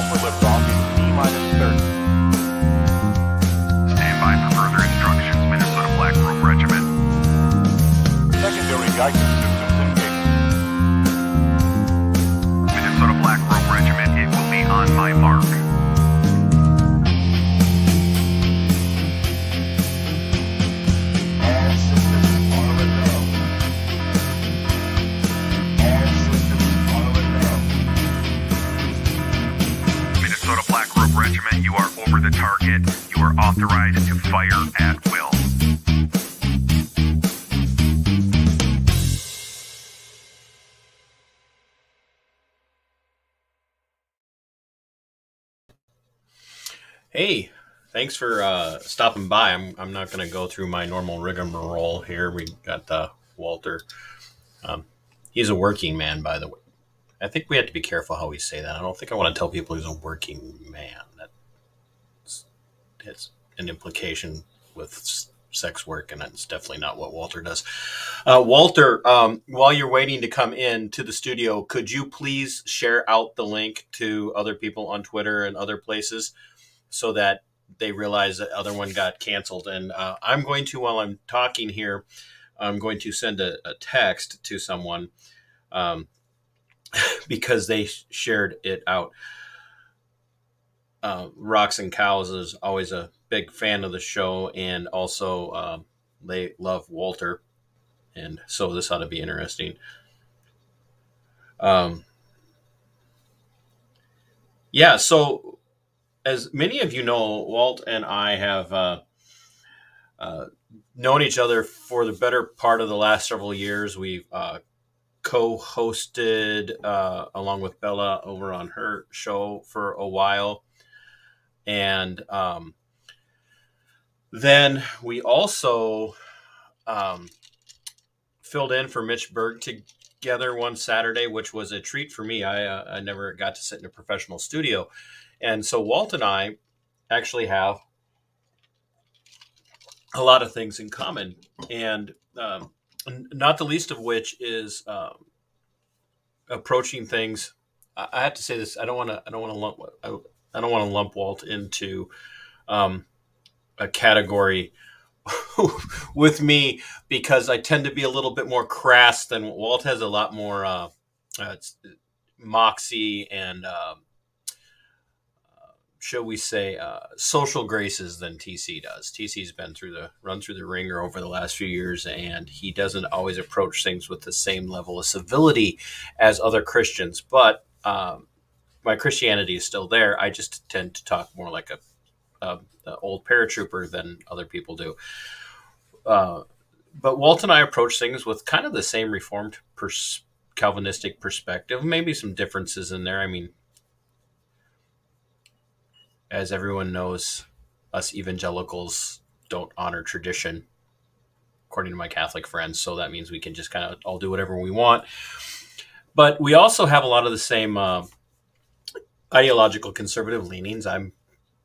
for liftoff in T-minus 30. Stand by for further instructions, Minnesota Black Robe Regiment. Secondary guidance systems engaged. Minnesota Black Robe Regiment, it will be on my mark. All systems are a go. All systems are a go. Minnesota Black Robe Regiment, you are over the target. You are authorized to fire at will. Hey, thanks for stopping by. I'm not going to go through my normal rigmarole here. We got Walter. He's a working man, by the way. I think we have to be careful how we say that. I don't think I want to tell people he's a working man. It's an implication with sex work, and that's definitely not what Walter does. Walter, while you're waiting to come in to the studio, could you please share out the link to other people on Twitter and other places so that they realize that other one got canceled? And I'm going to, while I'm talking here, I'm going to send a text to someone because they shared it out. Rocks and Cows is always a big fan of the show, and also they love Walter, and so this ought to be interesting. Yeah, so as many of you know, Walt and I have known each other for the better part of the last several years. We've co-hosted along with Bella over on her show for a while. And then we also filled in for Mitch Berg together one Saturday, which was a treat for me. I never got to sit in a professional studio. And so Walt and I actually have a lot of things in common. And not the least of which is approaching things. I have to say this. I don't want to lump Walt into a category with me because I tend to be a little bit more crass than Walt. Has a lot more moxie and shall we say social graces than TC does. TC's been run through the ringer over the last few years, and he doesn't always approach things with the same level of civility as other Christians, but my Christianity is still there. I just tend to talk more like a old paratrooper than other people do. But Walt and I approach things with kind of the same Reformed Calvinistic perspective. Maybe some differences in there. I mean, as everyone knows, us evangelicals don't honor tradition, according to my Catholic friends. So that means we can just kind of all do whatever we want. But we also have a lot of the same ideological conservative leanings. I'm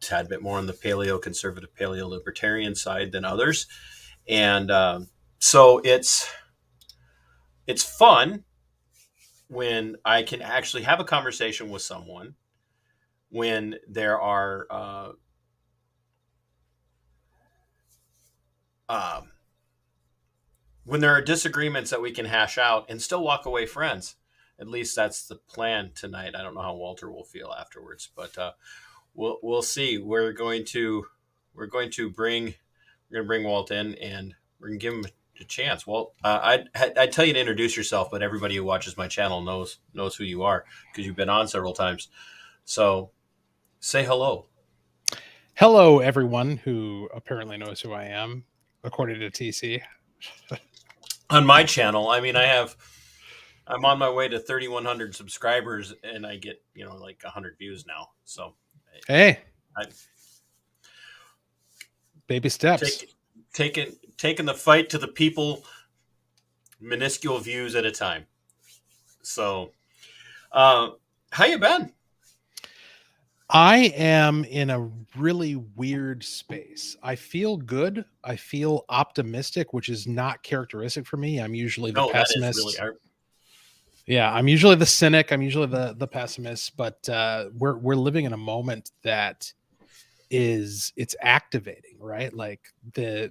a tad bit more on the paleo-conservative, paleo-libertarian side than others. And so it's fun when I can actually have a conversation with someone when there are disagreements that we can hash out and still walk away friends. At least that's the plan tonight. I don't know how Walter will feel afterwards, but we'll see. We're going to bring Walt in, and we're going to give him a chance. Walt, I'd tell you to introduce yourself, but everybody who watches my channel knows who you are because you've been on several times. So say hello. Hello, everyone who apparently knows who I am, according to TC. On my channel, I mean, I'm on my way to 3,100 subscribers, and I get like 100 views now. So hey, baby steps. Taking the fight to the people, minuscule views at a time. So, how you been? I am in a really weird space. I feel good. I feel optimistic, which is not characteristic for me. I'm usually the pessimist. Yeah, I'm usually the cynic. I'm usually the pessimist, but we're living in a moment that it's activating, right? Like there's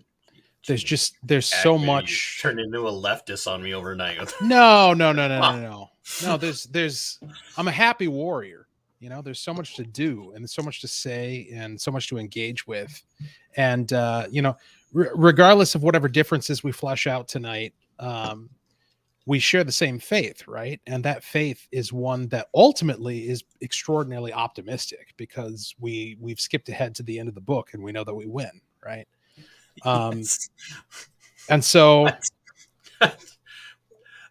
so Acme, you much. turned into a leftist on me overnight. No, no, no, no, no, no, no. There's I'm a happy warrior. You know, there's so much to do and so much to say and so much to engage with, and you know, regardless of whatever differences we flesh out tonight. We share the same faith, right? And that faith is one that ultimately is extraordinarily optimistic because we've skipped ahead to the end of the book and we know that we win, right? Yes. And so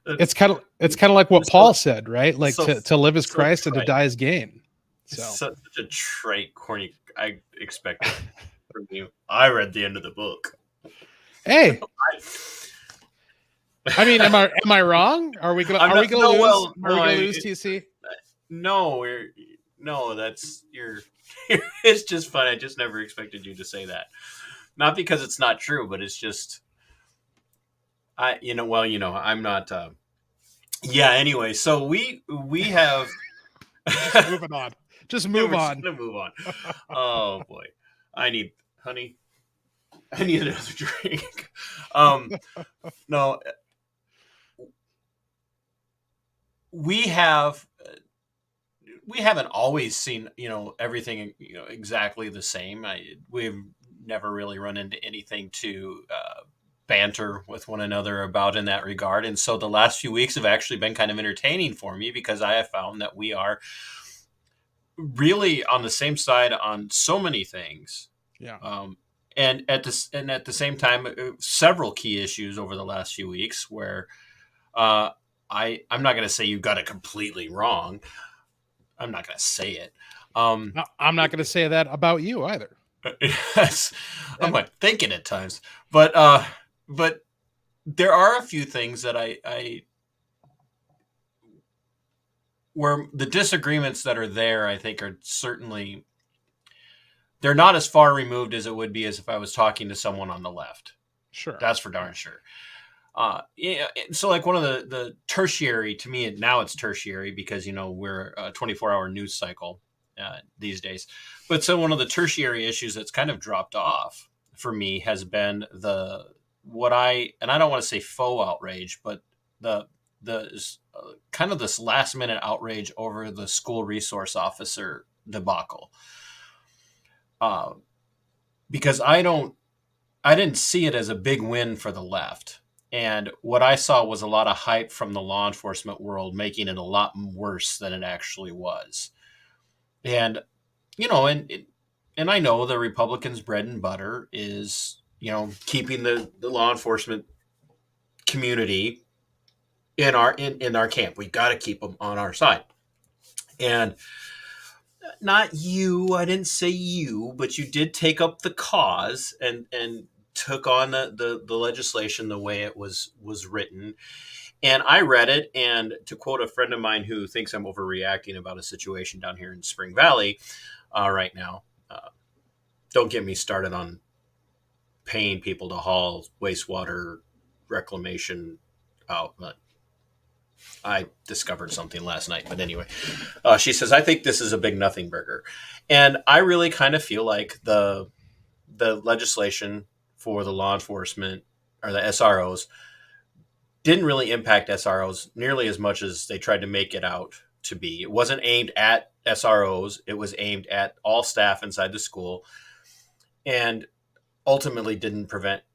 it's kind of like what Paul said, right? Like so, to live as so Christ and to trite. die as gain. It's So such a trite, corny. I expected from you. I read the end of the book. hey, I mean, am I wrong? Are we gonna lose? Well, are we gonna lose TC? No, that's you're. It's just fun. I just never expected you to say that. Not because it's not true, but it's just I'm not. Yeah. Anyway, so we have. Just moving on. Just move We're just on. gonna move on. Oh boy, honey. I need another drink. No, we haven't always seen everything exactly the same. We've never really run into anything to banter with one another about in that regard, and so the last few weeks have actually been kind of entertaining for me because I have found that we are really on the same side on so many things. Yeah. And at the same time, several key issues over the last few weeks where I'm not going to say you got it completely wrong. I'm not going to say it. I'm not going to say that about you either. I'm like thinking at times, but there are a few things that I where the disagreements that are there, I think, are certainly they're not as far removed as it would be as if I was talking to someone on the left. Sure, that's for darn sure. Yeah, so like one of the tertiary to me now it's tertiary because we're a 24-hour news cycle these days. But so one of the tertiary issues that's kind of dropped off for me has been and I don't want to say faux outrage, but the kind of this last minute outrage over the school resource officer debacle. Because I didn't see it as a big win for the left. And what I saw was a lot of hype from the law enforcement world, making it a lot worse than it actually was. And, and I know the Republicans' bread and butter is, keeping the law enforcement community in our camp. We've got to keep them on our side. And not you, I didn't say you, but you did take up the cause and took on the legislation the way it was written. And I read it, and to quote a friend of mine who thinks I'm overreacting about a situation down here in Spring Valley right now, don't get me started on paying people to haul wastewater reclamation out. But I discovered something last night. But anyway, she says, I think this is a big nothing burger. And I really kind of feel like the legislation for the law enforcement or the SROs didn't really impact SROs nearly as much as they tried to make it out to be. It wasn't aimed at SROs. It was aimed at all staff inside the school, and ultimately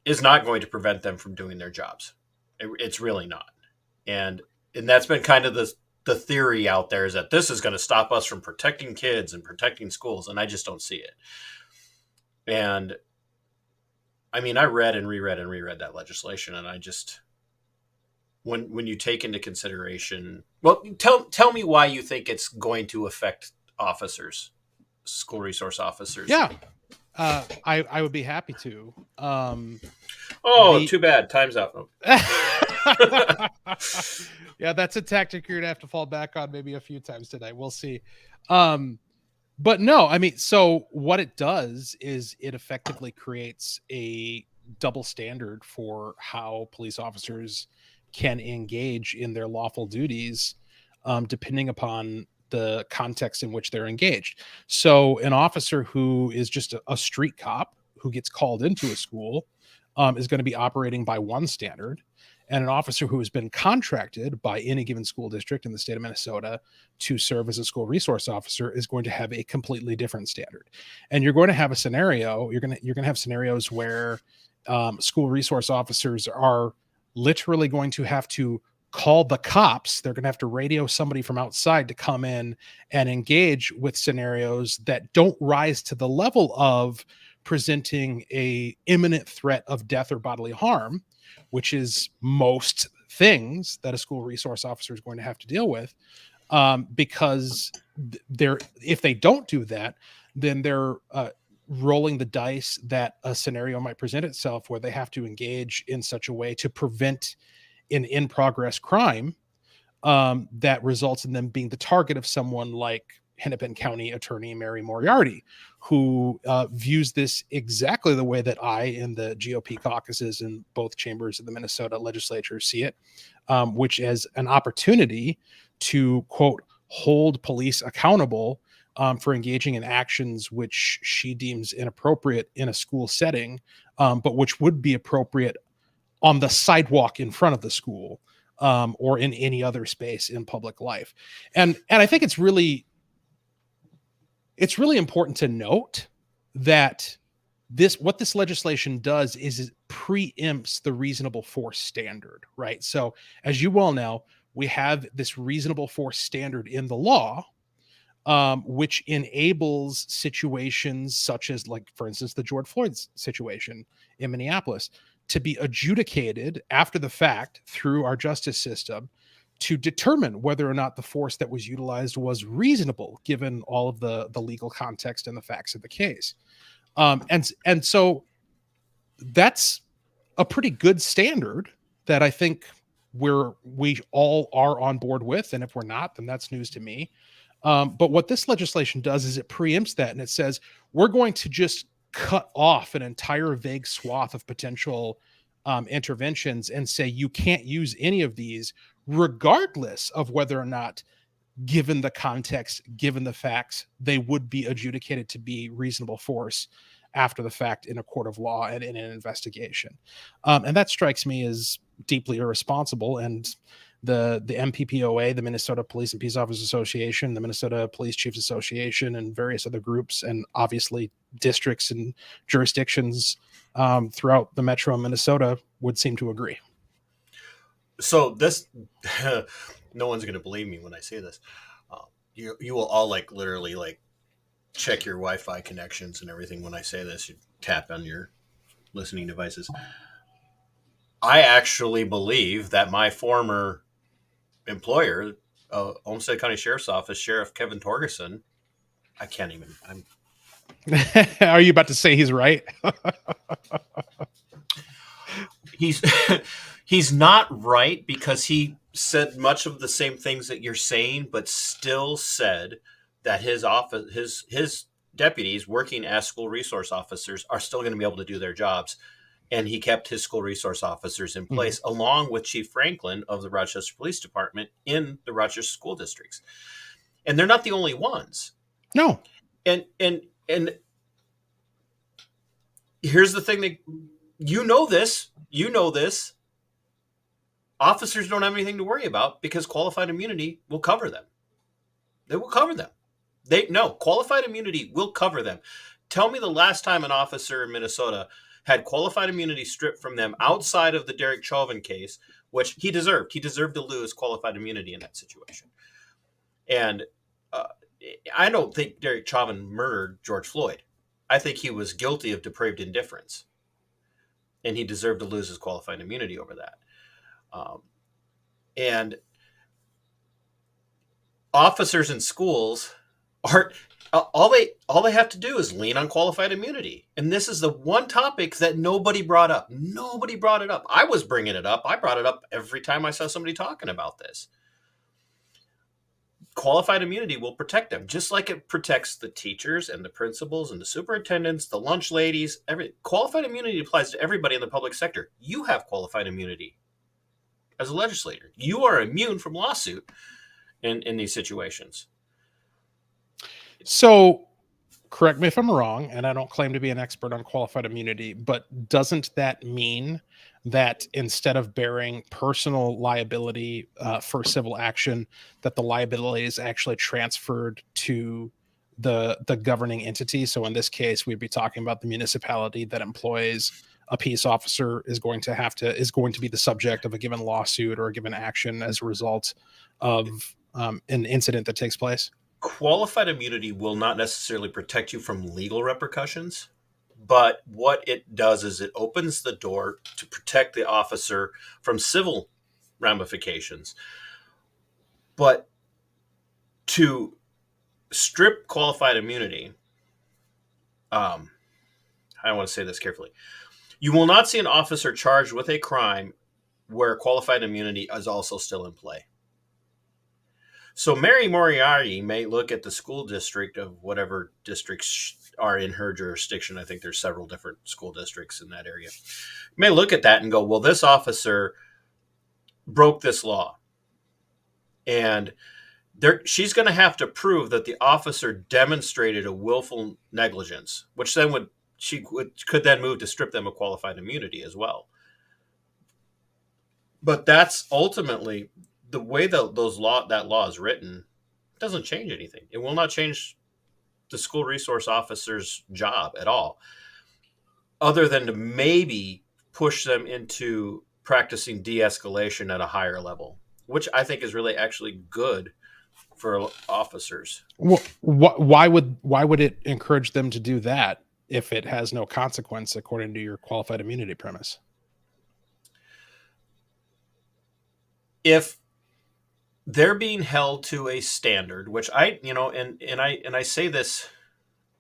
is not going to prevent them from doing their jobs. It's really not. And that's been kind of the theory out there, is that this is going to stop us from protecting kids and protecting schools. And I just don't see it. And I mean, I read and reread that legislation, and I just, when you take into consideration, well, tell me why you think it's going to affect officers, school resource officers. Yeah, I would be happy to. Too bad. Time's out. Yeah, that's a tactic you're gonna have to fall back on maybe a few times tonight. We'll see. But no, I mean, so what it does is it effectively creates a double standard for how police officers can engage in their lawful duties depending upon the context in which they're engaged. So an officer who is just a street cop who gets called into a school is going to be operating by one standard. And an officer who has been contracted by any given school district in the state of Minnesota to serve as a school resource officer is going to have a completely different standard. And you're going to have a scenario, you're going to have scenarios where school resource officers are literally going to have to call the cops. They're going to have to radio somebody from outside to come in and engage with scenarios that don't rise to the level of presenting a imminent threat of death or bodily harm, which is most things that a school resource officer is going to have to deal with, because if they don't do that, then they're rolling the dice that a scenario might present itself where they have to engage in such a way to prevent an in-progress crime that results in them being the target of someone like Hennepin County Attorney Mary Moriarty, who views this exactly the way that I and the GOP caucuses in both chambers of the Minnesota legislature see it, which as an opportunity to, quote, hold police accountable for engaging in actions which she deems inappropriate in a school setting, but which would be appropriate on the sidewalk in front of the school or in any other space in public life. And I think it's really important to note that what this legislation does is it preempts the reasonable force standard, right? So as you well know, we have this reasonable force standard in the law, which enables situations such as, like, for instance, the George Floyd situation in Minneapolis to be adjudicated after the fact through our justice system to determine whether or not the force that was utilized was reasonable, given all of the legal context and the facts of the case. And so that's a pretty good standard that I think we all are on board with. And if we're not, then that's news to me. But what this legislation does is it preempts that, and it says we're going to just cut off an entire vague swath of potential interventions and say you can't use any of these, regardless of whether or not, given the context, given the facts, they would be adjudicated to be reasonable force after the fact in a court of law and in an investigation. And that strikes me as deeply irresponsible. And the MPPOA, the Minnesota Police and Peace Officers Association, the Minnesota Police Chiefs Association, and various other groups, and obviously districts and jurisdictions throughout the metro Minnesota would seem to agree. So this, no one's going to believe me when I say this. You will all literally check your Wi-Fi connections and everything when I say this. You tap on your listening devices. I actually believe that my former employer, Olmsted County Sheriff's Office, Sheriff Kevin Torgerson, Are you about to say he's right? He's not right, because he said much of the same things that you're saying, but still said that his office, his deputies working as school resource officers are still going to be able to do their jobs. And he kept his school resource officers in place, along with Chief Franklin of the Rochester Police Department in the Rochester school districts. And they're not the only ones. No. And here's the thing that you know this. Officers don't have anything to worry about because qualified immunity will cover them. They will cover them. Qualified immunity will cover them. Tell me the last time an officer in Minnesota had qualified immunity stripped from them outside of the Derek Chauvin case, which he deserved. He deserved to lose qualified immunity in that situation. And I don't think Derek Chauvin murdered George Floyd. I think he was guilty of depraved indifference, and he deserved to lose his qualified immunity over that. And officers in schools are all they have to do is lean on qualified immunity. And this is the one topic that nobody brought up. Nobody brought it up. I was bringing it up. I brought it up every time I saw somebody talking about this. Qualified immunity will protect them, just like it protects the teachers and the principals and the superintendents, the lunch ladies. Qualified immunity applies to everybody in the public sector. You have qualified immunity as a legislator. You are immune from lawsuit in these situations. So, correct me if I'm wrong, and I don't claim to be an expert on qualified immunity, but doesn't that mean that instead of bearing personal liability for civil action, that the liability is actually transferred to the governing entity? So in this case, we'd be talking about the municipality that employs a peace officer is going to be the subject of a given lawsuit or a given action as a result of an incident that takes place. Qualified immunity will not necessarily protect you from legal repercussions, but what it does is it opens the door to protect the officer from civil ramifications. But to strip qualified immunity, I want to say this carefully. You will not see an officer charged with a crime where qualified immunity is also still in play. So Mary Moriarty may look at the school district of whatever districts are in her jurisdiction. I think there's several different school districts in that area. May look at that and go, well, this officer broke this law. And she's going to have to prove that the officer demonstrated a willful negligence, which then could then move to strip them of qualified immunity as well. But that's ultimately the way that that law is written. Doesn't change anything. It will not change the school resource officer's job at all, other than to maybe push them into practicing de-escalation at a higher level, which I think is really actually good for officers. Well, why would it encourage them to do that if it has no consequence according to your qualified immunity premise? If they're being held to a standard, which I say this,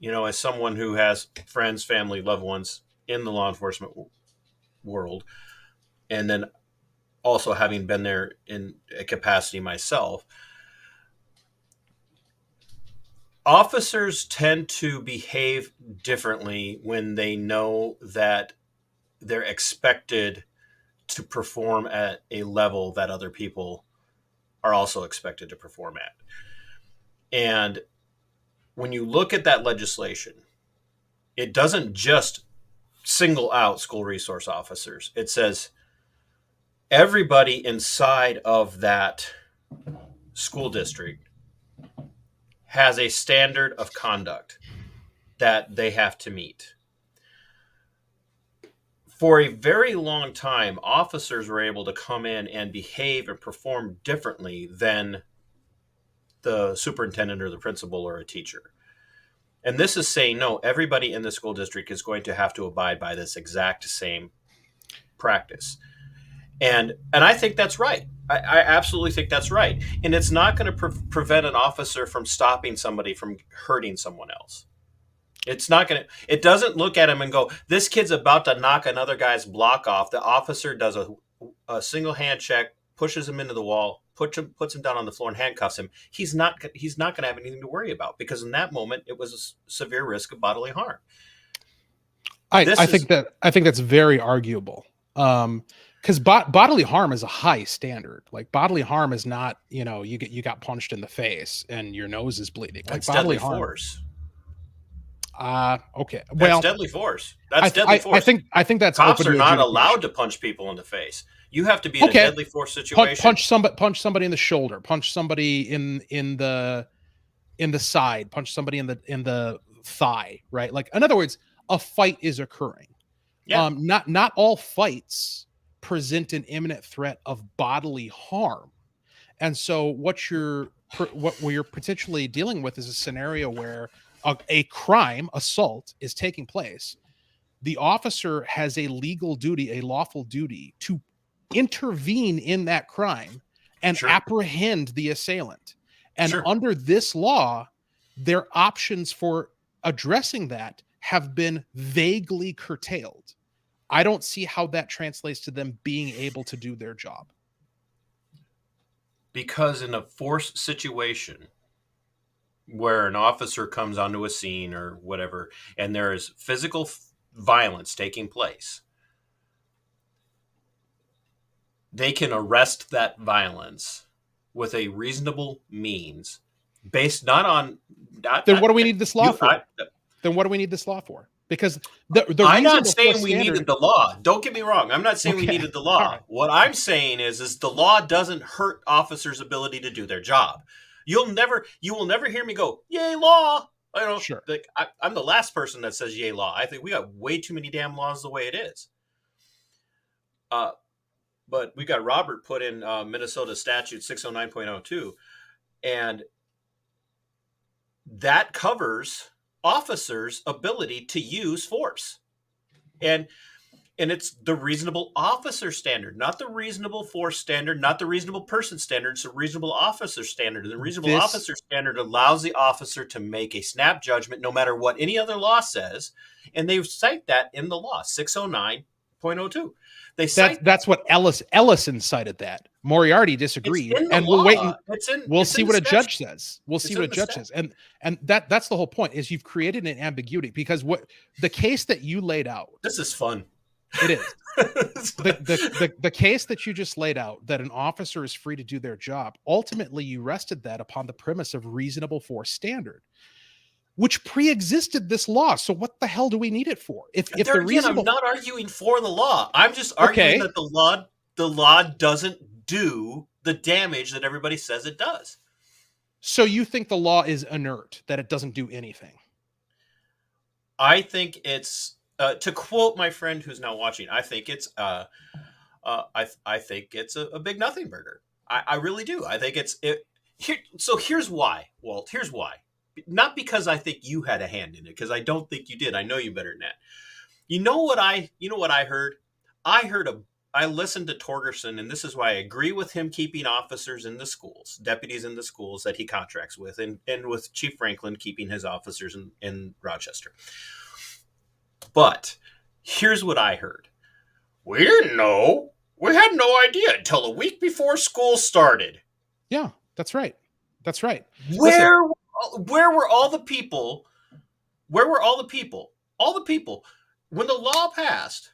as someone who has friends, family, loved ones in the law enforcement world, and then also having been there in a capacity myself, officers tend to behave differently when they know that they're expected to perform at a level that other people are also expected to perform at. And when you look at that legislation, it doesn't just single out school resource officers. It says everybody inside of that school district has a standard of conduct that they have to meet. For a very long time, officers were able to come in and behave and perform differently than the superintendent or the principal or a teacher. And this is saying, no, everybody in the school district is going to have to abide by this exact same practice. And I think that's right. I absolutely think that's right. And it's not going to prevent an officer from stopping somebody from hurting someone else. It's not going to, it doesn't look at him and go, this kid's about to knock another guy's block off. The officer does a single hand check, pushes him into the wall, puts him down on the floor and handcuffs him. He's not going to have anything to worry about, because in that moment it was a severe risk of bodily harm. I think that's very arguable. Because bodily harm is a high standard. Like, bodily harm is not, you got punched in the face and your nose is bleeding. Like, That's bodily deadly harm. force. Okay. That's Well, deadly force. That's deadly force. I think that's Cops open are to not adjudication. allowed to punch people in the face. You have to be in a deadly force situation. Punch somebody in the shoulder. Punch somebody in the side. Punch somebody in the thigh. Right. Like, in other words, a fight is occurring. Yeah. Not all fights present an imminent threat of bodily harm, and so what you're potentially dealing with is a scenario where a crime, assault, is taking place. The officer has a legal duty, a lawful duty, to intervene in that crime and Sure. apprehend the assailant. And Sure. under this law, their options for addressing that have been vaguely curtailed. I don't see how that translates to them being able to do their job. Because in a force situation where an officer comes onto a scene or whatever, and there is physical violence taking place, they can arrest that violence with a reasonable means, based not on not. Then what do we need this law you, for? Then what do we need this law for? Because the I'm not reasonable saying force we standard, needed the law. Don't get me wrong. I'm not saying we Okay. needed the law. All right. What I'm saying is the law doesn't hurt officers' ability to do their job. You will never hear me go, "Yay law!" Sure. Like, I'm the last person that says "Yay law." I think we got way too many damn laws the way it is. But we got Robert put in Minnesota Statute 609.02, and that covers officers' ability to use force. And it's the reasonable officer standard, not the reasonable force standard, not the reasonable person standard. It's a reasonable officer standard. And the reasonable officer standard allows the officer to make a snap judgment no matter what any other law says. And they cite that in the law, 609.02. They cite that's what Ellison cited that. Moriarty disagreed, and we'll wait. We'll see what a judge says. We'll see what a judge says, and that's the whole point. Is you've created an ambiguity because what the case that you laid out. This is fun. It is the case that you just laid out, that an officer is free to do their job. Ultimately, you rested that upon the premise of reasonable force standard, which pre-existed this law. So what the hell do we need it for? If the reasonable, I'm not arguing for the law. I'm just arguing that the law doesn't do the damage that everybody says it does. So you think the law is inert, that it doesn't do anything? I think it's to quote my friend who's now watching. I think it's I think it's a big nothing burger. I really do. I think it's it. So here's why, Walt. Here's why. Not because I think you had a hand in it, because I don't think you did. I know you better than that. You know what I heard? I listened to Torgerson, and this is why I agree with him keeping officers in the schools, deputies in the schools that he contracts with, and with Chief Franklin keeping his officers in Rochester. But here's what I heard. We didn't know. We had no idea until a week before school started. Yeah, that's right. That's right. Where were all the people? Where were all the people? All the people when the law passed.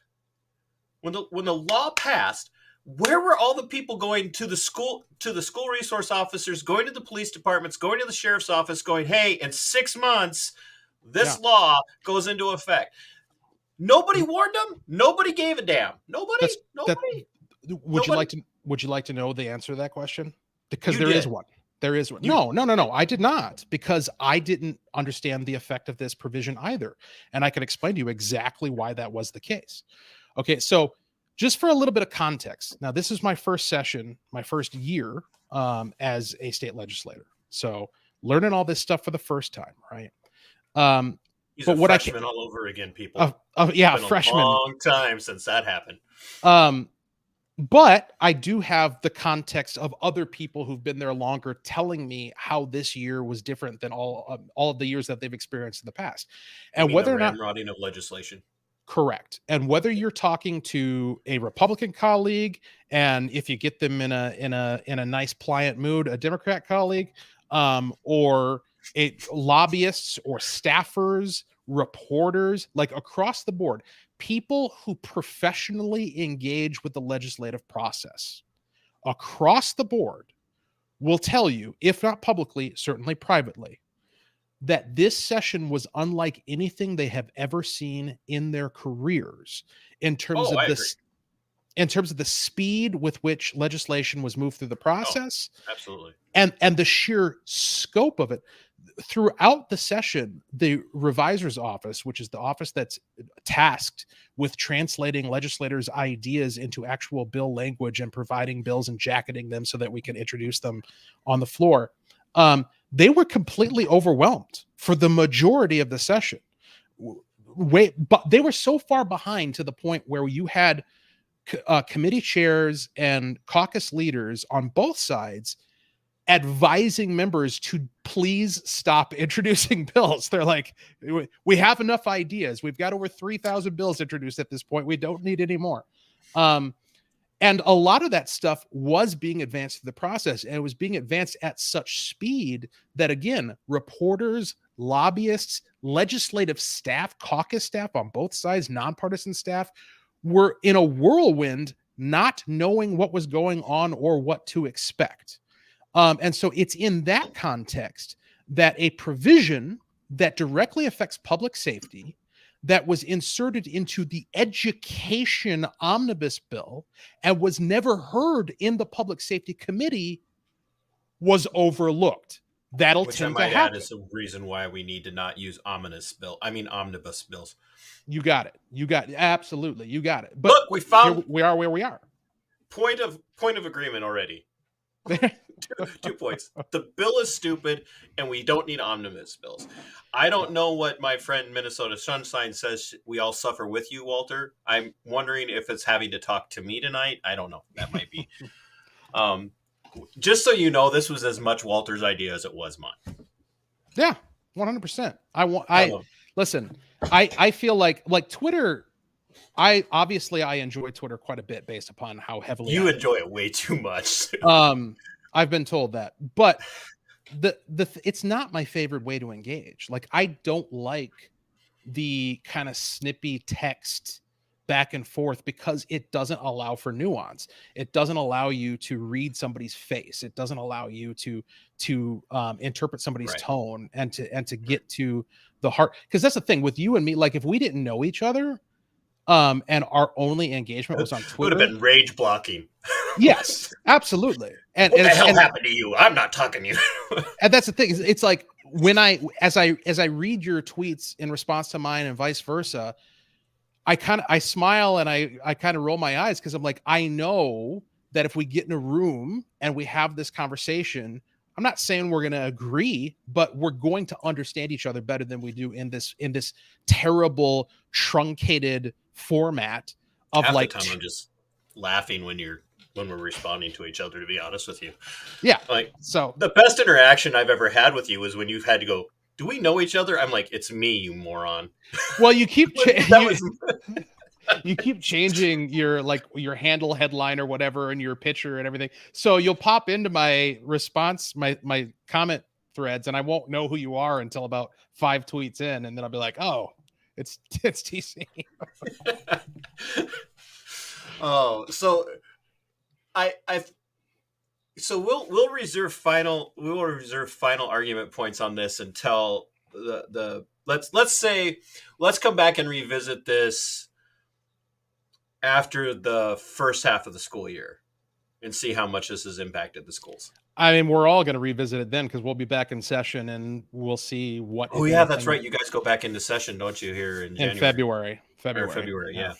When the law passed, where were all the people going to the school resource officers, going to the police departments, going to the sheriff's office, going, "Hey, in 6 months, this law goes into effect." Nobody warned them. Nobody gave a damn. Nobody. Would you like to know the answer to that question? Because there is one. There is one. No. I did not, because I didn't understand the effect of this provision either. And I can explain to you exactly why that was the case. Okay, so just for a little bit of context. Now, this is my first session, my first year as a state legislator. So learning all this stuff for the first time, right? He's a freshman all over again, people. Yeah, it's been freshman. A long time since that happened. But I do have the context of other people who've been there longer telling me how this year was different than all of the years that they've experienced in the past. And whether or not ramrodding of legislation. Correct. And whether you're talking to a Republican colleague, and if you get them in a nice pliant mood, a Democrat colleague, or lobbyists or staffers, reporters, like across the board, people who professionally engage with the legislative process across the board will tell you, if not publicly, certainly privately, that this session was unlike anything they have ever seen in their careers in terms of this, in terms of the speed with which legislation was moved through the process. Absolutely. And the sheer scope of it. Throughout the session, the revisor's office, which is the office that's tasked with translating legislators' ideas into actual bill language and providing bills and jacketing them so that we can introduce them on the floor, they were completely overwhelmed for the majority of the session. But they were so far behind to the point where you had committee chairs and caucus leaders on both sides advising members to please stop introducing bills. They're like, we have enough ideas. We've got over 3,000 bills introduced at this point. We don't need any more. And a lot of that stuff was being advanced through the process, and it was being advanced at such speed that, again, reporters, lobbyists, legislative staff, caucus staff on both sides, nonpartisan staff, were in a whirlwind, not knowing what was going on or what to expect. And so it's in that context that a provision that directly affects public safety that was inserted into the education omnibus bill and was never heard in the public safety committee was overlooked. That'll Which I tend to might add happen. is a reason why we need to not use omnibus bills. You got it. You got it. Absolutely. You got it. But Look, we found here we are where we are. point of agreement already. 2 points. The bill is stupid, and we don't need omnibus bills. I don't know what my friend Minnesota Sunshine says. We all suffer with you, Walter. I'm wondering if it's having to talk to me tonight. I don't know. That might be. Just so you know, this was as much Walter's idea as it was mine. Yeah, 100%. Listen. I feel like Twitter. I enjoy Twitter quite a bit based upon how heavily you enjoy it way too much. I've been told that, but it's not my favorite way to engage. Like, I don't like the kind of snippy text back and forth because it doesn't allow for nuance. It doesn't allow you to read somebody's face. It doesn't allow you to interpret somebody's tone and to get to the heart. Because that's the thing with you and me. Like, if we didn't know each other, and our only engagement was on Twitter, would have been rage blocking. Yes, absolutely. And what the hell happened to you? I'm not talking to you. And that's the thing. It's like as I read your tweets in response to mine and vice versa, I smile and I kind of roll my eyes because I'm like, I know that if we get in a room and we have this conversation, I'm not saying we're going to agree, but we're going to understand each other better than we do in this terrible truncated format of Half like the time I'm just laughing when we're responding to each other, to be honest with you. Yeah. Like, so the best interaction I've ever had with you is when you've had to go, do we know each other? I'm like, it's me, you moron. Well, you keep you keep changing your handle headline or whatever and your picture and everything. So you'll pop into my response, my comment threads, and I won't know who you are until about 5 tweets in, and then I'll be like, oh, it's TC. Oh, so so we'll reserve final argument points on this until let's come back and revisit this after the first half of the school year and see how much this has impacted the schools. I mean, we're all going to revisit it then because we'll be back in session and we'll see what. Oh yeah, that's right. You guys go back into session, don't you? Here in January. February. Yeah.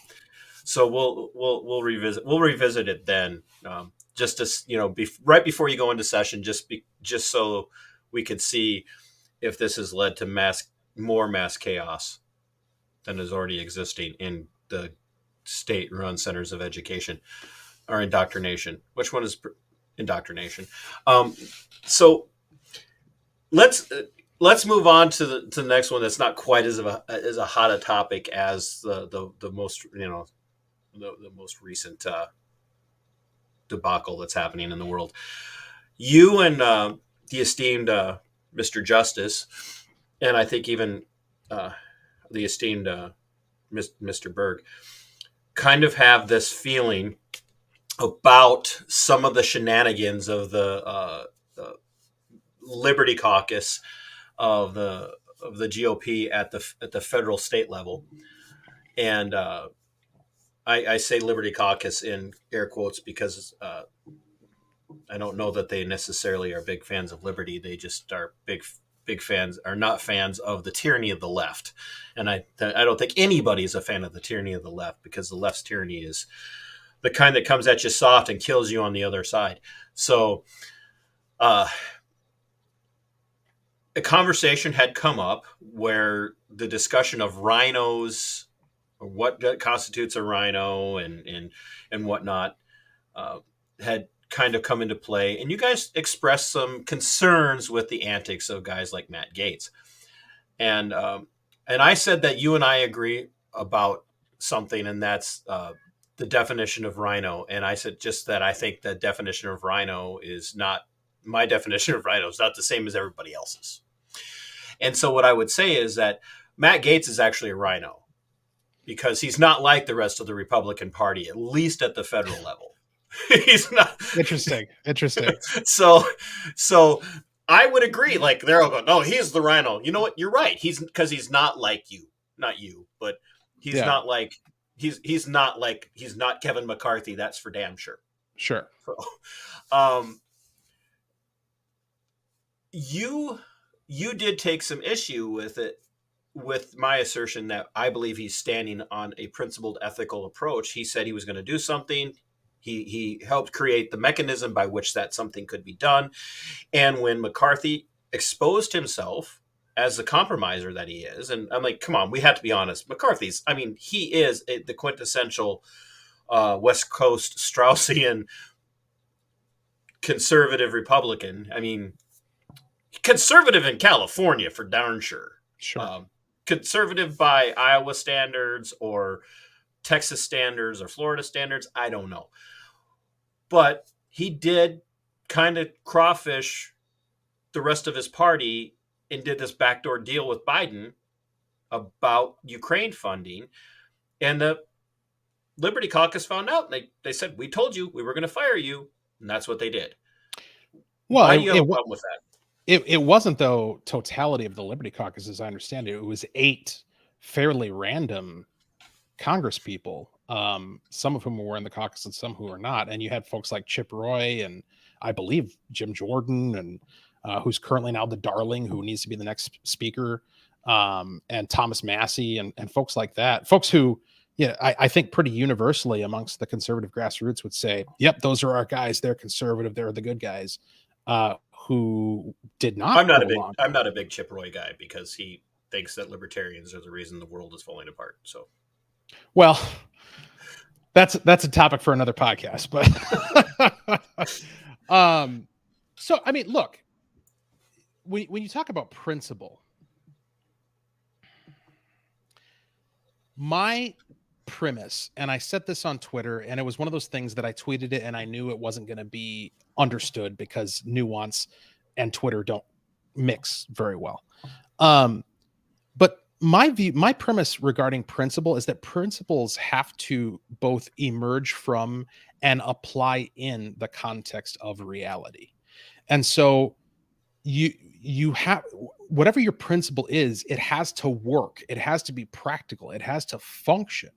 So we'll revisit it then. Just to right before you go into session, just so we can see if this has led to more mass chaos than is already existing in the state-run centers of education or indoctrination. Which one is indoctrination? So let's move on to the next one. That's not quite as a hot a topic as the most the most recent debacle that's happening in the world. You and the esteemed Mr. Justice, and I think even the esteemed Mr. Berg, kind of have this feeling about some of the shenanigans of the Liberty Caucus of the GOP at the federal state level, and I say Liberty Caucus in air quotes because I don't know that they necessarily are big fans of liberty. They just are big fans, are not fans of the tyranny of the left. And I don't think anybody is a fan of the tyranny of the left because the left's tyranny is the kind that comes at you soft and kills you on the other side. So a conversation had come up where the discussion of rhinos, or what constitutes a rhino and whatnot, had kind of come into play. And you guys expressed some concerns with the antics of guys like Matt Gaetz. And I said that you and I agree about something, and that's the definition of rhino. And I said just that I think the definition of rhino is not, my definition of rhino is not the same as everybody else's. And so what I would say is that Matt Gaetz is actually a rhino, because he's not like the rest of the Republican Party, at least at the federal level. He's not. Interesting. So, so I would agree. Like they're all going, no, he's the rhino. You know what? You're right. He's not like you, not you, but he's Yeah. not like he's not Kevin McCarthy. That's for damn sure. Sure. So, um, you did take some issue with it, with my assertion that I believe he's standing on a principled ethical approach. He said he was going to do something. He helped create the mechanism by which that something could be done. And when McCarthy exposed himself as the compromiser that he is, and I'm like, come on, we have to be honest. McCarthy's, I mean, he is the quintessential West Coast Straussian conservative Republican. I mean, conservative in California for darn sure. Sure. Conservative by Iowa standards or Texas standards or Florida standards, I don't know. But he did kind of crawfish the rest of his party and did this backdoor deal with Biden about Ukraine funding. And the Liberty Caucus found out. They said, we told you we were going to fire you. And that's what they did. Well, Why do you have a problem with that? It wasn't, though, totality of the Liberty Caucus, as I understand it. It was 8 fairly random Congress people, some of whom were in the caucus and some who were not. And you had folks like Chip Roy and I believe Jim Jordan, and who's currently now the darling who needs to be the next speaker, and Thomas Massey and folks like that. Folks who, I think pretty universally amongst the conservative grassroots would say, yep, those are our guys. They're conservative. They're the good guys. Who did not. I'm not a big Chip Roy guy because he thinks that libertarians are the reason the world is falling apart. So, well, that's a topic for another podcast. But, so I mean, look, when you talk about principle, my premise, and I said this on Twitter, and it was one of those things that I tweeted it and I knew it wasn't going to be understood because nuance and Twitter don't mix very well. But my premise regarding principle is that principles have to both emerge from and apply in the context of reality. And so you have, whatever your principle is, it has to work. It has to be practical. It has to function.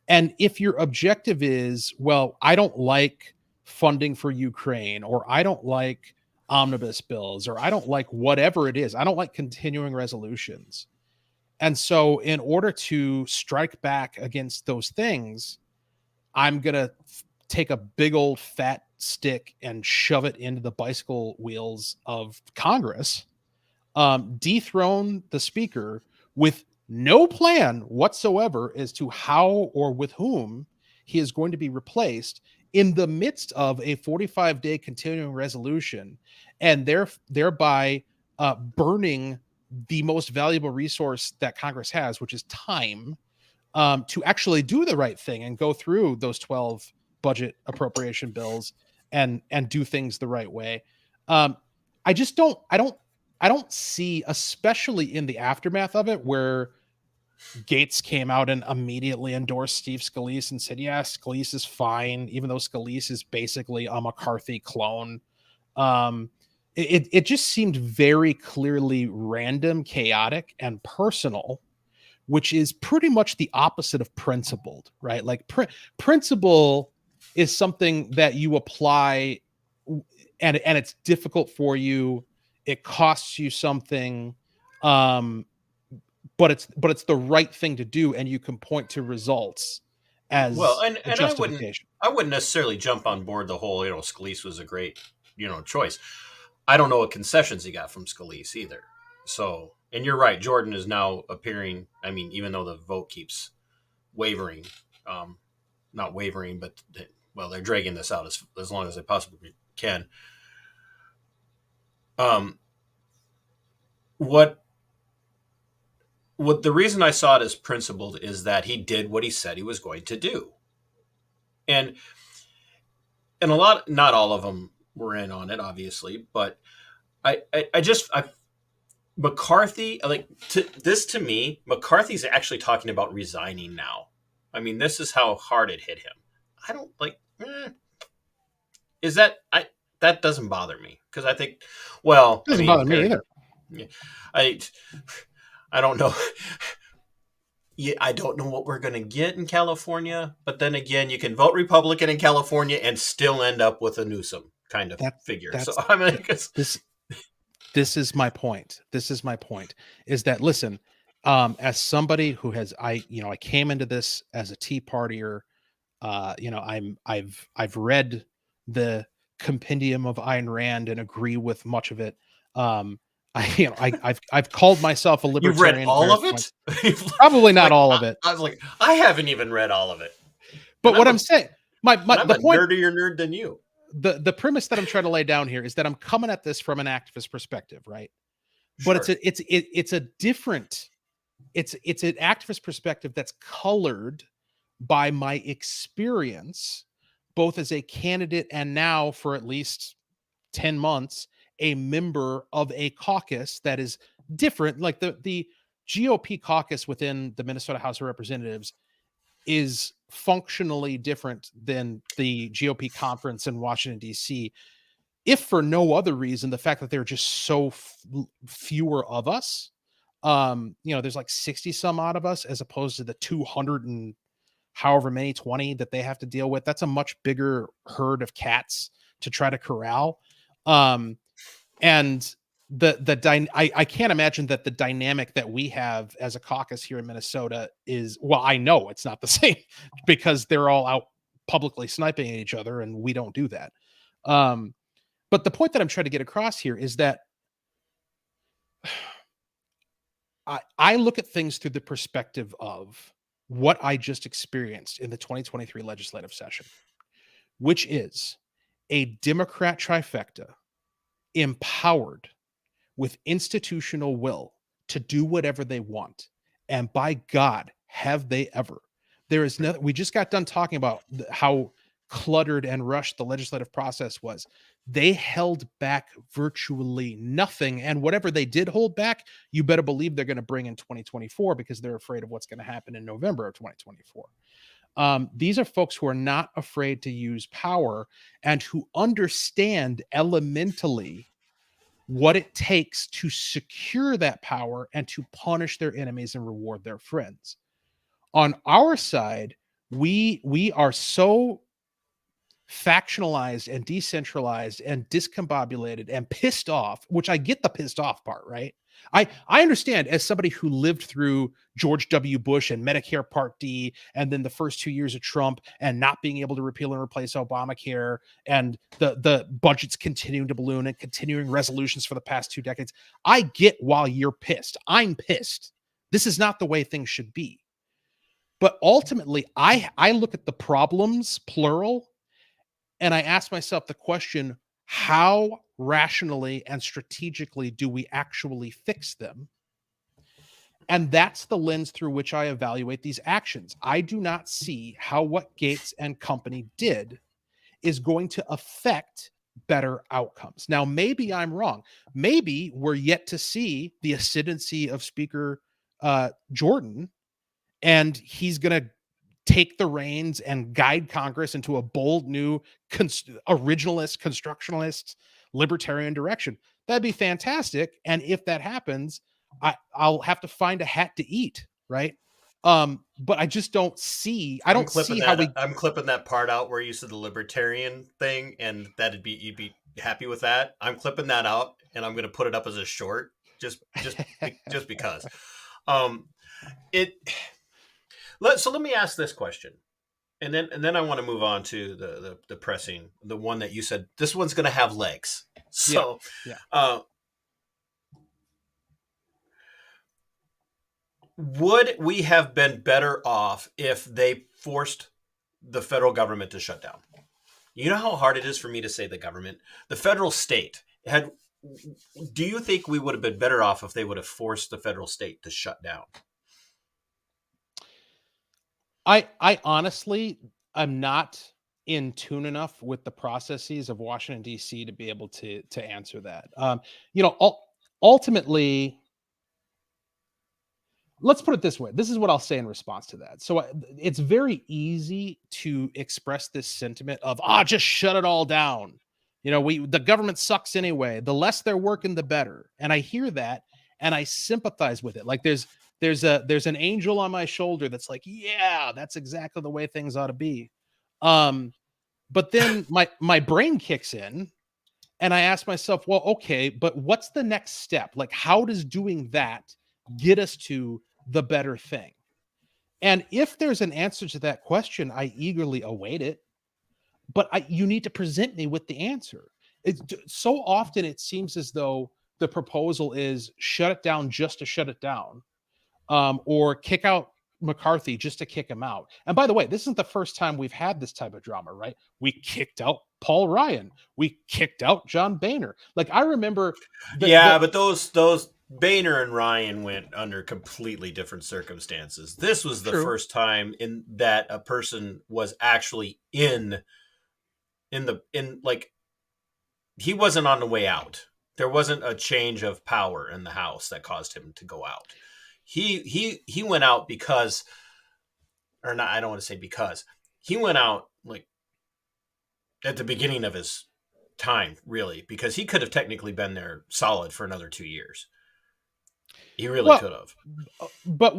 And if your objective is, well, I don't like funding for Ukraine, or I don't like omnibus bills, or I don't like whatever it is, I don't like continuing resolutions. And so in order to strike back against those things, I'm going to take a big old fat stick and shove it into the bicycle wheels of Congress, dethrone the speaker with no plan whatsoever as to how or with whom he is going to be replaced in the midst of a 45-day continuing resolution, and thereby burning the most valuable resource that Congress has, which is time, to actually do the right thing and go through those 12 budget appropriation bills and do things the right way. I don't see, especially in the aftermath of it, where Gates came out and immediately endorsed Steve Scalise and said, yeah, Scalise is fine, even though Scalise is basically a McCarthy clone. It just seemed very clearly random, chaotic, and personal, which is pretty much the opposite of principled, right? Like principle is something that you apply, and it's difficult for you. It costs you something. But it's the right thing to do, and you can point to results as and justification. I wouldn't necessarily jump on board the whole, Scalise was a great, choice. I don't know what concessions he got from Scalise either. So, and you're right, Jordan is now appearing. I mean, even though the vote keeps wavering, not wavering, but they're dragging this out as long as they possibly can. What the reason I saw it as principled is that he did what he said he was going to do. And not all of them were in on it, obviously, but McCarthy, to me, McCarthy's actually talking about resigning now. I mean, this is how hard it hit him. I don't is that that doesn't bother me because I think, well, I Doesn't mean, bother me either. yeah, I I don't know. Yeah, I don't know what we're going to get in California, but then again, you can vote Republican in California and still end up with a Newsom kind of That figure. So that's I mean, this this is my point. This is my point. Is that listen, as somebody who has I came into this as a Tea Partier. I've read the compendium of Ayn Rand and agree with much of it. I've called myself a you've read libertarian at all various of it. points. Probably not Like all of it, I was like, I haven't even read all of it, but what I'm saying, and I'm the a point, nerdier nerd than you. the premise that I'm trying to lay down here is that I'm coming at this from an activist perspective, right? But Sure. it's a different, it's an activist perspective that's colored by my experience, both as a candidate and now for at least 10 months, a member of a caucus that is different. Like the GOP caucus within the Minnesota House of Representatives is functionally different than the GOP conference in Washington, D.C. If for no other reason, the fact that there are just so fewer of us, there's like 60 some odd of us as opposed to the 200 and however many 20 that they have to deal with. That's a much bigger herd of cats to try to corral. And I can't imagine that the dynamic that we have as a caucus here in Minnesota is, well, I know it's not the same because they're all out publicly sniping at each other and we don't do that. But the point that I'm trying to get across here is that I look at things through the perspective of what I just experienced in the 2023 legislative session, which is a Democrat trifecta empowered with institutional will to do whatever they want. And by God, have they ever. There is no, we just got done talking about how cluttered and rushed the legislative process was. They held back virtually nothing. And whatever they did hold back, you better believe they're going to bring in 2024 because they're afraid of what's going to happen in November of 2024. These are folks who are not afraid to use power and who understand elementally what it takes to secure that power and to punish their enemies and reward their friends. On our side, we are so factionalized and decentralized and discombobulated and pissed off, which I get the pissed off part, right? I understand as somebody who lived through George W. Bush and Medicare Part D, and then the first 2 years of Trump and not being able to repeal and replace Obamacare, and the budgets continuing to balloon and continuing resolutions for the past 2 decades. I get why you're pissed. I'm pissed. This is not the way things should be. But ultimately, I look at the problems, plural, and I ask myself the question, how rationally and strategically do we actually fix them? And that's the lens through which I evaluate these actions. I do not see how what Gates and company did is going to affect better outcomes. Now, maybe I'm wrong. Maybe we're yet to see the ascendancy of Speaker Jordan, and he's going to take the reins and guide Congress into a bold new originalist, constructionalist, libertarian direction. That'd be fantastic. And if that happens, I'll have to find a hat to eat, right? But I just don't see. I don't see how we. I'm clipping that part out where you said the libertarian thing, and you'd be happy with that. I'm clipping that out, and I'm going to put it up as a short, just because. It. So let me ask this question, and then I want to move on to the pressing, the one that you said this one's going to have legs. So, yeah. Would we have been better off if they forced the federal government to shut down? You know how hard it is for me to say the government, the federal state had. Do you think we would have been better off if they would have forced the federal state to shut down? I honestly, I'm not in tune enough with the processes of Washington D.C. to be able to answer that. Ultimately, let's put it this way. This is what I'll say in response to that. So it's very easy to express this sentiment of, just shut it all down. The government sucks anyway. The less they're working, the better. And I hear that and I sympathize with it. Like there's an angel on my shoulder that's like, yeah, that's exactly the way things ought to be. But then my brain kicks in and I ask myself, well, okay, but what's the next step? Like, how does doing that get us to the better thing? And if there's an answer to that question, I eagerly await it. But you need to present me with the answer. So often it seems as though the proposal is shut it down just to shut it down, or kick out McCarthy just to kick him out. And by the way, this isn't the first time we've had this type of drama, right? We kicked out Paul Ryan. We kicked out John Boehner. Like, I remember. But those Boehner and Ryan went under completely different circumstances. This was the first time in that a person was actually in he wasn't on the way out. There wasn't a change of power in the House that caused him to go out. He went out because, or not, I don't want to say because, he went out like at the beginning of his time, really, because he could have technically been there solid for another 2 years. He really could have. But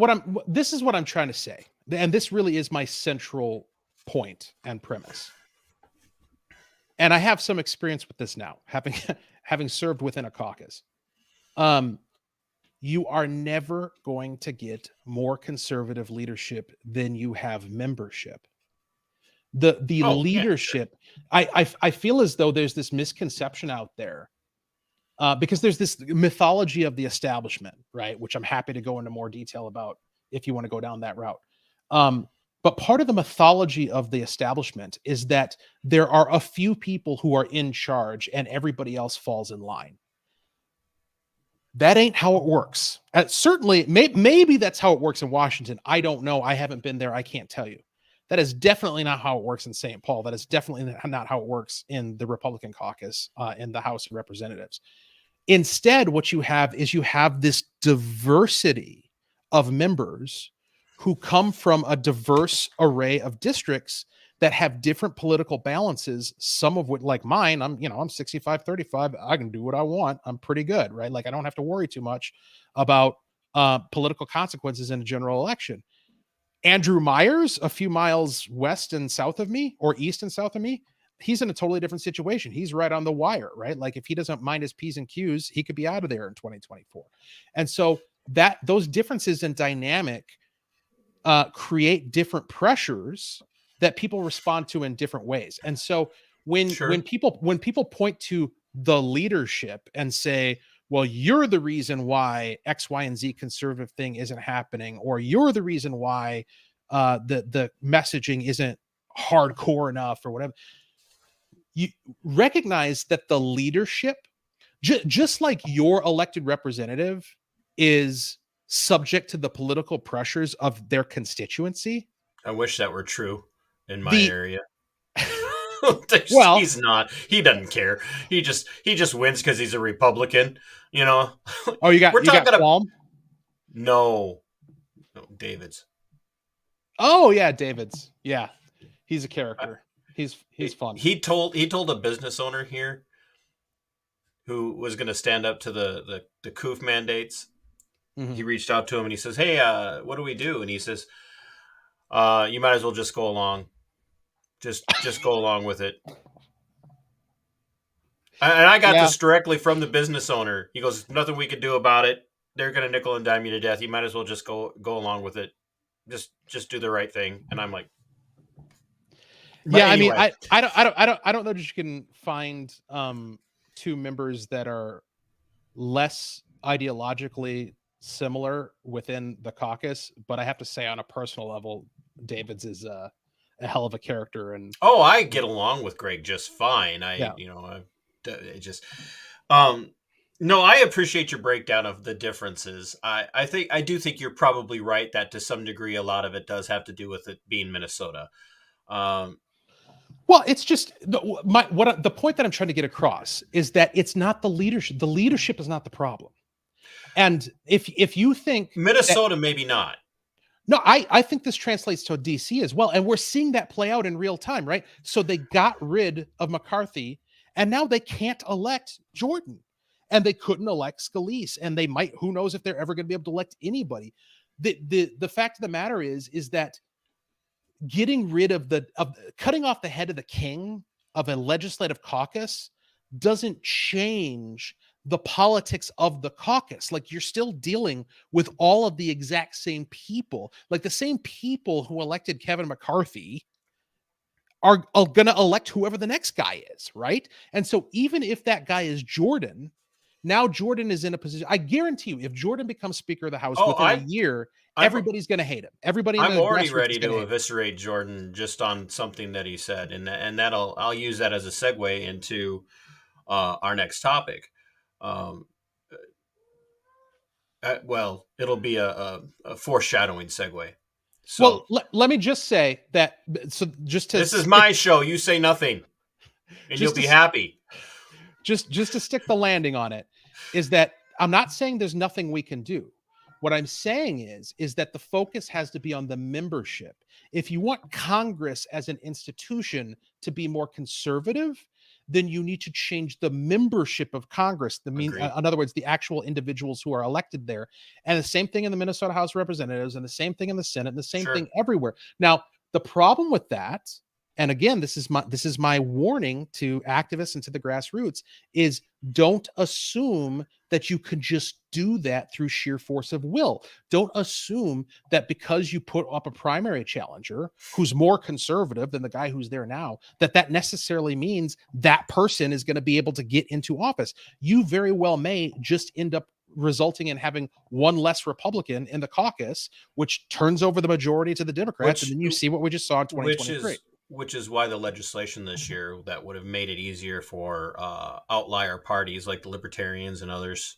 this is what I'm trying to say. And this really is my central point and premise. And I have some experience with this now, having served within a caucus. You are never going to get more conservative leadership than you have membership. The leadership, yeah. I feel as though there's this misconception out there, because there's this mythology of the establishment, right? Which I'm happy to go into more detail about if you want to go down that route. But part of the mythology of the establishment is that there are a few people who are in charge and everybody else falls in line. That ain't how it works. Certainly, maybe that's how it works in Washington. I don't know. I haven't been there. I can't tell you. That is definitely not how it works in St. Paul. That is definitely not how it works in the Republican caucus in the House of Representatives. Instead, what you have is this diversity of members who come from a diverse array of districts that have different political balances, some of which, like mine, I'm 65-35. I can do what I want. I'm pretty good, right? Like, I don't have to worry too much about political consequences in a general election. Andrew Myers, a few miles west and south of me, or east and south of me, he's in a totally different situation. He's right on the wire, right? Like, if he doesn't mind his P's and Q's, he could be out of there in 2024. And so those differences in dynamic create different pressures that people respond to in different ways. And so when people point to the leadership and say, well, you're the reason why X, Y, and Z conservative thing isn't happening, or you're the reason why the messaging isn't hardcore enough, or whatever, you recognize that the leadership, just like your elected representative is subject to the political pressures of their constituency. I wish that were true in my area. Well, he's not. He doesn't care. He just wins because he's a Republican. Oh, you got Qualm? No, David's. Oh yeah, David's. Yeah, he's a character. He's fun. He told a business owner here who was going to stand up to the COOF mandates. Mm-hmm. He reached out to him and he says, "Hey, what do we do?" And he says, "You might as well just go along. Just go along with it." And I got this directly from the business owner. He goes, "Nothing we can do about it. They're going to nickel and dime you to death. You might as well just go along with it. Just do the right thing." And I'm like, anyway. I mean, I don't know that you can find two members that are less ideologically similar within the caucus, but I have to say, on a personal level, David's is a hell of a character. And I get along with Greg just fine. No, I appreciate your breakdown of the differences. I do think you're probably right that to some degree a lot of it does have to do with it being Minnesota. Well, it's just the point that I'm trying to get across is that it's not the leadership. The leadership is not the problem. And if you think Minnesota, maybe not. no, I think this translates to DC as well. And we're seeing that play out in real time, right? So they got rid of McCarthy and now they can't elect Jordan and they couldn't elect Scalise. And they might, who knows if they're ever going to be able to elect anybody. The fact of the matter is that getting rid of cutting off the head of the king of a legislative caucus doesn't change the politics of the caucus. Like, you're still dealing with all of the exact same people. Like, the same people who elected Kevin McCarthy are going to elect whoever the next guy is, right? And so even if that guy is Jordan, now Jordan is in a position. I guarantee you, if Jordan becomes Speaker of the House within a year, everybody's going to hate him. Everybody in I'm the already grassroots ready is gonna to hate him. eviscerate Jordan just on something that he said, and I'll use that as a segue into our next topic. Well, it'll be a foreshadowing segue. So, Well, let me just say that. So just to this is my show. You say nothing, and you'll be happy. Just to stick the landing on it is that I'm not saying there's nothing we can do. What I'm saying is that the focus has to be on the membership. If you want Congress as an institution to be more conservative, then you need to change the membership of Congress. In other words, the actual individuals who are elected there. And the same thing in the Minnesota House of Representatives, and the same thing in the Senate, and the same thing everywhere. Now, the problem with that, and again, this is my warning to activists and to the grassroots, is don't assume that you can just do that through sheer force of will. Don't assume that because you put up a primary challenger who's more conservative than the guy who's there now, that necessarily means that person is going to be able to get into office. You very well may just end up resulting in having one less Republican in the caucus, which turns over the majority to the Democrats, and then you see what we just saw in 2023. Which is why the legislation this year that would have made it easier for outlier parties like the Libertarians and others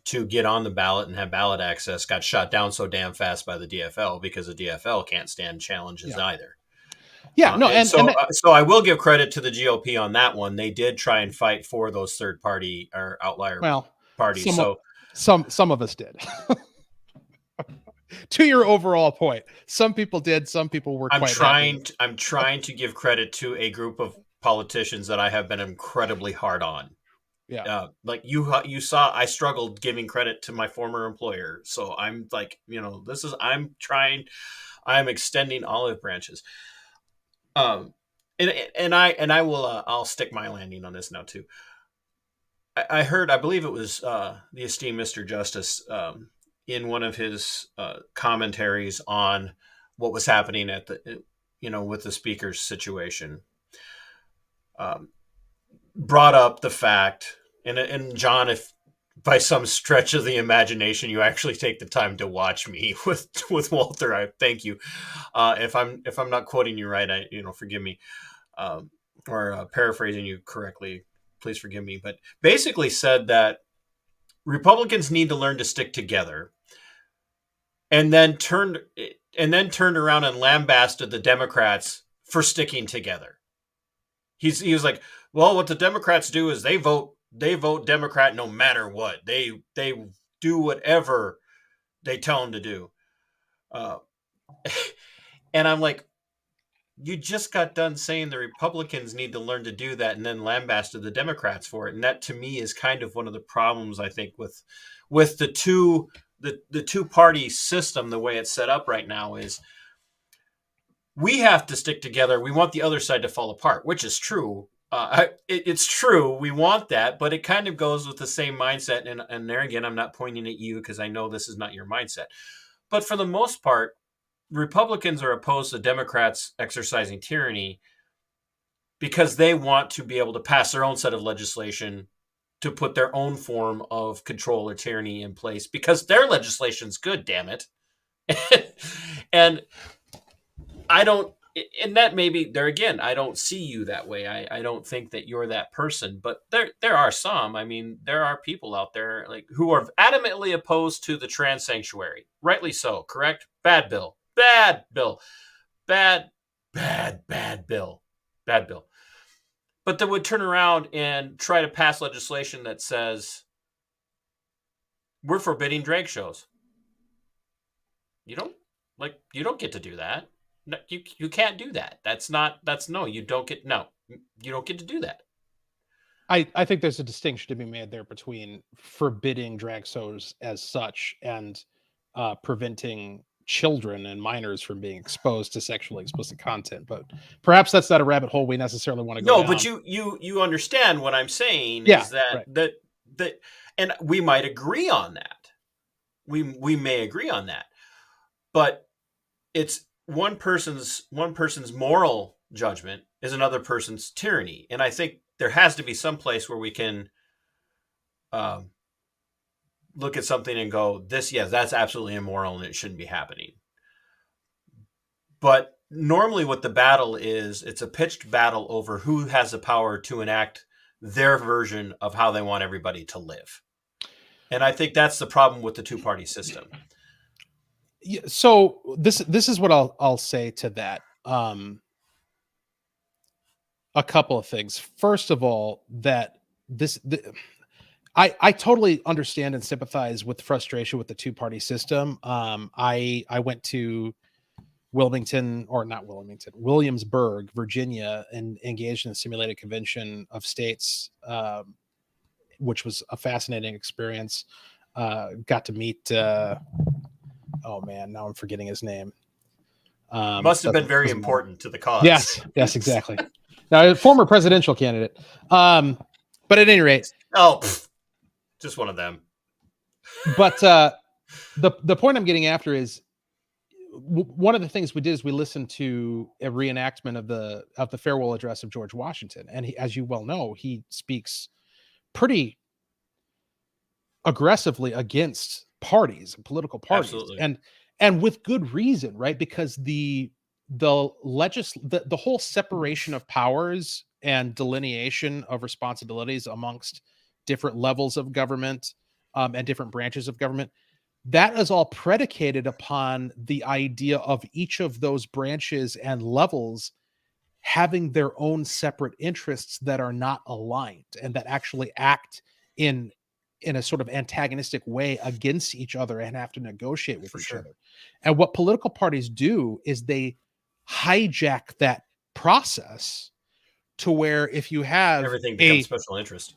to get on the ballot and have ballot access got shot down so damn fast by the DFL, because the DFL can't stand challenges either. Yeah, no, so I will give credit to the GOP on that one. They did try and fight for those third party or outlier parties. Some of us did. To your overall point, some people did, some people were. I'm trying to give credit to a group of politicians that I have been incredibly hard on. Yeah, like you saw, I struggled giving credit to my former employer. So I'm like, I'm extending olive branches. And I will, I'll stick my landing on this now too. I believe it was the esteemed Mr. Justice, in one of his commentaries on what was happening at with the speaker's situation, brought up the fact, and John, if by some stretch of the imagination you actually take the time to watch me with Walter, I thank you. If I'm not quoting you right, forgive me, or paraphrasing you correctly, please forgive me. But basically said that Republicans need to learn to stick together, and then turned around and lambasted the Democrats for sticking together. He was like, well, what the Democrats do is they vote Democrat no matter what. They do whatever they tell them to do. And I'm like, you just got done saying the Republicans need to learn to do that, and then lambasted the Democrats for it. And that, to me, is kind of one of the problems, I think, with the two-party system, the way it's set up right now, is we have to stick together. We want the other side to fall apart, which is true. It's true. We want that, but it kind of goes with the same mindset. And there again, I'm not pointing at you because I know this is not your mindset. But for the most part, Republicans are opposed to Democrats exercising tyranny because they want to be able to pass their own set of legislation to put their own form of control or tyranny in place because their legislation's good, damn it. And I don't, and that maybe there again, I don't see you that way. I don't think that you're that person, but there are some. I mean, there are people out there like who are adamantly opposed to the trans sanctuary. Rightly so, correct? Bad bill. Bad bill. Bad bill. Bad bill. But they would turn around and try to pass legislation that says we're forbidding drag shows. You don't get to do that. No, you can't do that. You don't get to do that. I think there's a distinction to be made there between forbidding drag shows as such and preventing children and minors from being exposed to sexually explicit content. But perhaps that's not a rabbit hole we necessarily want to go No, down. but you understand what I'm saying Yeah, is that right. that and we might agree on that. We may agree on that. But it's one person's moral judgment is another person's tyranny. And I think there has to be some place where we can look at something and go, that's absolutely immoral and it shouldn't be happening. But normally what the battle is, it's a pitched battle over who has the power to enact their version of how they want everybody to live. And I think that's the problem with the two-party system. Yeah, so this is what I'll say to that. A couple of things. First of all, I totally understand and sympathize with frustration with the two-party system. I went to Williamsburg, Virginia, and engaged in a simulated convention of states, which was a fascinating experience. Got to meet, oh man, now I'm forgetting his name. Must have been very important to the cause. Yes, exactly. Now, a former presidential candidate. But at any rate, just one of them. But the point I'm getting after is one of the things we did is we listened to a reenactment of the farewell address of George Washington, and as you well know, he speaks pretty aggressively against parties and political parties. Absolutely. And with good reason, right? Because the whole separation of powers and delineation of responsibilities amongst different levels of government and different branches of government, that is all predicated upon the idea of each of those branches and levels having their own separate interests that are not aligned and that actually act in a sort of antagonistic way against each other and have to negotiate with each other. And what political parties do is they hijack that process to where if you have everything becomes special interest.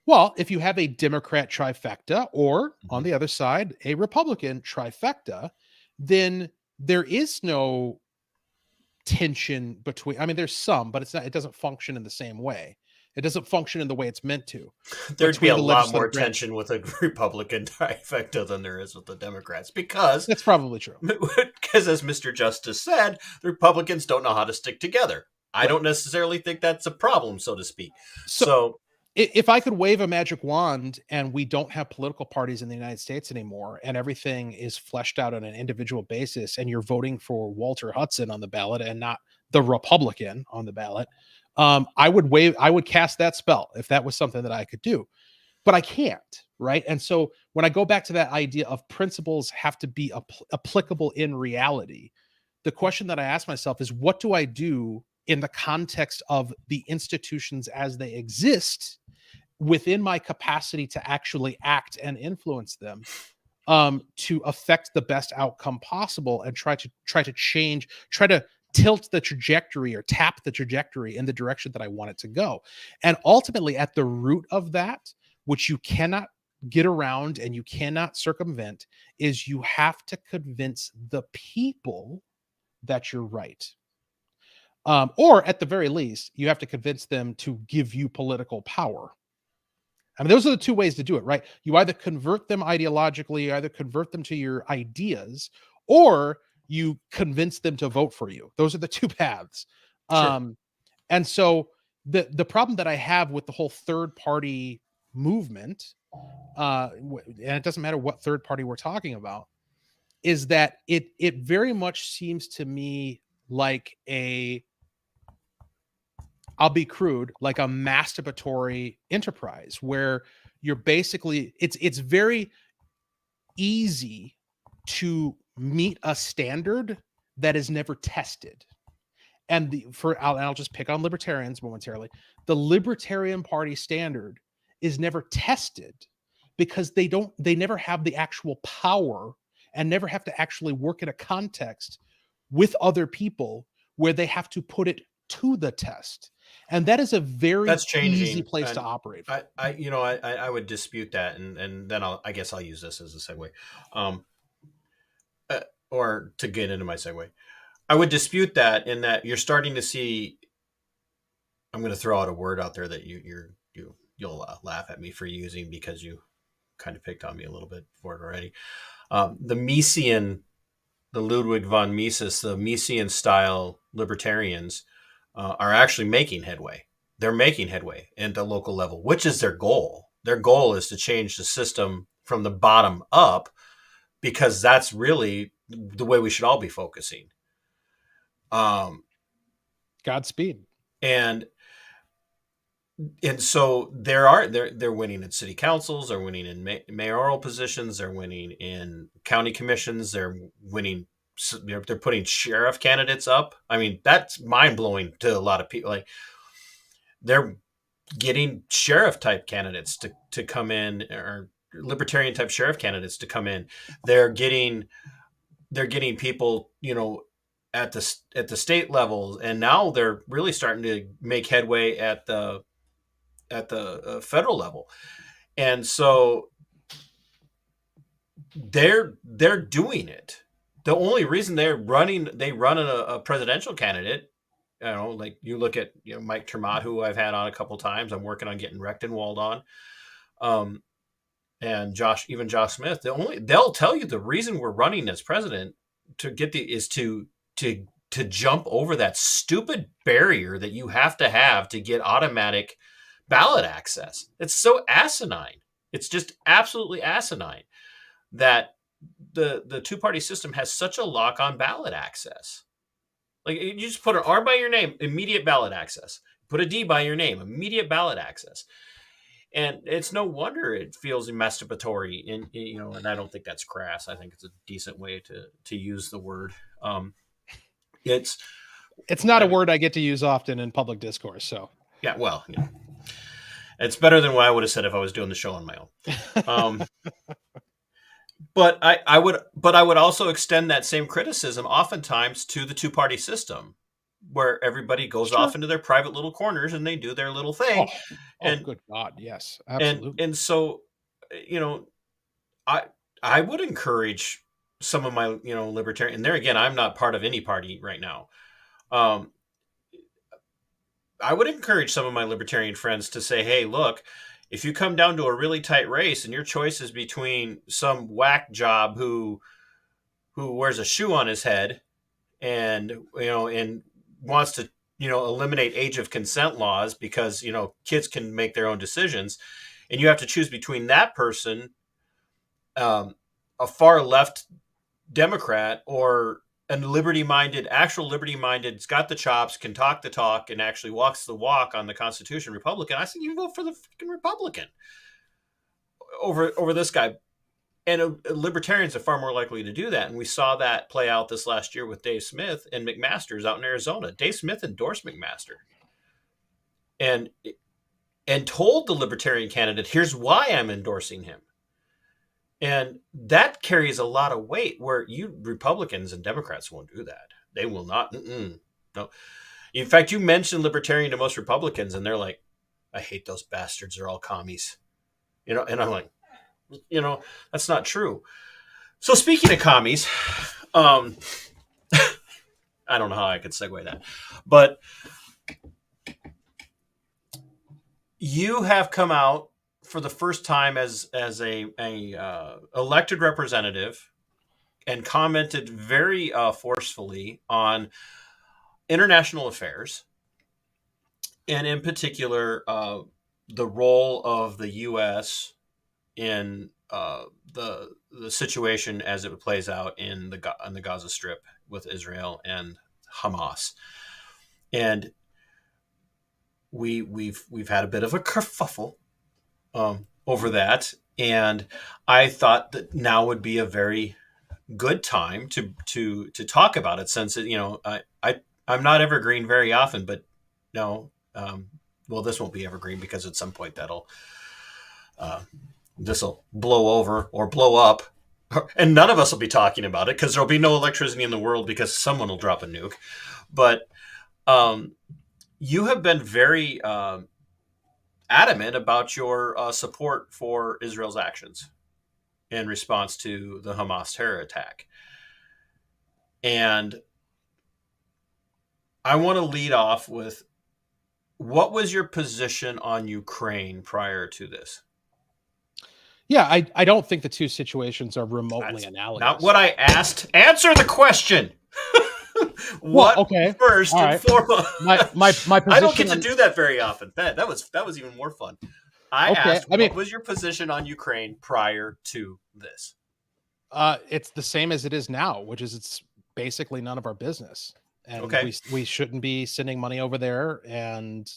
Well, if you have a Democrat trifecta or on the other side, a Republican trifecta, then there is no tension between, I mean, there's some, but it doesn't function in the same way. It doesn't function in the way it's meant to. There'd be a lot more tension with a Republican trifecta than there is with the Democrats, because that's probably true. Because as Mr. Justice said, the Republicans don't know how to stick together. I don't necessarily think that's a problem, so to speak. So if I could wave a magic wand and we don't have political parties in the United States anymore and everything is fleshed out on an individual basis and you're voting for Walter Hudson on the ballot and not the Republican on the ballot, I would cast that spell if that was something that I could do, but I can't. Right. And so when I go back to that idea of principles have to be applicable in reality, the question that I ask myself is, what do I do in the context of the institutions as they exist within my capacity to actually act and influence them, to affect the best outcome possible and try to tilt the trajectory or tap the trajectory in the direction that I want it to go. And ultimately at the root of that, which you cannot get around and you cannot circumvent, is you have to convince the people that you're right. Or at the very least, you have to convince them to give you political power. I mean, those are the two ways to do it, right? You either convert them ideologically, you either convert them to your ideas, or you convince them to vote for you. Those are the two paths. Sure. And so the problem that I have with the whole third party movement, and it doesn't matter what third party we're talking about, is that it very much seems to me like I'll be crude, like a masturbatory enterprise where you're basically, it's very easy to meet a standard that is never tested. And I'll just pick on libertarians momentarily. The Libertarian Party standard is never tested because they never have the actual power and never have to actually work in a context with other people where they have to put it to the test. And that is a very That's changing. easy place to And operate from. I would dispute that, and then I guess I'll use this as a segue, um, or to get into my segue. I would dispute that in that you're starting to see. I'm going to throw out a word out there that you'll laugh at me for using because you kind of picked on me a little bit for it already. The Misesian, the Ludwig von Mises, the Misesian style libertarians are actually making headway. They're making headway at the local level, which is their goal. Their goal is to change the system from the bottom up, because that's really the way we should all be focusing. Godspeed. And so they're winning in city councils, they're winning in mayoral positions, they're winning in county commissions, they're winning. They're putting sheriff candidates up. I mean, that's mind blowing to a lot of people. Like, they're getting sheriff type candidates to come in, or libertarian type sheriff candidates to come in. They're getting people, at the state level, and now they're really starting to make headway at the federal level. And so they're doing it. The only reason they run a presidential candidate, like you look at Mike Termott, who I've had on a couple times. I'm working on getting Rechtenwald on, and Josh Smith. They'll tell you the reason we're running as president is to jump over that stupid barrier that you have to get automatic ballot access. It's so asinine. It's just absolutely asinine that the two-party system has such a lock on ballot access. Like, you just put an R by your name, immediate ballot access. Put a D by your name, immediate ballot access. And it's no wonder it feels emancipatory. And I don't think that's crass. I think it's a decent way to use the word. It's not a word I get to use often in public discourse. So yeah, well, it's better than what I would have said if I was doing the show on my own. But I would also extend that same criticism oftentimes to the two-party system, where everybody goes off into their private little corners and they do their little thing. And good God, yes, absolutely. And so, I would encourage some of my, libertarian, and there again, I'm not part of any party right now. I would encourage some of my libertarian friends to say, hey, look, if you come down to a really tight race and your choice is between some whack job who wears a shoe on his head and wants to eliminate age of consent laws because kids can make their own decisions, and you have to choose between that person, a far left Democrat, or a actual liberty-minded, has got the chops, can talk the talk, and actually walks the walk on the Constitution, Republican, I think you can vote for the freaking Republican over this guy. And libertarians are far more likely to do that. And we saw that play out this last year with Dave Smith and McMaster's out in Arizona. Dave Smith endorsed McMaster and told the libertarian candidate, here's why I'm endorsing him. And that carries a lot of weight, where you Republicans and Democrats won't do that. They will not. No. In fact, you mention libertarian to most Republicans, and they're like, I hate those bastards. They're all commies. And I'm like, that's not true. So speaking of commies, I don't know how I could segue that, but you have come out for the first time as a elected representative and commented very forcefully on international affairs, and in particular the role of the U.S. in the situation as it plays out in the Gaza Strip with Israel and Hammas. And we've had a bit of a kerfuffle over that, and I thought that now would be a very good time to talk about it, since I'm not evergreen very often, but no, well, this won't be evergreen because at some point that'll this will blow over or blow up, and none of us will be talking about it because there'll be no electricity in the world because someone will drop a nuke. But um, you have been very adamant about your support for Israel's actions in response to the Hamas terror attack. And I want to lead off with, what was your position on Ukraine prior to this? Yeah, I don't think the two situations are remotely That's analogous. not what I asked. Answer the question. Well, What okay. first All and right. foremost? My position I don't get to on- do that very often. That was even more fun. I Okay, asked, I mean- what was your position on Ukraine prior to this? It's the same as it is now, which is it's basically none of our business, and Okay. we shouldn't be sending money over there. And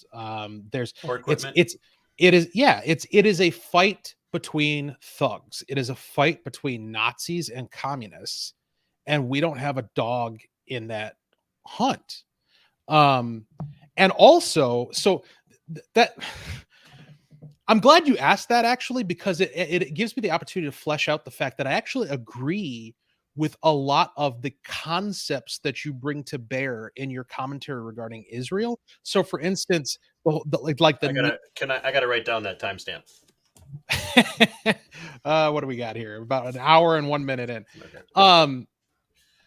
there's Or equipment? it is a fight between thugs. It is a fight between Nazis and communists, and we don't have a dog in that hunt. And also, so that I'm glad you asked that, actually, because it gives me the opportunity to flesh out the fact that I actually agree with a lot of the concepts that you bring to bear in your commentary regarding Israel. So, for instance, I gotta write down that timestamp. what do we got here? About an hour and 1 minute in. Okay.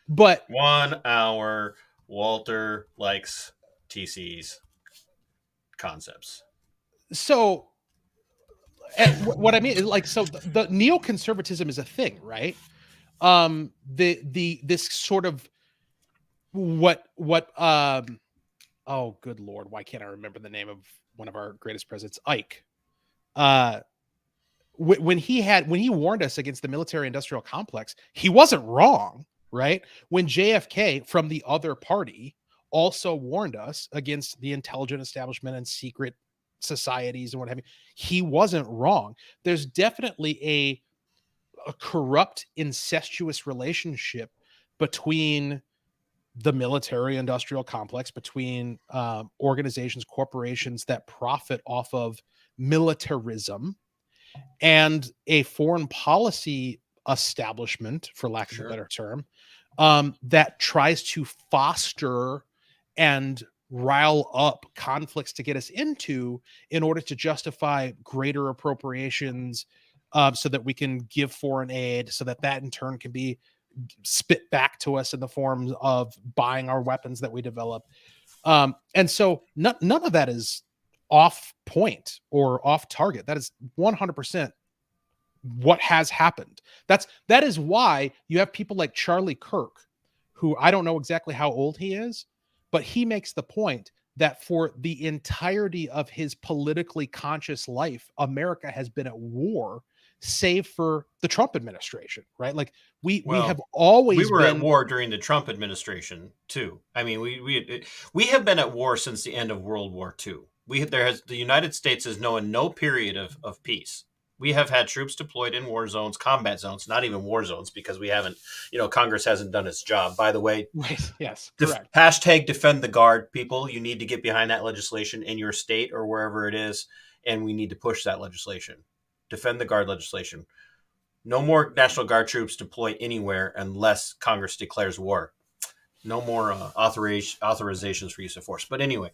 But 1 hour. Walter likes TC's concepts. so what I mean is, like, so the neoconservatism is a thing, right? This sort of what oh, good Lord, why can't I remember the name of one of our greatest presidents, Ike? When he warned us against the military industrial complex, he wasn't wrong, right? When JFK from the other party also warned us against the intelligent establishment and secret societies and what have you, he wasn't wrong. There's definitely a corrupt, incestuous relationship between the military industrial complex, between organizations, corporations that profit off of militarism, and a foreign policy establishment, for lack of a better term, that tries to foster and rile up conflicts to get us into in order to justify greater appropriations, so that we can give foreign aid, so that in turn can be spit back to us in the form of buying our weapons that we develop. And so none of that is off point or off target. That is 100% what has happened. That is why you have people like Charlie Kirk, who I don't know exactly how old he is, but he makes the point that for the entirety of his politically conscious life, America has been at war, save for the Trump administration, right? Like we have always we were been at war during the Trump administration too. I mean, we have been at war since the end of World War II. The United States has known no period of peace. We have had troops deployed in war zones, combat zones, not even war zones, because we haven't, Congress hasn't done its job. By the way, right, yes, correct. Hashtag defend the guard, people. You need to get behind that legislation in your state or wherever it is, and we need to push that legislation. Defend the guard legislation. No more National Guard troops deploy anywhere unless Congress declares war. No more authorizations for use of force. But anyway,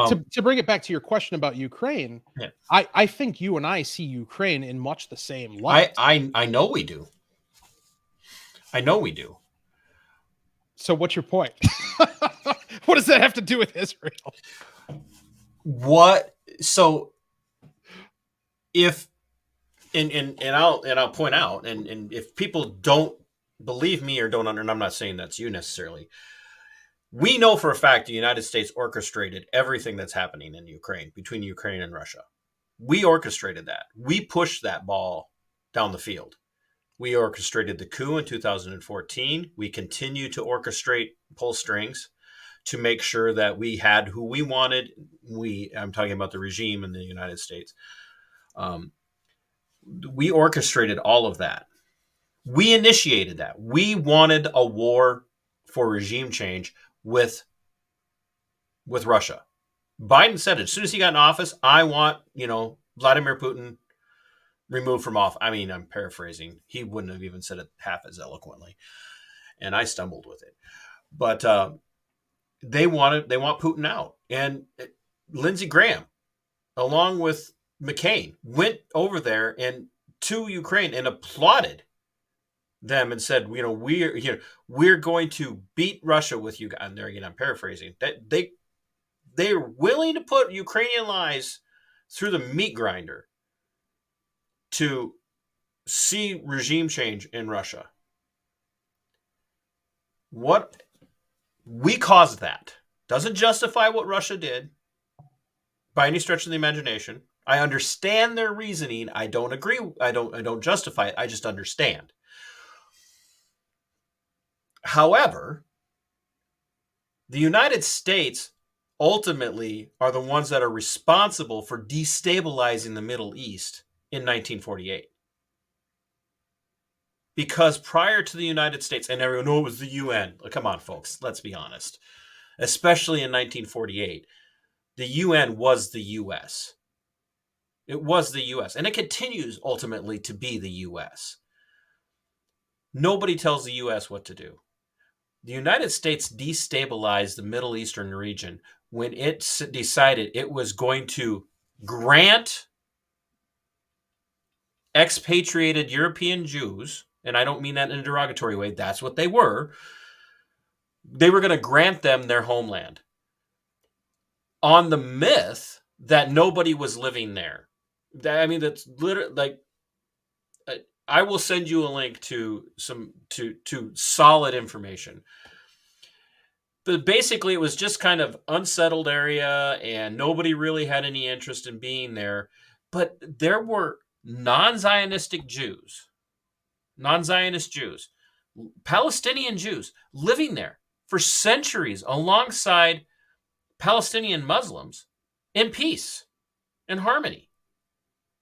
to bring it back to your question about Ukraine, yeah. I think you and I see Ukraine in much the same light. I know we do. I know we do. So what's your point? What does that have to do with Israel? What? So if and I'll point out, and if people don't believe me or don't and I'm not saying that's you necessarily, we know for a fact the United States orchestrated everything that's happening in Ukraine, between Ukraine and Russia. We orchestrated that. We pushed that ball down the field. We orchestrated the coup in 2014. We continue to orchestrate, pull strings to make sure that we had who we wanted. I'm talking about the regime in the United States. We orchestrated all of that. We initiated that. We wanted a war for regime change with Russia. Biden said it as soon as he got in office. I want, Vladimir Putin removed from off. I mean, I'm paraphrasing. He wouldn't have even said it half as eloquently, and I stumbled with it. But they want Putin out, and Lindsey Graham, along with McCain, went over there and to Ukraine and applauded them and said, we're going to beat Russia with you. And there again, I'm paraphrasing. That they're willing to put Ukrainian lies through the meat grinder to see regime change in Russia. What we caused that doesn't justify what Russia did by any stretch of the imagination. I understand their reasoning. I don't agree. I don't justify it. I just understand. However, the United States ultimately are the ones that are responsible for destabilizing the Middle East in 1948. Because prior to the United States, and everyone knew it was the UN. Come on, folks, let's be honest. Especially in 1948, the UN was the U.S. It was the U.S. And it continues ultimately to be the U.S. Nobody tells the U.S. what to do. The United States destabilized the Middle Eastern region when it decided it was going to grant expatriated European Jews, and I don't mean that in a derogatory way, that's what they were going to grant them their homeland on the myth that nobody was living there. I mean, that's literally like, I will send you a link to some to solid information. But basically, it was just kind of unsettled area, and nobody really had any interest in being there. But there were non-Zionist Jews, Palestinian Jews living there for centuries alongside Palestinian Muslims in peace and harmony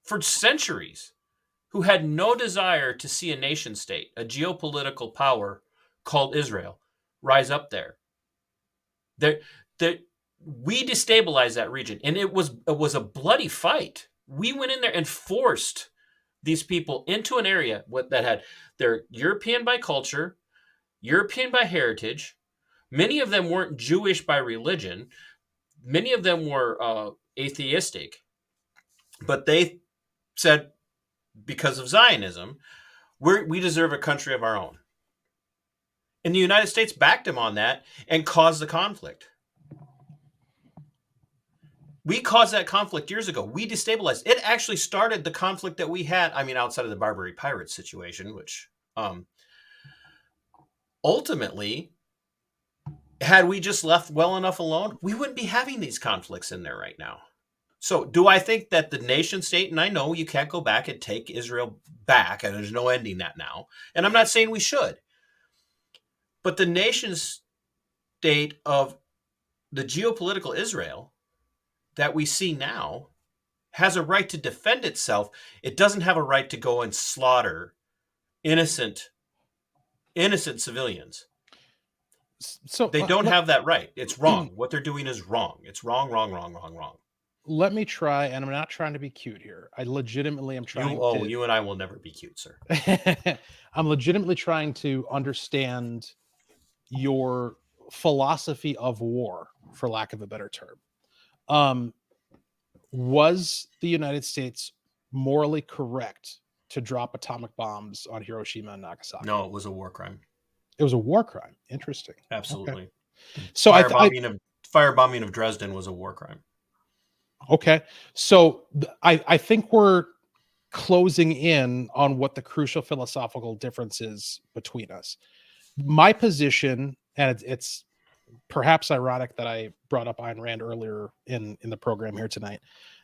for centuries, who had no desire to see a nation state, a geopolitical power called Israel, rise up there. We destabilized that region, and it was a bloody fight. We went in there and forced these people into an area that had their European by culture, European by heritage. Many of them weren't Jewish by religion. Many of them were atheistic, but they said, because of Zionism, we deserve a country of our own. And the United States backed him on that and caused the conflict. We caused that conflict years ago. We destabilized. It actually started the conflict that we had, I mean, outside of the Barbary Pirates situation, which ultimately, had we just left well enough alone, we wouldn't be having these conflicts in there right now. So do I think that the nation state, and I know you can't go back and take Israel back, and there's no ending that now, and I'm not saying we should, but the nation state of the geopolitical Israel that we see now has a right to defend itself. It doesn't have a right to go and slaughter innocent civilians. So they don't have that right. It's wrong. What they're doing is wrong. It's wrong. Let me try, and I'm not trying to be cute here. I legitimately am trying you and I will never be cute, sir. I'm legitimately trying to understand your philosophy of war, for lack of a better term. Was the United States morally correct to drop atomic bombs on Hiroshima and Nagasaki? No, it was a war crime. It was a war crime. Interesting. Absolutely. Okay. So firebombing of Dresden was a war crime. Okay. So I think we're closing in on what the crucial philosophical difference is between us. My position, and it's perhaps ironic that I brought up Ayn Rand earlier in the program here tonight.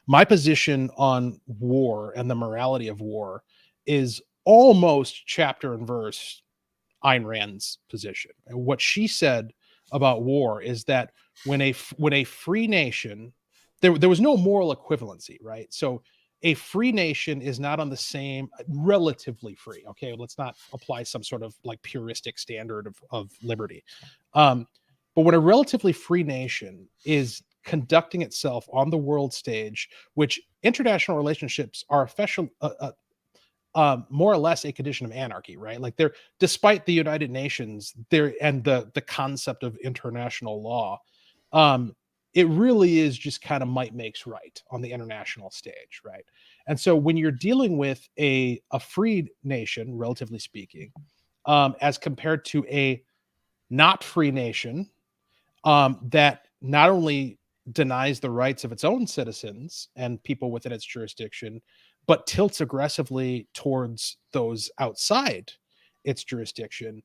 My position on war and the morality of war is almost chapter and verse Ayn Rand's position. And what she said about war is that when a free nation, there was no moral equivalency, right? So a free nation is not on the same, relatively free. Okay, let's not apply some sort of like puristic standard of liberty. But when a relatively free nation is conducting itself on the world stage, which international relationships are more or less a condition of anarchy, right? Like they're, despite the United Nations there and the concept of international law, it really is just kind of might makes right on the international stage, right? And so when you're dealing with a free nation, relatively speaking, as compared to a not free nation, that not only denies the rights of its own citizens and people within its jurisdiction, but tilts aggressively towards those outside its jurisdiction,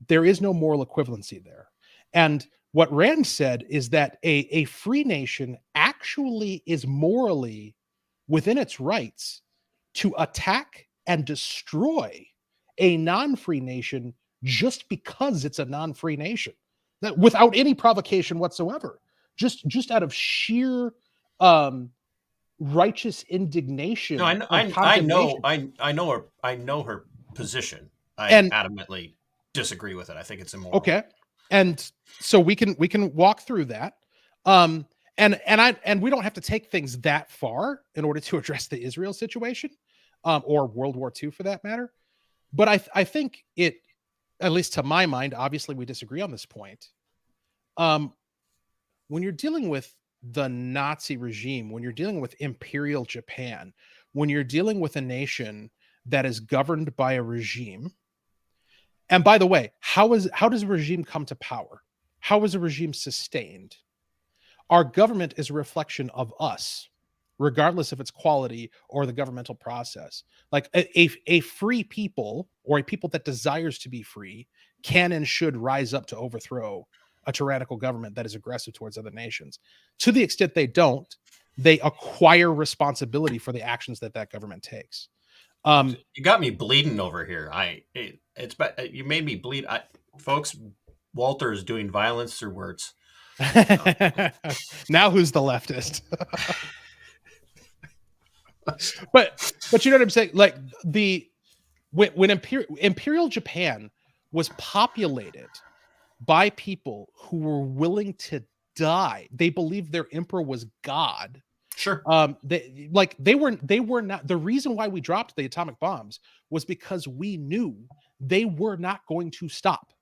there is no moral equivalency there. And what Rand said is that a free nation actually is morally within its rights to attack and destroy a non-free nation just because it's a non-free nation, that without any provocation whatsoever, just out of sheer righteous indignation No, and condemnation. I know her position. I And adamantly disagree with it. I think it's immoral. okay, and so we can walk through that. And we don't have to take things that far in order to address the Israel situation, or World War II for that matter. But I think it, at least to my mind, obviously we disagree on this point. When you're dealing with the Nazi regime, when you're dealing with Imperial Japan, when you're dealing with a nation that is governed by a regime, and by the way, how does a regime come to power? How is a regime sustained? Our government is a reflection of us, regardless of its quality or the governmental process. Like a free people, or a people that desires to be free, can and should rise up to overthrow a tyrannical government that is aggressive towards other nations. To the extent they don't, they acquire responsibility for the actions that government takes. You got me bleeding over here. You made me bleed. Folks, Walter is doing violence through words. Now who's the leftist? but you know what I'm saying? Like when Imperial Japan was populated by people who were willing to die, they believed their emperor was God. Sure. They were not. The reason why we dropped the atomic bombs was because we knew they were not going to stop.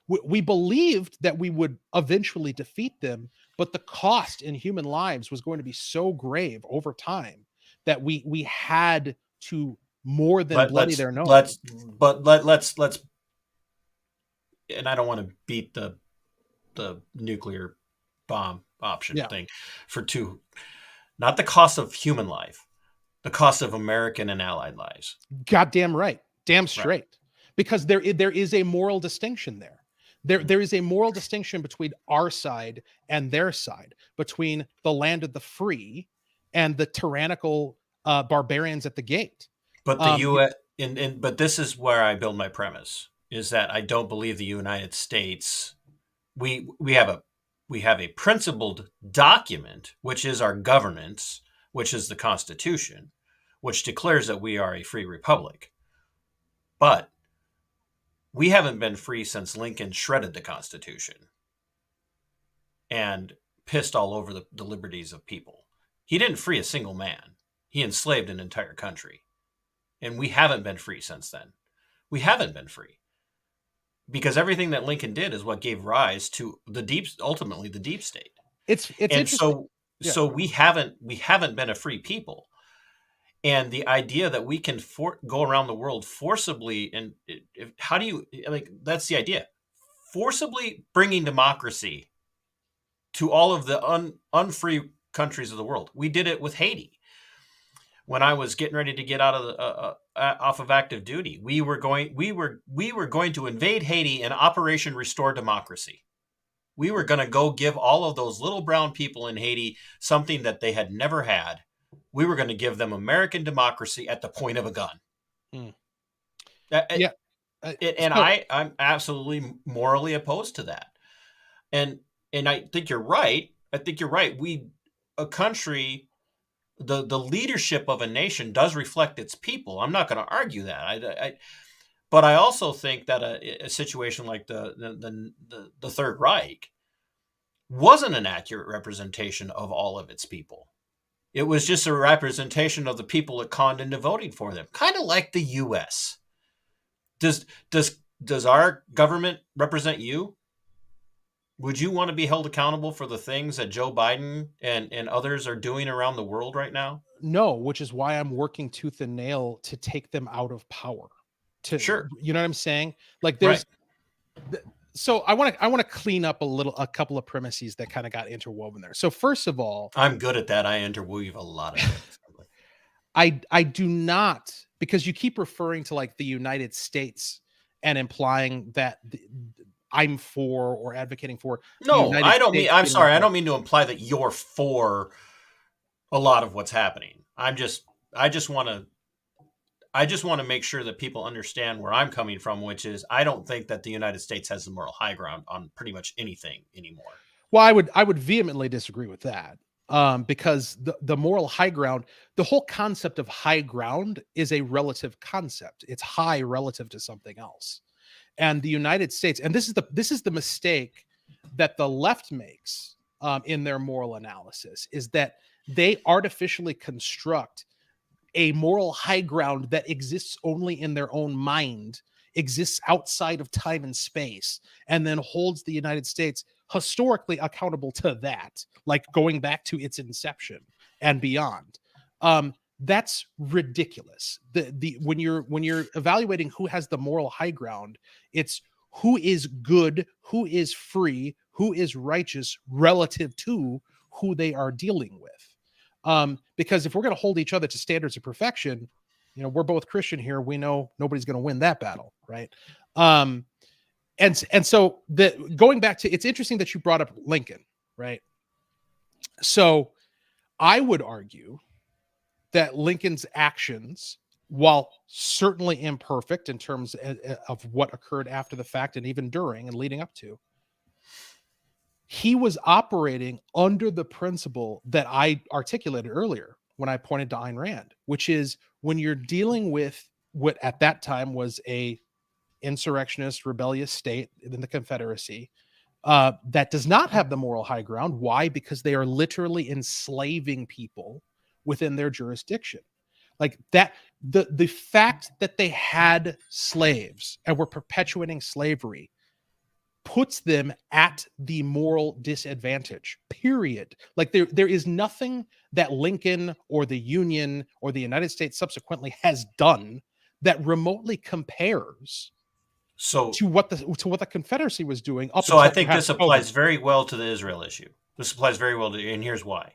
We believed that we would eventually defeat them, but the cost in human lives was going to be so grave over time that we had to more than bloody their nose. Let's and I don't want to beat the nuclear bomb option thing for two. Not the cost of human life, the cost of American and Allied lives. Goddamn right. Damn straight. Right. Because there is a moral distinction there. There is a moral distinction between our side and their side, between the land of the free and the tyrannical barbarians at the gate. But the U.S. But this is where I build my premise: is that I don't believe the United States. We have a principled document, which is our governance, which is the Constitution, which declares that we are a free republic. But we haven't been free since Lincoln shredded the Constitution and pissed all over the liberties of people. He didn't free a single man. He enslaved an entire country. And we haven't been free since then. We haven't been free. Because everything that Lincoln did is what gave rise to ultimately the deep state. It's interesting. So we haven't been a free people. And the idea that we can go around the world forcibly, and how do you, that's the idea. Forcibly bringing democracy to all of the unfree countries of the world. We did it with Haiti. When I was getting ready to get out of off of active duty, we were going to invade Haiti in Operation Restore Democracy. We were going to go give all of those little brown people in Haiti something that they had never had. We were going to give them American democracy at the point of a gun. I'm absolutely morally opposed to that. And I think you're right. A country, the leadership of a nation does reflect its people. I'm not going to argue that. But I also think that a situation like the Third Reich wasn't an accurate representation of all of its people. It was just a representation of the people it conned into voting for them, kind of like the U.S. Does our government represent you? Would you want to be held accountable for the things that Joe Biden and others are doing around the world right now? No, which is why I'm working tooth and nail to take them out of power. Sure. You know what I'm saying? Like Right. so I want to clean up a couple of premises that kind of got interwoven there. So first of all, I'm good at that. I interweave a lot of things. I do not, because you keep referring to like the United States and implying that I'm for or advocating for. No, I don't mean. I'm sorry. I don't mean. mean to imply that you're for a lot of what's happening. I just want to make sure that people understand where I'm coming from, which is I don't think that the United States has the moral high ground on pretty much anything anymore. Well, I would vehemently disagree with that. Because the moral high ground, the whole concept of high ground is a relative concept. It's high relative to something else. And the United States, and this is the mistake that the left makes in their moral analysis, is that they artificially construct a moral high ground that exists only in their own mind, exists outside of time and space, and then holds the United States historically accountable to that, like going back to its inception and beyond. That's ridiculous. When you're evaluating who has the moral high ground, it's who is good, who is free, who is righteous relative to who they are dealing with. Because if we're going to hold each other to standards of perfection, you know, we're both Christian here. We know nobody's going to win that battle, right? And so going back to, it's interesting that you brought up Lincoln, right? So I would argue that Lincoln's actions, while certainly imperfect in terms of what occurred after the fact and even during and leading up to, he was operating under the principle that I articulated earlier when I pointed to Ayn Rand, which is when you're dealing with what at that time was a insurrectionist, rebellious state in the Confederacy, that does not have the moral high ground. Why? Because they are literally enslaving people within their jurisdiction. Like that, the fact that they had slaves and were perpetuating slavery puts them at the moral disadvantage, period. Like there is nothing that Lincoln or the Union or the United States subsequently has done that remotely compares to what the Confederacy was doing. So I think this applies very well to the Israel issue. This applies very well to, and here's why.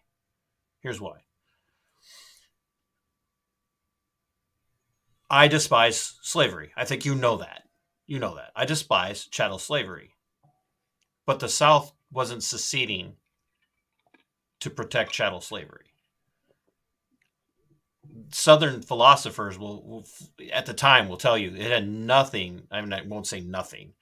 I despise slavery. I think you know that. I despise chattel slavery. But the South wasn't seceding to protect chattel slavery. Southern philosophers will at the time will tell you it had nothing. I mean, I won't say nothing,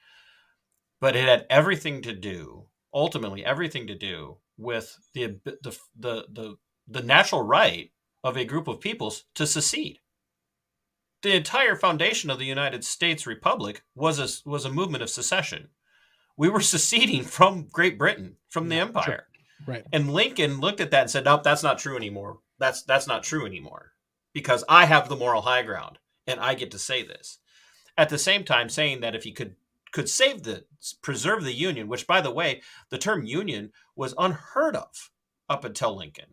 but it had everything to do, ultimately everything to do with the natural right of a group of peoples to secede. The entire foundation of the United States Republic was a movement of secession. We were seceding from Great Britain, from the empire. Sure. Right. And Lincoln looked at that and said, nope, that's not true anymore. That's not true anymore because I have the moral high ground and I get to say this. At the same time, saying that if he could preserve the Union, which, by the way, the term Union was unheard of up until Lincoln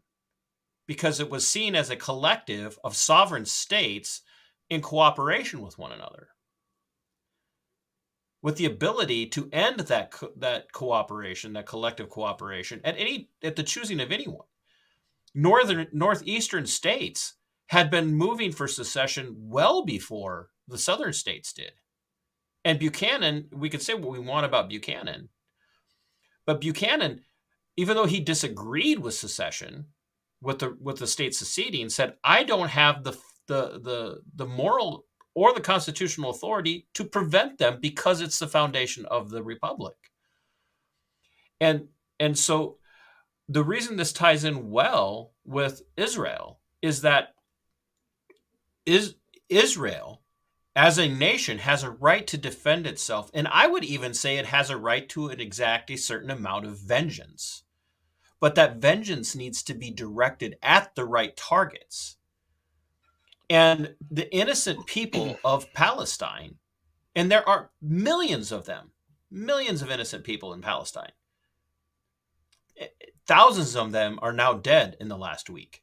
because it was seen as a collective of sovereign states in cooperation with one another, with the ability to end that cooperation, that collective cooperation, at the choosing of anyone. Northeastern states had been moving for secession well before the southern states did. And Buchanan, we could say what we want about Buchanan, but Buchanan, even though he disagreed with secession, with the states seceding, said, I don't have the moral or the constitutional authority to prevent them because it's the foundation of the republic. And so the reason this ties in well with Israel is that Israel as a nation has a right to defend itself. And I would even say it has a right to exact a certain amount of vengeance. but that vengeance needs to be directed at the right targets. And the innocent people of Palestine, and there are millions of them, millions of innocent people in Palestine. Thousands of them are now dead in the last week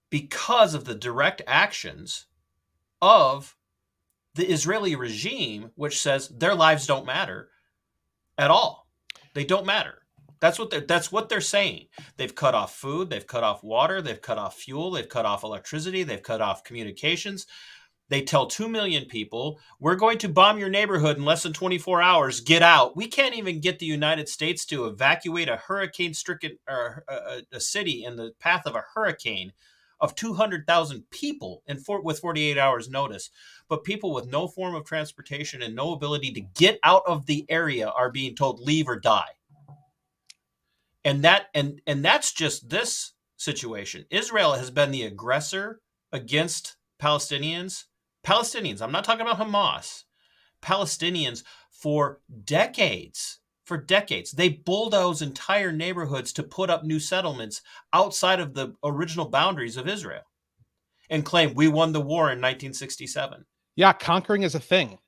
because of the direct actions of the Israeli regime, which says their lives don't matter at all. They don't matter. That's what they're saying. They've cut off food, they've cut off water, they've cut off fuel, they've cut off electricity, they've cut off communications. They tell 2 million people, we're going to bomb your neighborhood in less than 24 hours. Get out. We can't even get the United States to evacuate a hurricane-stricken or a city in the path of a hurricane of 200,000 people with 48 hours notice. But people with no form of transportation and no ability to get out of the area are being told leave or die. And that's just this situation. Israel has been the aggressor against Palestinians. I'm not talking about Hamas. Palestinians for decades. They bulldoze entire neighborhoods to put up new settlements outside of the original boundaries of Israel and claim we won the war in 1967. Yeah, conquering is a thing.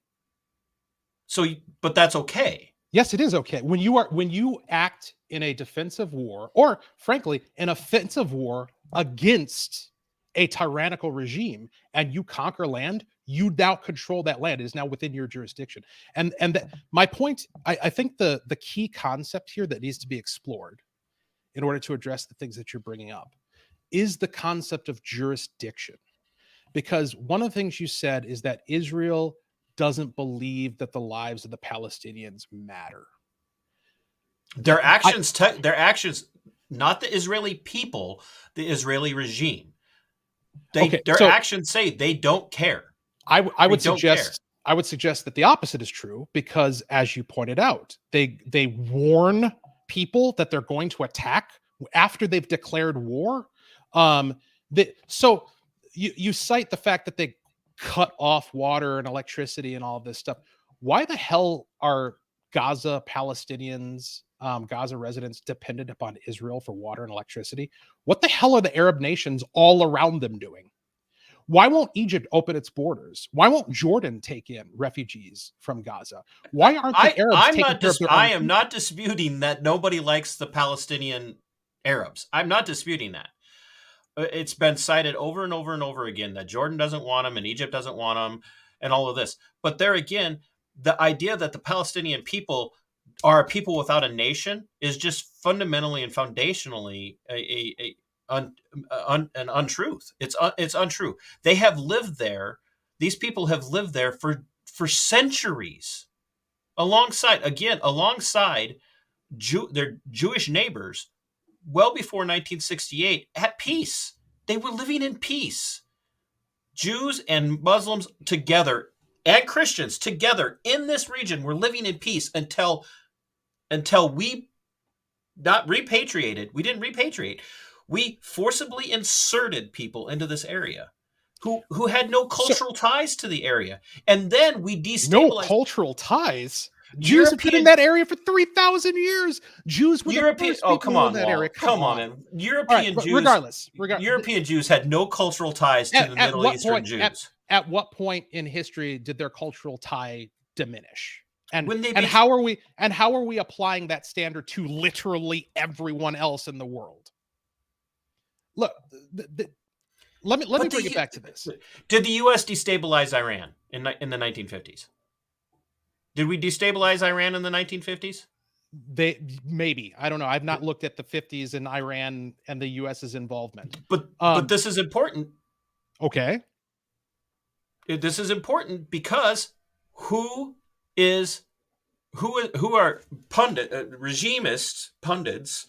So, but that's okay. Yes, it is okay. When you act in a defensive war, or frankly, an offensive war against a tyrannical regime, and you conquer land, you now control that land. It is now within your jurisdiction. And my point, I think the key concept here that needs to be explored in order to address the things that you're bringing up is the concept of jurisdiction. Because one of the things you said is that Israel doesn't believe that the lives of the Palestinians matter. Their actions, not the Israeli people, the Israeli regime. Their actions say they don't care. I would suggest that the opposite is true, because as you pointed out, they warn people that they're going to attack after they've declared war. So you cite the fact that they cut off water and electricity and all of this stuff. Why the hell are Gaza Palestinians, Gaza residents dependent upon Israel for water and electricity? What the hell are the Arab nations all around them doing? Why won't Egypt open its borders? Why won't Jordan take in refugees from Gaza? Why aren't the Arabs taking care of their own I am not disputing that nobody likes the Palestinian Arabs. I'm not disputing that. It's been cited over and over and over again that Jordan doesn't want them and Egypt doesn't want them and all of this. But there again, the idea that the Palestinian people are a people without a nation is just fundamentally and foundationally an untruth. It's untrue. They have lived there. These people have lived there for centuries, alongside their Jewish neighbors, well before 1968, at peace. They were living in peace. Jews and Muslims together, and Christians together in this region were living in peace until we not repatriated. We didn't repatriate. We forcibly inserted people into this area who had no cultural ties to the area. And then we destabilized. No cultural ties? Jews have been in that area for 3,000 years. Jews were the first people in that area. Come on, man. European Jews. Regardless, European Jews had no cultural ties to the Middle Eastern Jews. At what point in history did their cultural tie diminish? And how are we applying that standard to literally everyone else in the world? Look, let me bring it back to this. Did the U.S. destabilize Iran in the 1950s? Did we destabilize Iran in the 1950s? Maybe. I don't know. I've not looked at the 50s and Iran and the U.S.'s involvement. But this is important. Okay. This is important because who are regimist pundits?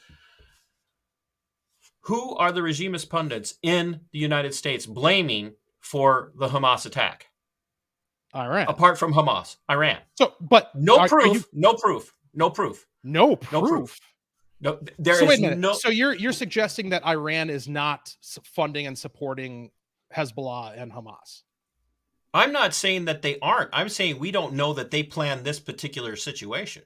Who are the regimist pundits in the United States blaming for the Hamas attack? Iran. Apart from Hamas, Iran. So, but no proof. No, there is no. So you're suggesting that Iran is not funding and supporting Hezbollah and Hamas? I'm not saying that they aren't. I'm saying we don't know that they planned this particular situation.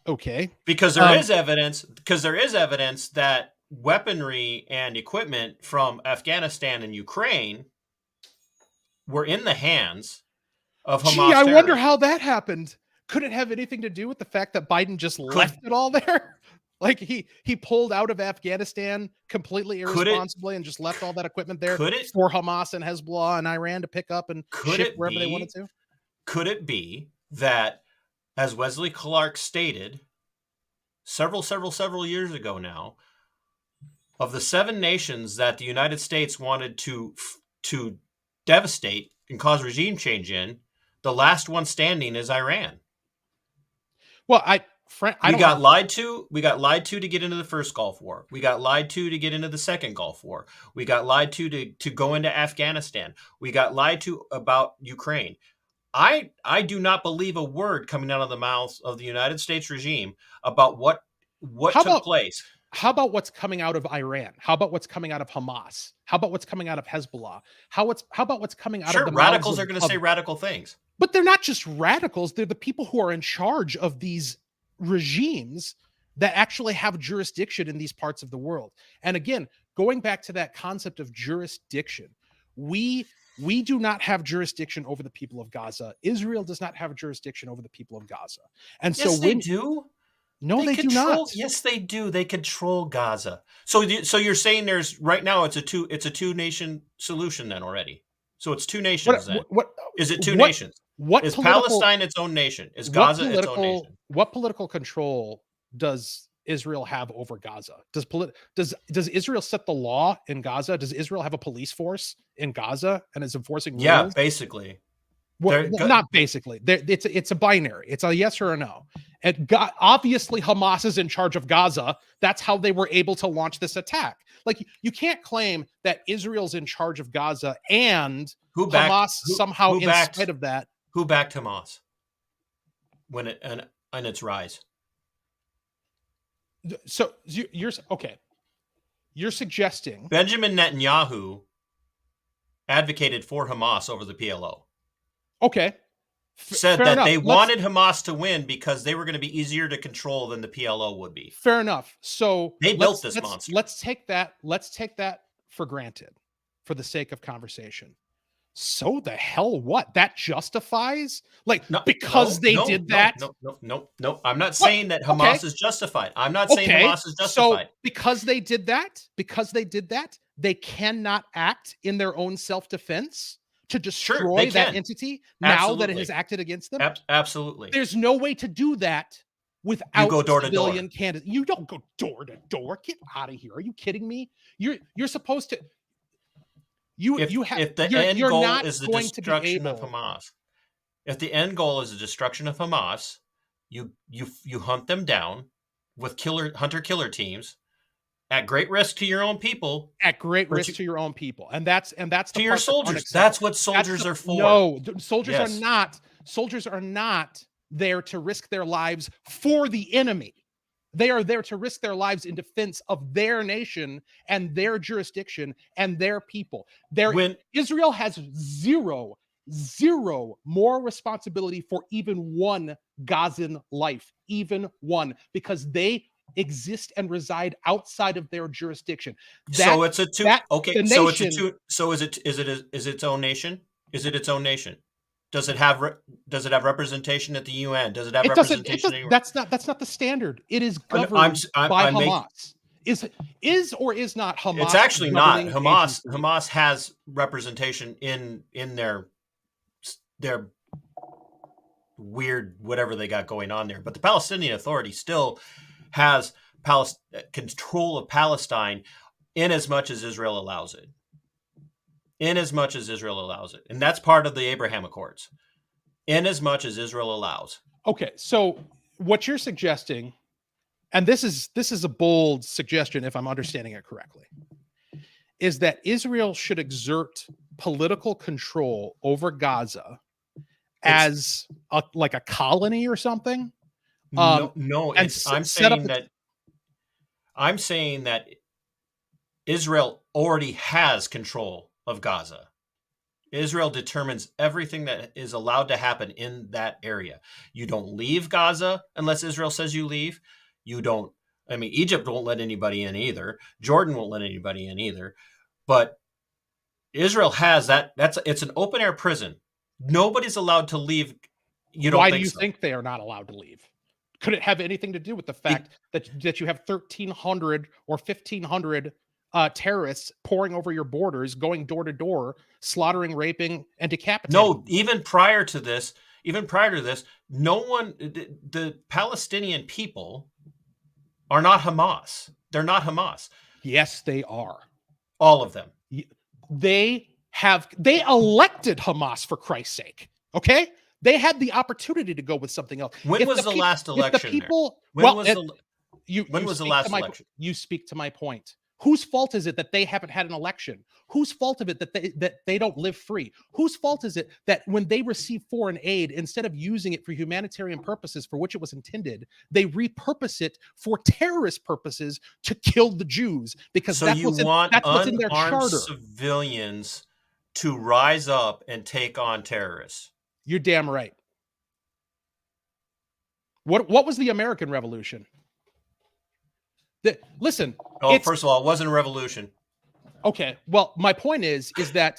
Okay. Because there is evidence. Because there is evidence that weaponry and equipment from Afghanistan and Ukraine were in the hands of Gee, Hamas I wonder terrorists. how that happened. Could it have anything to do with the fact that Biden just Could left it all there? Like he pulled out of Afghanistan completely Could it- irresponsibly and just left all that equipment there could it for Hamas and Hezbollah and Iran to pick up and could ship it wherever they be wanted to? could it be that, as Wesley Clark stated several years ago now, of the 7 nations that the United States wanted to devastate and cause regime change in, the last one standing is Iran. Well, I We don't got have- lied to. We got lied to get into the first Gulf War. We got lied to get into the second Gulf War. We got lied to go into Afghanistan. We got lied to about Ukraine. I do not believe a word coming out of the mouths of the United States regime about what How took about- place. How about what's coming out of Iran? How about what's coming out of Hamas? How about what's coming out of Hezbollah? How about what's coming out Sure, of the radicals mouths are going to say radical things. But they're not just radicals. They're the people who are in charge of these regimes that actually have jurisdiction in these parts of the world. And again, going back to that concept of jurisdiction, we do not have jurisdiction over the people of Gaza. Israel does not have jurisdiction over the people of Gaza. And Yes, so they do. No, they do control, not. Yes, they do. They control Gaza. So you're saying there's right now it's a two nation solution then already. So it's 2 nations then. What Is it 2 what- nations? What Is political- Palestine its own nation? Is what Gaza its own political nation? what political control does Israel have over Gaza? Does Israel set the law in Gaza? Does Israel have a police force in Gaza and is enforcing rules? Yeah, basically. Well, They're- not basically. It's a binary. It's a yes or a no. And obviously, Hamas is in charge of Gaza. That's how they were able to launch this attack. Like you can't claim that Israel's in charge of Gaza and Hamas somehow in spite of that. Who backed Hamas when it and its rise? So you're okay. You're suggesting Benjamin Netanyahu advocated for Hamas over the PLO. okay. Said fair that enough. they wanted Hamas to win because they were going to be easier to control than the PLO would be. Fair enough. So They built this monster. Let's take that for granted for the sake of conversation. So the hell what? That justifies? Like because they did that? No. I'm not saying that Hamas is justified. I'm not saying Hamas is justified. So because they did that, they cannot act in their own self-defense to destroy that entity now that it has acted against them? Absolutely. There's no way to do that without you go door civilian to door. candidates. You don't go door to door. Get out of here. Are you kidding me? You're supposed to If the end goal is the destruction of Hamas, if the end goal is the destruction of Hamas, you hunt them down with hunter-killer teams at great risk to your own people. At great risk to your own people, and that's the to your soldiers. That's what soldiers are for. No, soldiers are not. Soldiers are not there to risk their lives for the enemy. They are there to risk their lives in defense of their nation and their jurisdiction and their people. Israel has zero more responsibility for even one Gazan life, even one, because they exist and reside outside of their jurisdiction. So it's a two. Okay, so it's a two. So is it its own nation? Is it its own nation? Does it have representation at the UN? Does it have representation? That's not the standard. It is governed by Hamas. Is or is not Hamas? It's actually not Hamas. Agency? Hamas has representation in their weird whatever they got going on there. But the Palestinian Authority still has control of Palestine in as much as Israel allows it. In as much as Israel allows it. And that's part of the Abraham Accords. In as much as Israel allows. Okay, so what you're suggesting, and this is a bold suggestion if I'm understanding it correctly, is that Israel should exert political control over Gaza as like a colony or something? I'm saying that Israel already has control of Gaza. Israel determines everything that is allowed to happen in that area. You don't leave Gaza unless Israel says you leave. You don't, I mean, Egypt won't let anybody in either. Jordan won't let anybody in either. But Israel has that. It's an open air prison. Nobody's allowed to leave. You don't Why think do you so? think they are not allowed to leave? Could it have anything to do with the fact that you have 1,300 or 1,500 terrorists pouring over your borders, going door to door, slaughtering, raping, and decapitating? No, even prior to this, no one, the Palestinian people are not Hamas. They're not Hamas. Yes, they are. All of them. They elected Hamas, for Christ's sake. Okay, they had the opportunity to go with something else. When was the last election? When was the last election? You speak to my point. Whose fault is it that they haven't had an election? Whose fault of it that they don't live free? Whose fault is it that when they receive foreign aid, instead of using it for humanitarian purposes for which it was intended, they repurpose it for terrorist purposes to kill the Jews? Because So that's you what's want in their unarmed charter. civilians to rise up and take on terrorists. You're damn right. What was the American Revolution? Listen. First of all, it wasn't a revolution. Okay. Well, my point is that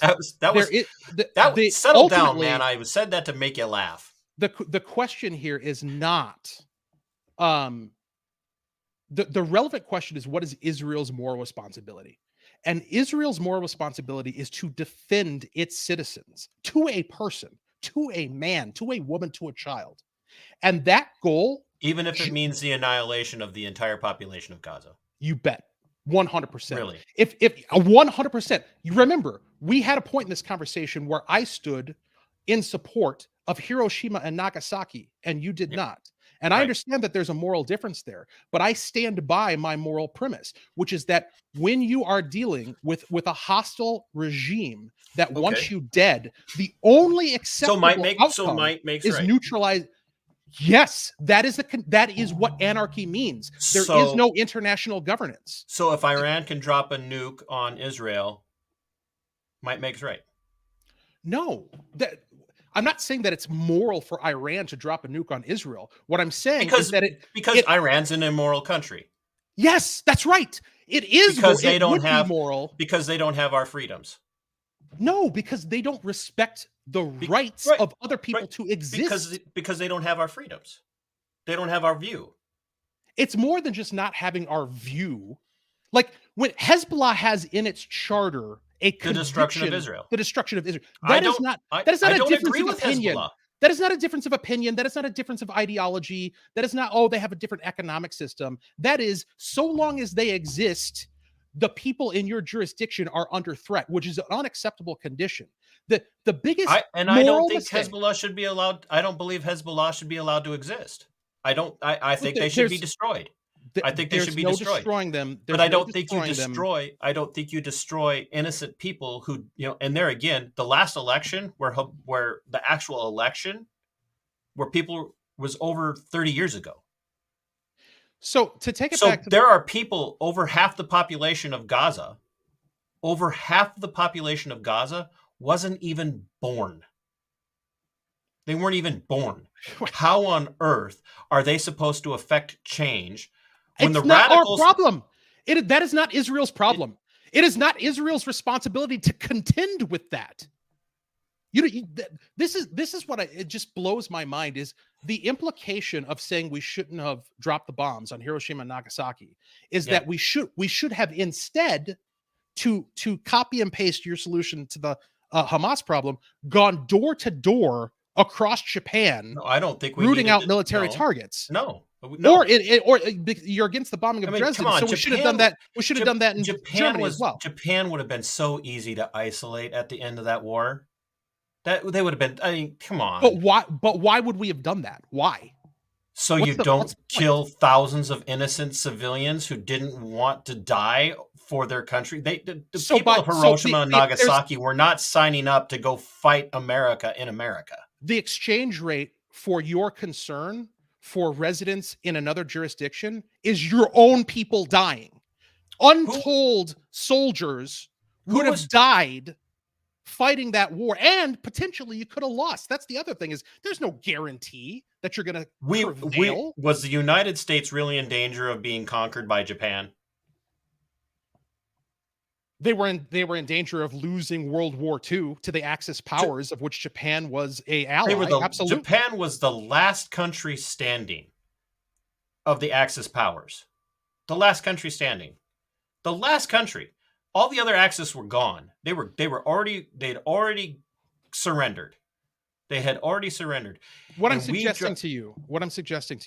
settle down, man. I said that to make you laugh. The question here is not the relevant question is, what is Israel's moral responsibility? And Israel's moral responsibility is to defend its citizens, to a person, to a man, to a woman, to a child. And that goal, even if it means the annihilation of the entire population of Gaza. You bet. 100%. Really? If 100%, you remember, we had a point in this conversation where I stood in support of Hiroshima and Nagasaki, and you did not. And I understand that there's a moral difference there, but I stand by my moral premise, which is that when you are dealing with a hostile regime that wants you dead, the only acceptable outcome is neutralize. Yes, that is what anarchy means. There is no international governance. So if Iran can drop a nuke on Israel, might makes right. No, I'm not saying that it's moral for Iran to drop a nuke on Israel. What I'm saying is that Iran's an immoral country. Yes, that's right. It is because they don't have moral because they don't have our freedoms. No, because they don't respect the rights of other people to exist. Because they don't have our freedoms. They don't have our view. It's more than just not having our view. Like when Hezbollah has in its charter the destruction of Israel. The destruction of Israel. That is not a difference of opinion. Hezbollah. That is not a difference of opinion. That is not a difference of ideology. That is not, they have a different economic system. That is, so long as they exist, the people in your jurisdiction are under threat, which is an unacceptable condition. The biggest I don't think Hezbollah should be allowed. I don't believe Hezbollah should be allowed to exist. I think they should be destroyed. I think they should be destroyed. Destroying them, but I don't think you destroy. I don't think you destroy innocent people who, And there again, the last election where the actual election, where people was over 30 years ago. So to take it back, there are people, over half the population of Gaza. Over half the population of Gaza wasn't even born. They weren't even born. How on earth are they supposed to affect change? When it's not our problem. That is not Israel's problem. It is not Israel's responsibility to contend with that. This is what it just blows my mind is the implication of saying we shouldn't have dropped the bombs on Hiroshima and Nagasaki is that we should have instead to copy and paste your solution to the Hamas problem, gone door to door across Japan. No, I don't think rooting out military targets. No. Or you're against the bombing of Dresden. So we should have done that. We should have done that in Germany as well. Japan would have been so easy to isolate at the end of that war. That they would have been. I mean, come on. But why would we have done that? Why? So you don't kill thousands of innocent civilians who didn't want to die for their country. The people of Hiroshima and Nagasaki were not signing up to go fight America in America. The exchange rate for your concern for residents in another jurisdiction is your own people dying. Untold soldiers would have died fighting that war, and potentially you could have lost. That's the other thing, is there's no guarantee that you're going to prevail. Was the United States really in danger of being conquered by Japan? They were in danger of losing World War II to the Axis powers, of which Japan was a ally. Absolutely. Japan was the last country standing of the Axis powers. The last country standing. The last country. All the other Axis were gone. They'd already surrendered. They had already surrendered. What I'm suggesting to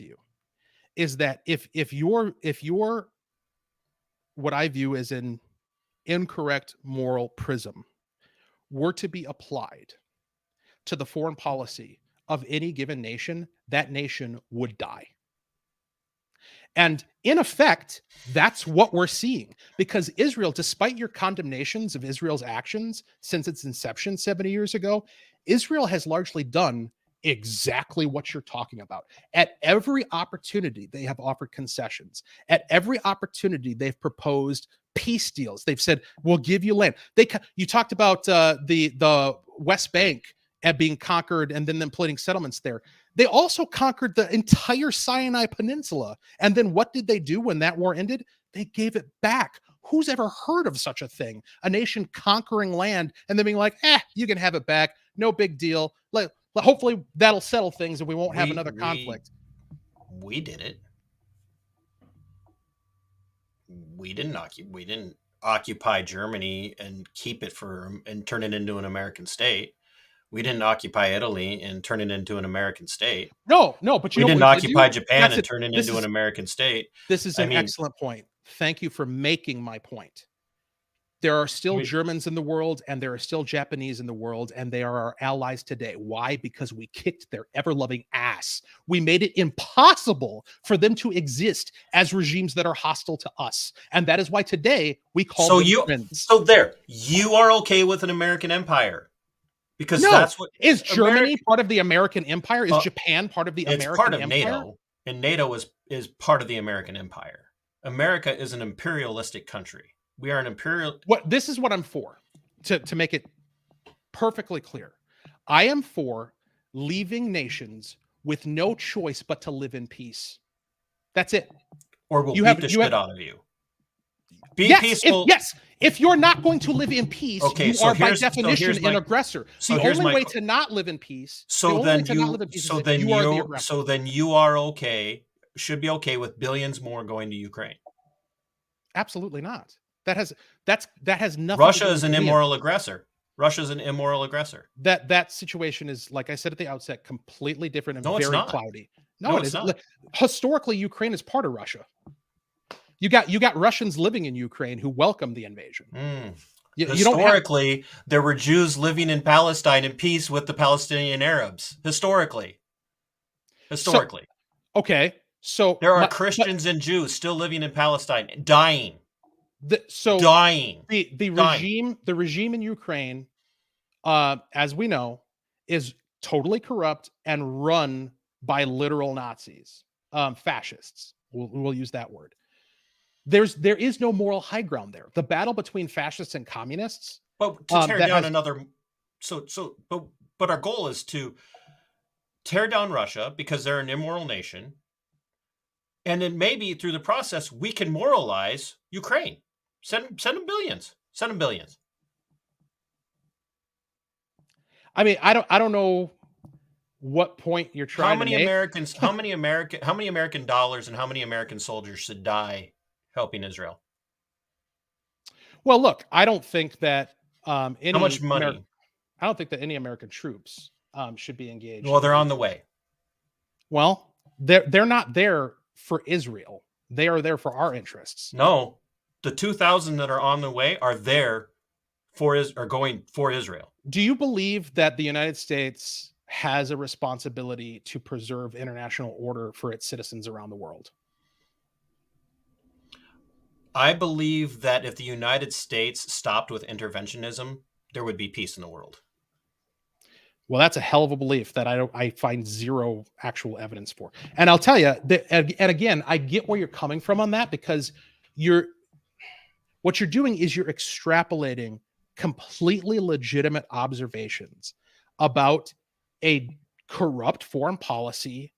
you is that if you're what I view as an incorrect moral prism were to be applied to the foreign policy of any given nation, that nation would die. And in effect, that's what we're seeing, because Israel, despite your condemnations of Israel's actions since its inception 70 years ago, Israel has largely done exactly what you're talking about. At every opportunity, they have offered concessions. At every opportunity, they've proposed peace deals. They've said, we'll give you land. You talked about the West Bank being conquered and then them planting settlements there. They also conquered the entire Sinai Peninsula. And then what did they do when that war ended? They gave it back. Who's ever heard of such a thing? A nation conquering land and then being like, you can have it back. No big deal. Hopefully that'll settle things and we won't have another conflict. We did it. We didn't occupy Germany and keep it and turn it into an American state. We didn't occupy Italy and turn it into an American state. No, but we didn't occupy Japan and turn it into an American state. This is an excellent point. Thank you for making my point. There are still Germans in the world, and there are still Japanese in the world, and they are our allies today. Why? Because we kicked their ever-loving ass. We made it impossible for them to exist as regimes that are hostile to us. And that is why today we call them friends. So there, you are okay with an American empire. Because that's what... Is Germany part of the American empire? Is Japan part of the American empire? It's part of NATO, and NATO is part of the American empire. America is an imperialistic country. We are an imperial... This is what I'm for, to make it perfectly clear. I am for leaving nations with no choice but to live in peace. That's it. Or we'll beat the shit out of you. Be peaceful. If you're not going to live in peace, you are by definition an aggressor. The only way to not live in peace. So then you are okay. Should be okay with billions more going to Ukraine. Absolutely not. That has nothing. Russia is an immoral aggressor. Russia's an immoral aggressor. That situation is, like I said at the outset, completely different and very cloudy. No, it isn't. Historically, Ukraine is part of Russia. You got Russians living in Ukraine who welcomed the invasion. Historically, there were Jews living in Palestine in peace with the Palestinian Arabs. Historically. Okay. So there are Christians and Jews still living in Palestine, dying. Dying. The regime in Ukraine, as we know, is totally corrupt and run by literal Nazis, fascists. We'll use that word. There is no moral high ground there. The battle between fascists and communists. But to tear down another, but our goal is to tear down Russia because they're an immoral nation, and then maybe through the process we can moralize Ukraine. Send them billions. Send them billions. I mean, I don't know what point you're trying to make. How many American dollars and how many American soldiers should die helping Israel? Well, look, I don't think that how much money? I don't think that any American troops should be engaged. Well, they're on the way. Well, they're not there for Israel. They are there for our interests. No, the 2,000 that are on the way are there are going for Israel. Do you believe that the United States has a responsibility to preserve international order for its citizens around the world? I believe that if the United States stopped with interventionism, there would be peace in the world. Well, that's a hell of a belief that I find zero actual evidence for. And I'll tell you that, and again, I get where you're coming from on that, because what you're doing is you're extrapolating completely legitimate observations about a corrupt foreign policy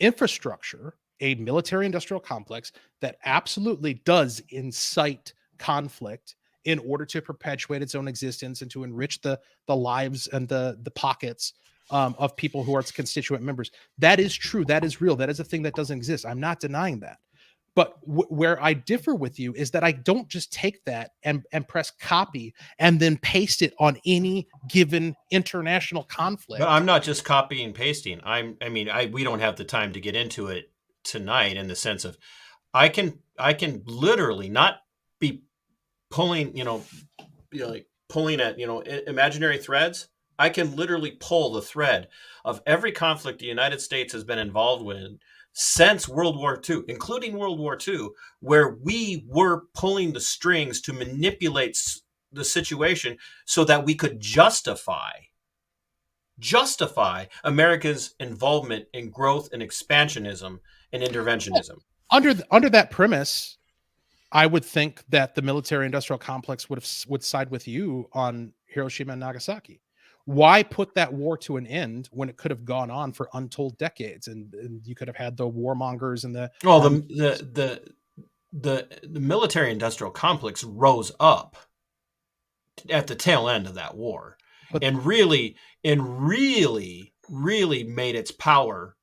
infrastructure, a military industrial complex that absolutely does incite conflict in order to perpetuate its own existence and to enrich the lives and the pockets of people who are its constituent members. That is true. That is real. That is a thing that doesn't exist. I'm not denying that. But where I differ with you is that I don't just take that and press copy and then paste it on any given international conflict. But I'm not just copying and pasting. We don't have the time to get into it tonight, in the sense of I can literally not be pulling, like pulling at, imaginary threads. I can literally pull the thread of every conflict the United States has been involved with since World War II, including World War II, where we were pulling the strings to manipulate the situation so that we could justify America's involvement in growth and expansionism and interventionism. Under that premise, I would think that the military-industrial complex would side with you on Hiroshima and Nagasaki. Why put that war to an end when it could have gone on for untold decades, and you could have had the warmongers and the military-industrial complex rose up at the tail end of that war, and really made its power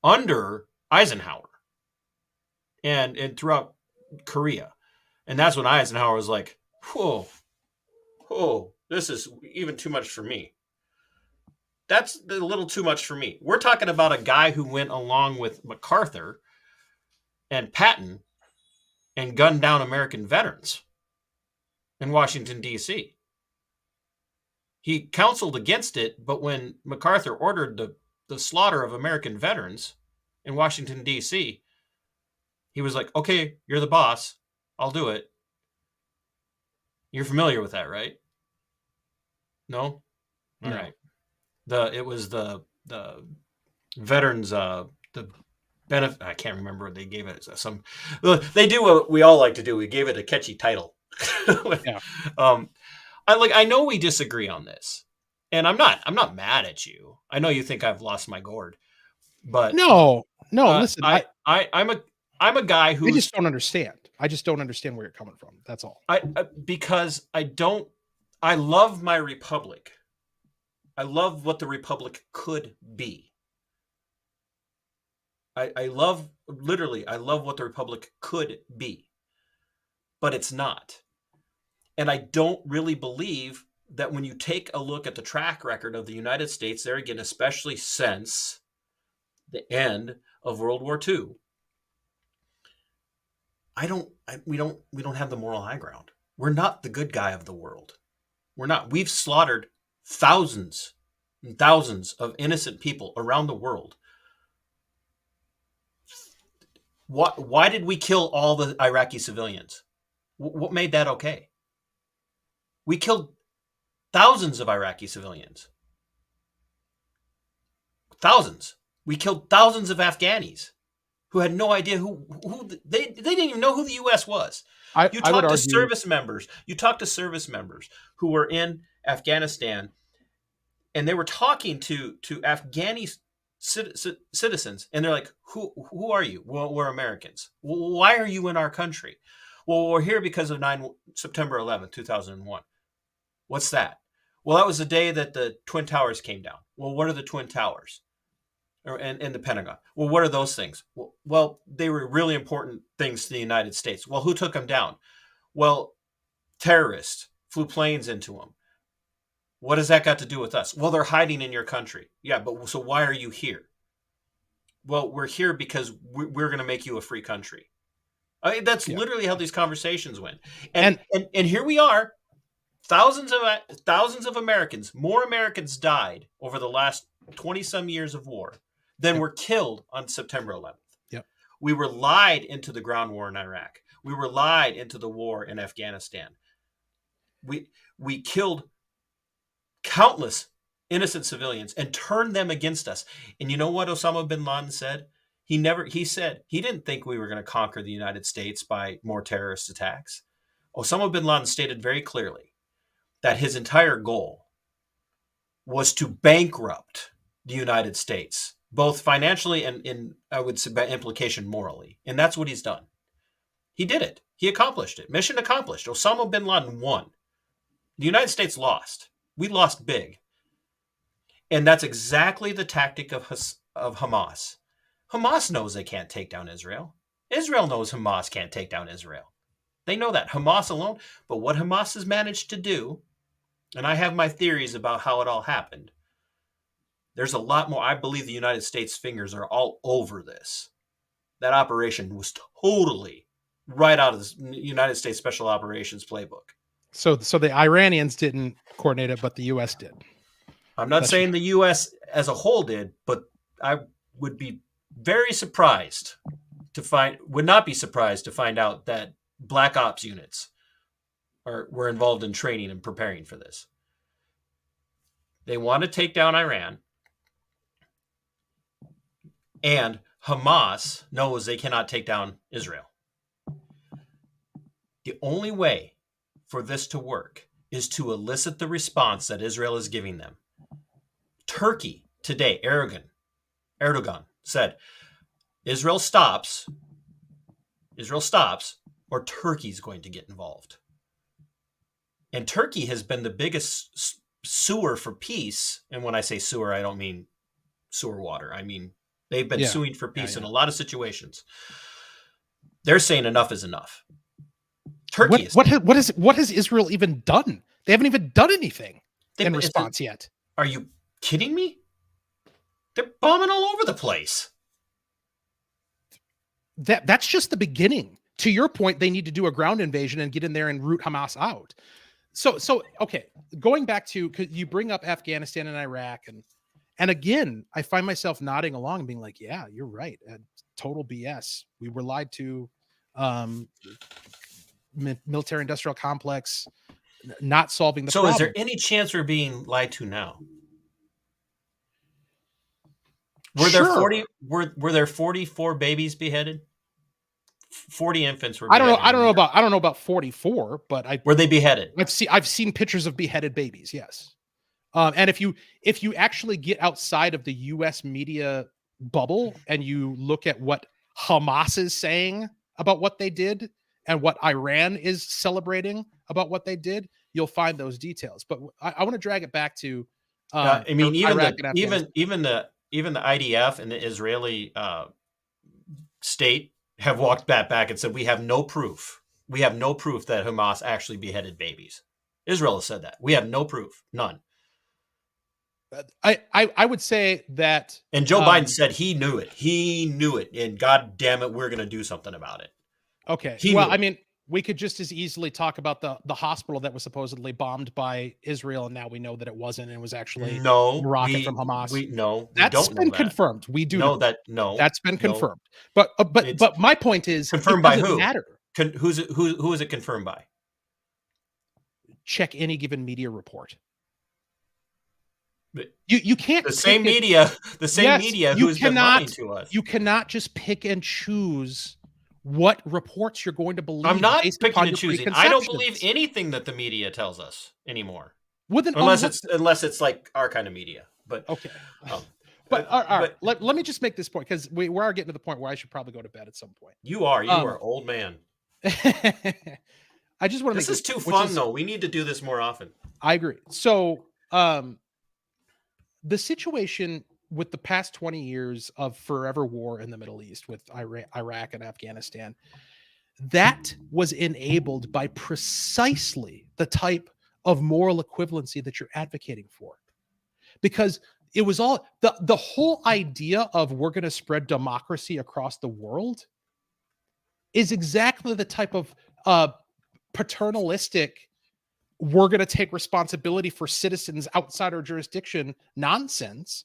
under Eisenhower and throughout Korea. And that's when Eisenhower was like, whoa, this is even too much for me. That's a little too much for me. We're talking about a guy who went along with MacArthur and Patton and gunned down American veterans in Washington, D.C. He counseled against it, but when MacArthur ordered the slaughter of American veterans in Washington, D.C., he was like, okay, you're the boss. I'll do it. You're familiar with that, right? No? All right. It was the veterans, the benefit. I can't remember what they gave it. They do what we all like to do. We gave it a catchy title. Yeah. I know we disagree on this, and I'm not mad at you. I know you think I've lost my gourd, but no. Listen, I'm a guy who I just don't understand. I just don't understand where you're coming from. That's all. Because I love my republic. I love what the republic could be. I love what the republic could be, but it's not. And I don't really believe that when you take a look at the track record of the United States, there again, especially since the end of World War II, we don't have the moral high ground. We're not the good guy of the world. We're not. We've slaughtered thousands and thousands of innocent people around the world. Why did we kill all the Iraqi civilians? What made that okay? We killed thousands of Iraqi civilians. Thousands. We killed thousands of Afghanis who had no idea who they didn't even know who the U.S. was. You talk to service members who were in Afghanistan, and they were talking to Afghani citizens, and they're like, who are you? Well, we're Americans. Well, why are you in our country? Well, we're here because of September 11th, 2001. What's that? Well, that was the day that the Twin Towers came down. Well, what are the Twin Towers? And the Pentagon. Well, what are those things? Well, they were really important things to the United States. Well, who took them down? Well, terrorists flew planes into them. What has that got to do with us? Well, they're hiding in your country. Yeah, but so why are you here? Well, we're here because we're going to make you a free country. I mean, that's literally how these conversations went. And here we are. Thousands of Americans, more Americans died over the last 20-some years of war than were killed on September 11th. Yep. We were lied into the ground war in Iraq. We were lied into the war in Afghanistan. We killed countless innocent civilians and turned them against us. And you know what Osama bin Laden said? He said he didn't think we were going to conquer the United States by more terrorist attacks. Osama bin Laden stated very clearly that his entire goal was to bankrupt the United States, both financially and in, I would say, by implication, morally. And that's what he's done. He did it. He accomplished it. Mission accomplished. Osama bin Laden won. The United States lost. We lost big. And that's exactly the tactic of Hamas. Hamas knows they can't take down Israel. Israel knows Hamas can't take down Israel. They know that. Hamas alone. But what Hamas has managed to do, and I have my theories about how it all happened, there's a lot more. I believe the United States fingers are all over this. That operation was totally right out of the United States Special Operations playbook. So the Iranians didn't coordinate it, but the U.S. did. I'm not saying the U.S. as a whole did, but I would be very surprised would not be surprised to find out that Black Ops units were involved in training and preparing for this. They want to take down Iran, and Hamas knows they cannot take down Israel. The only way for this to work is to elicit the response that Israel is giving them. Turkey today, Erdogan said, Israel stops, or Turkey's going to get involved. And Turkey has been the biggest suer for peace. And when I say sewer, I don't mean sewer water. I mean, they've been suing for peace in a lot of situations. They're saying enough is enough. Turkey what has Israel even done? They haven't even done anything in response yet. Are you kidding me? They're bombing all over the place. That's just the beginning. To your point, they need to do a ground invasion and get in there and root Hamas out. So okay, going back to, cause you bring up Afghanistan and Iraq, and again, I find myself nodding along and being like, yeah, you're right. Total BS. We were lied to. Military industrial complex, not solving the problem. So is there any chance we're being lied to now? Were there 44 babies beheaded? 40 infants were beheaded. I don't know about 44, but were they beheaded? I've seen pictures of beheaded babies, yes. And if you actually get outside of the US media bubble and you look at what Hamas is saying about what they did and what Iran is celebrating about what they did, you'll find those details. But I want to drag it back to I mean, even the IDF and the Israeli state have walked back and said, we have no proof. We have no proof that Hamas actually beheaded babies. Israel has said that. We have no proof. None. I would say that. And Joe Biden said he knew it. He knew it. And God damn it, we're going to do something about it. Okay. Well, I mean, we could just as easily talk about the hospital that was supposedly bombed by Israel, and now we know that it wasn't. It was actually a rocket from Hamas. That's been confirmed. We do know that. No, that's been confirmed. But my point is, confirmed by who? Matter. Who is it confirmed by? Check any given media report. You can't. The same media who's been lying to us. You cannot just pick and choose what reports you're going to believe. I'm not picking and choosing. I don't believe anything that the media tells us anymore. Unless it's like our kind of media. But okay. But all right. Let me just make this point, because we are getting to the point where I should probably go to bed at some point. You are old man. I just want to. This is too fun though. We need to do this more often. I agree. So the situation with the past 20 years of forever war in the Middle East with Iraq and Afghanistan, that was enabled by precisely the type of moral equivalency that you're advocating for. Because it was all the whole idea of we're going to spread democracy across the world is exactly the type of paternalistic, we're going to take responsibility for citizens outside our jurisdiction nonsense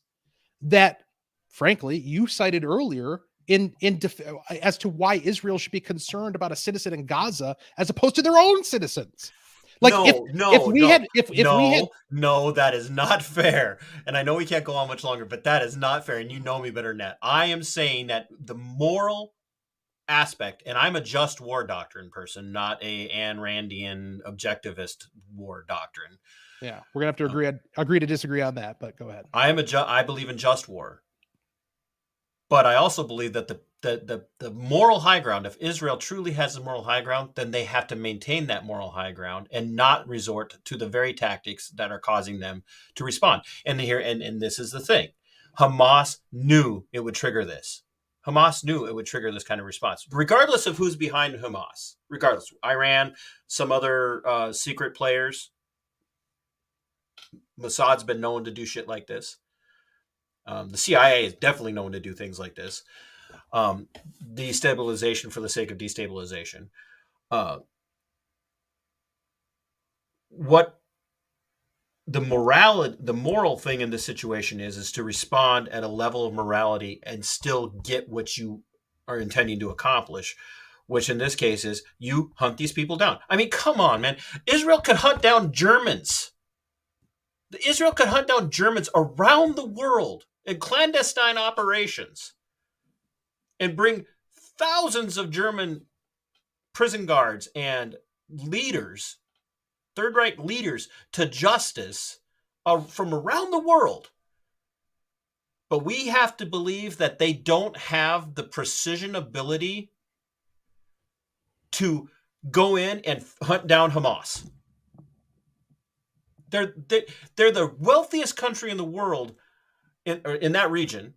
that, frankly, you cited earlier as to why Israel should be concerned about a citizen in Gaza as opposed to their own citizens. Like, no, that is not fair. And I know we can't go on much longer, but that is not fair. And you know me better than that. I am saying that the moral aspect, and I'm a just war doctrine person, not a Ayn Randian objectivist war doctrine. Yeah, we're gonna have to agree to disagree on that, but go ahead. I believe in just war, but I also believe that the moral high ground, if Israel truly has a moral high ground, then they have to maintain that moral high ground and not resort to the very tactics that are causing them to respond. And this is the thing. Hamas knew it would trigger this. Hamas knew it would trigger this kind of response, regardless of who's behind Hamas. Regardless, Iran, some other secret players. Mossad's been known to do shit like this. The CIA is definitely known to do things like this. Destabilization for the sake of destabilization. What the moral thing in this situation is to respond at a level of morality and still get what you are intending to accomplish, which in this case is you hunt these people down. I mean, come on, man. Israel could hunt down Germans. Israel could hunt down Germans around the world in clandestine operations and bring thousands of German prison guards and leaders, Third Reich leaders, to justice from around the world. But we have to believe that they don't have the precision ability to go in and hunt down Hamas. They're the wealthiest country in the world in that region,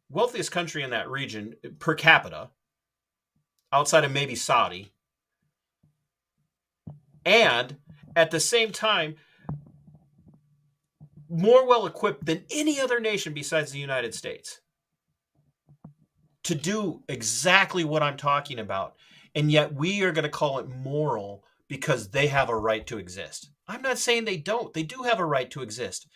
wealthiest country in that region per capita, outside of maybe Saudi. And at the same time, more well equipped than any other nation besides the United States to do exactly what I'm talking about. And yet we are going to call it moral because they have a right to exist. I'm not saying they don't. They do have a right to exist,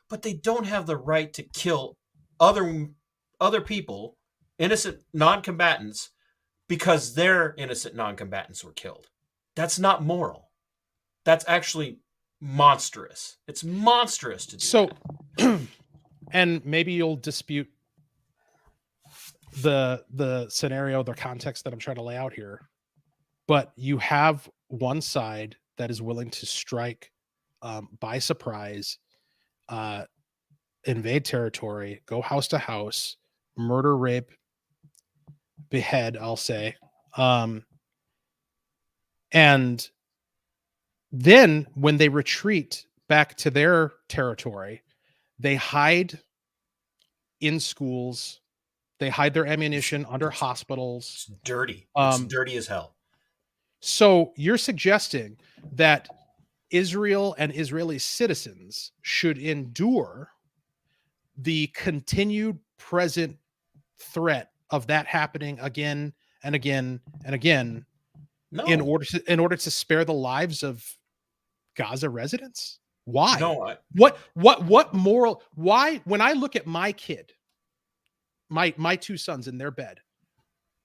but they don't have the right to kill other people, innocent non-combatants, because their innocent non-combatants were killed. That's not moral. That's actually monstrous. It's monstrous to do that. And maybe you'll dispute the scenario, the context that I'm trying to lay out here, but you have one side that is willing to strike by surprise, invade territory, go house to house, murder, rape, behead, I'll say. And then when they retreat back to their territory, they hide in schools. They hide their ammunition under hospitals. It's dirty. It's dirty as hell. So you're suggesting that Israel and Israeli citizens should endure the continued present threat of that happening again and again and again in order to spare the lives of Gaza residents? Why? No, what moral? Why? When I look at my kid, my two sons in their bed,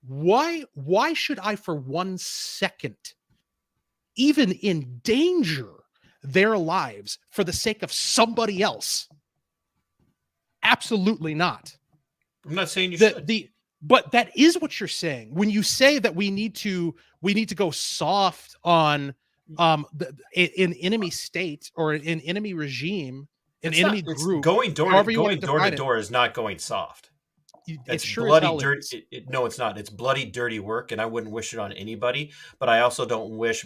why should I for 1 second even endanger their lives for the sake of somebody else? Absolutely not. I'm not saying you should. But that is what you're saying when you say that we need to go soft on in enemy state or in enemy regime, an enemy group. Going door to door is not going soft. It's sure bloody dirty. No, it's not. It's bloody dirty work, and I wouldn't wish it on anybody. But I also don't wish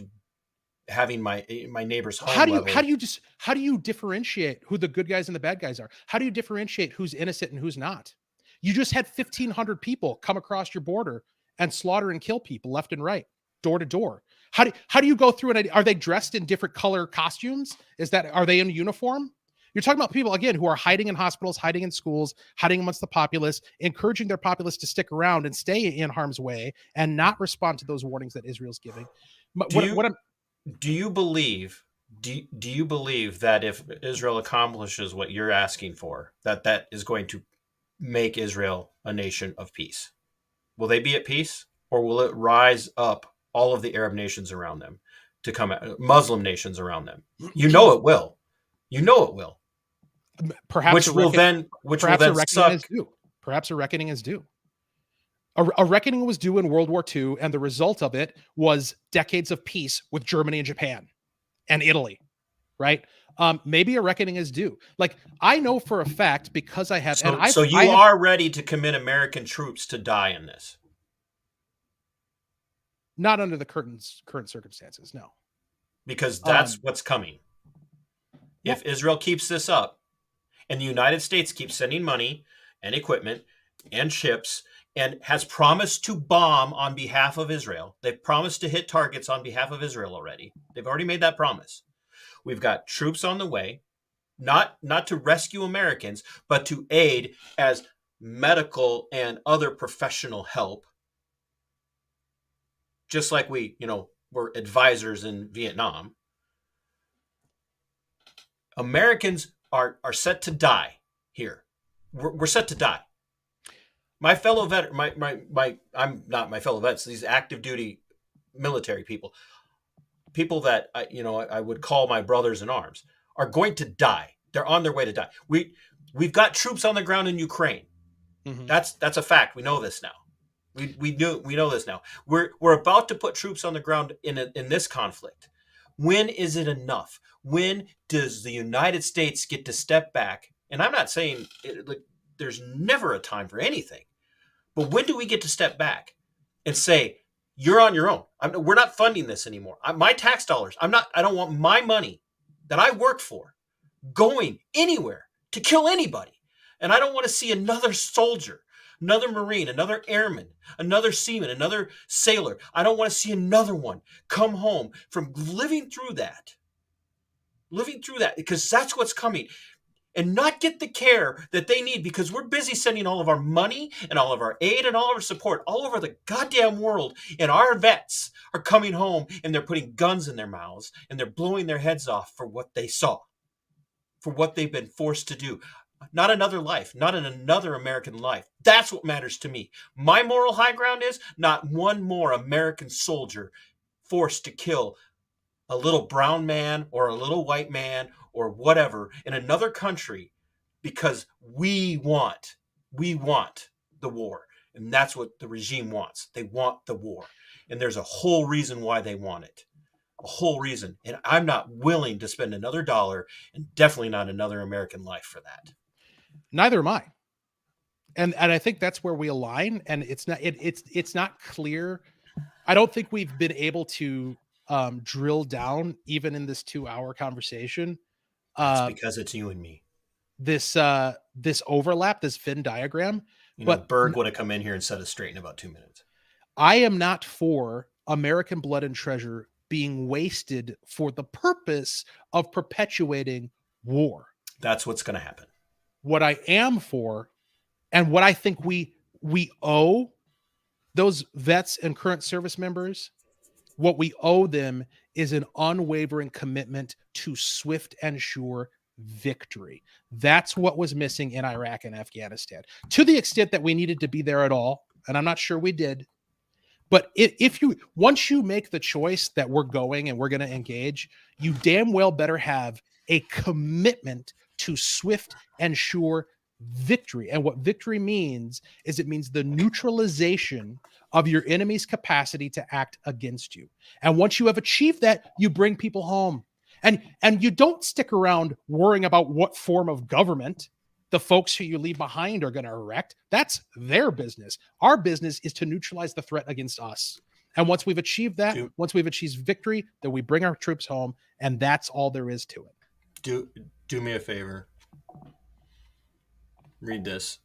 having my neighbor's home. How do you differentiate who the good guys and the bad guys are? How do you differentiate who's innocent and who's not? You just had 1,500 people come across your border and slaughter and kill people left and right, door to door. How do you go through are they dressed in different color costumes? Are they in uniform? You're talking about people, again, who are hiding in hospitals, hiding in schools, hiding amongst the populace, encouraging their populace to stick around and stay in harm's way and not respond to those warnings that Israel's giving. Do you believe that if Israel accomplishes what you're asking for, that is going to make Israel a nation of peace? Will they be at peace, or will it rise up all of the Arab nations around them to come out, Muslim nations around them? You know it will. Perhaps which will then Perhaps a reckoning is due. A reckoning was due in World War II, and the result of it was decades of peace with Germany and Japan and Italy, right? Maybe a reckoning is due. Like, I know for a fact, because I have, and So I you have are ready to commit American troops to die in this? not under the current circumstances, no. Because that's what's coming. Yeah. If Israel keeps this up and the United States keeps sending money and equipment and ships and has promised to bomb on behalf of Israel, they've promised to hit targets on behalf of Israel already. They've already made that promise. We've got troops on the way, not to rescue Americans, but to aid as medical and other professional help. Just like we, were advisors in Vietnam. Americans are set to die here. We're set to die. My fellow vet, I'm not my fellow vets. These active duty military people that I would call my brothers in arms, are going to die. They're on their way to die. We've got troops on the ground in Ukraine. Mhm. That's a fact. We know this now. We know this now. We're about to put troops on the ground in this conflict. When is it enough? When does the United States get to step back? And I'm not saying there's never a time for anything, but when do we get to step back and say, you're on your own? We're not funding this anymore. My tax dollars. I don't want my money that I work for going anywhere to kill anybody. And I don't want to see another soldier, another Marine, another airman, another seaman, another sailor. I don't want to see another one come home from living through that, because that's what's coming, and not get the care that they need, because we're busy sending all of our money and all of our aid and all of our support all over the goddamn world. And our vets are coming home and they're putting guns in their mouths and they're blowing their heads off for what they saw, for what they've been forced to do. Not another life, not another American life. That's what matters to me. My moral high ground is not one more American soldier forced to kill a little brown man or a little white man or whatever in another country, because we want the war. And that's what the regime wants. They want the war. And there's a whole reason why they want it. A whole reason. And I'm not willing to spend another dollar, and definitely not another American life, for that. Neither am I. And I think that's where we align. And it's not clear. I don't think we've been able to drill down, even in this 2-hour conversation. It's because it's you and me. This overlap, this Venn diagram. But Berg would have come in here and set us straight in about 2 minutes. I am not for American blood and treasure being wasted for the purpose of perpetuating war. That's what's going to happen. What I am for, and what I think we owe those vets and current service members, what we owe them is an unwavering commitment to swift and sure victory. That's what was missing in Iraq and Afghanistan, to the extent that we needed to be there at all. And I'm not sure we did. But once you make the choice that we're going and we're going to engage, you damn well better have a commitment to swift and sure victory. And what victory means is it means the neutralization of your enemy's capacity to act against you. And once you have achieved that, you bring people home. And you don't stick around worrying about what form of government the folks who you leave behind are going to erect. That's their business. Our business is to neutralize the threat against us. And once we've achieved that, once we've achieved victory, then we bring our troops home, and that's all there is to it. Do me a favor. Read this.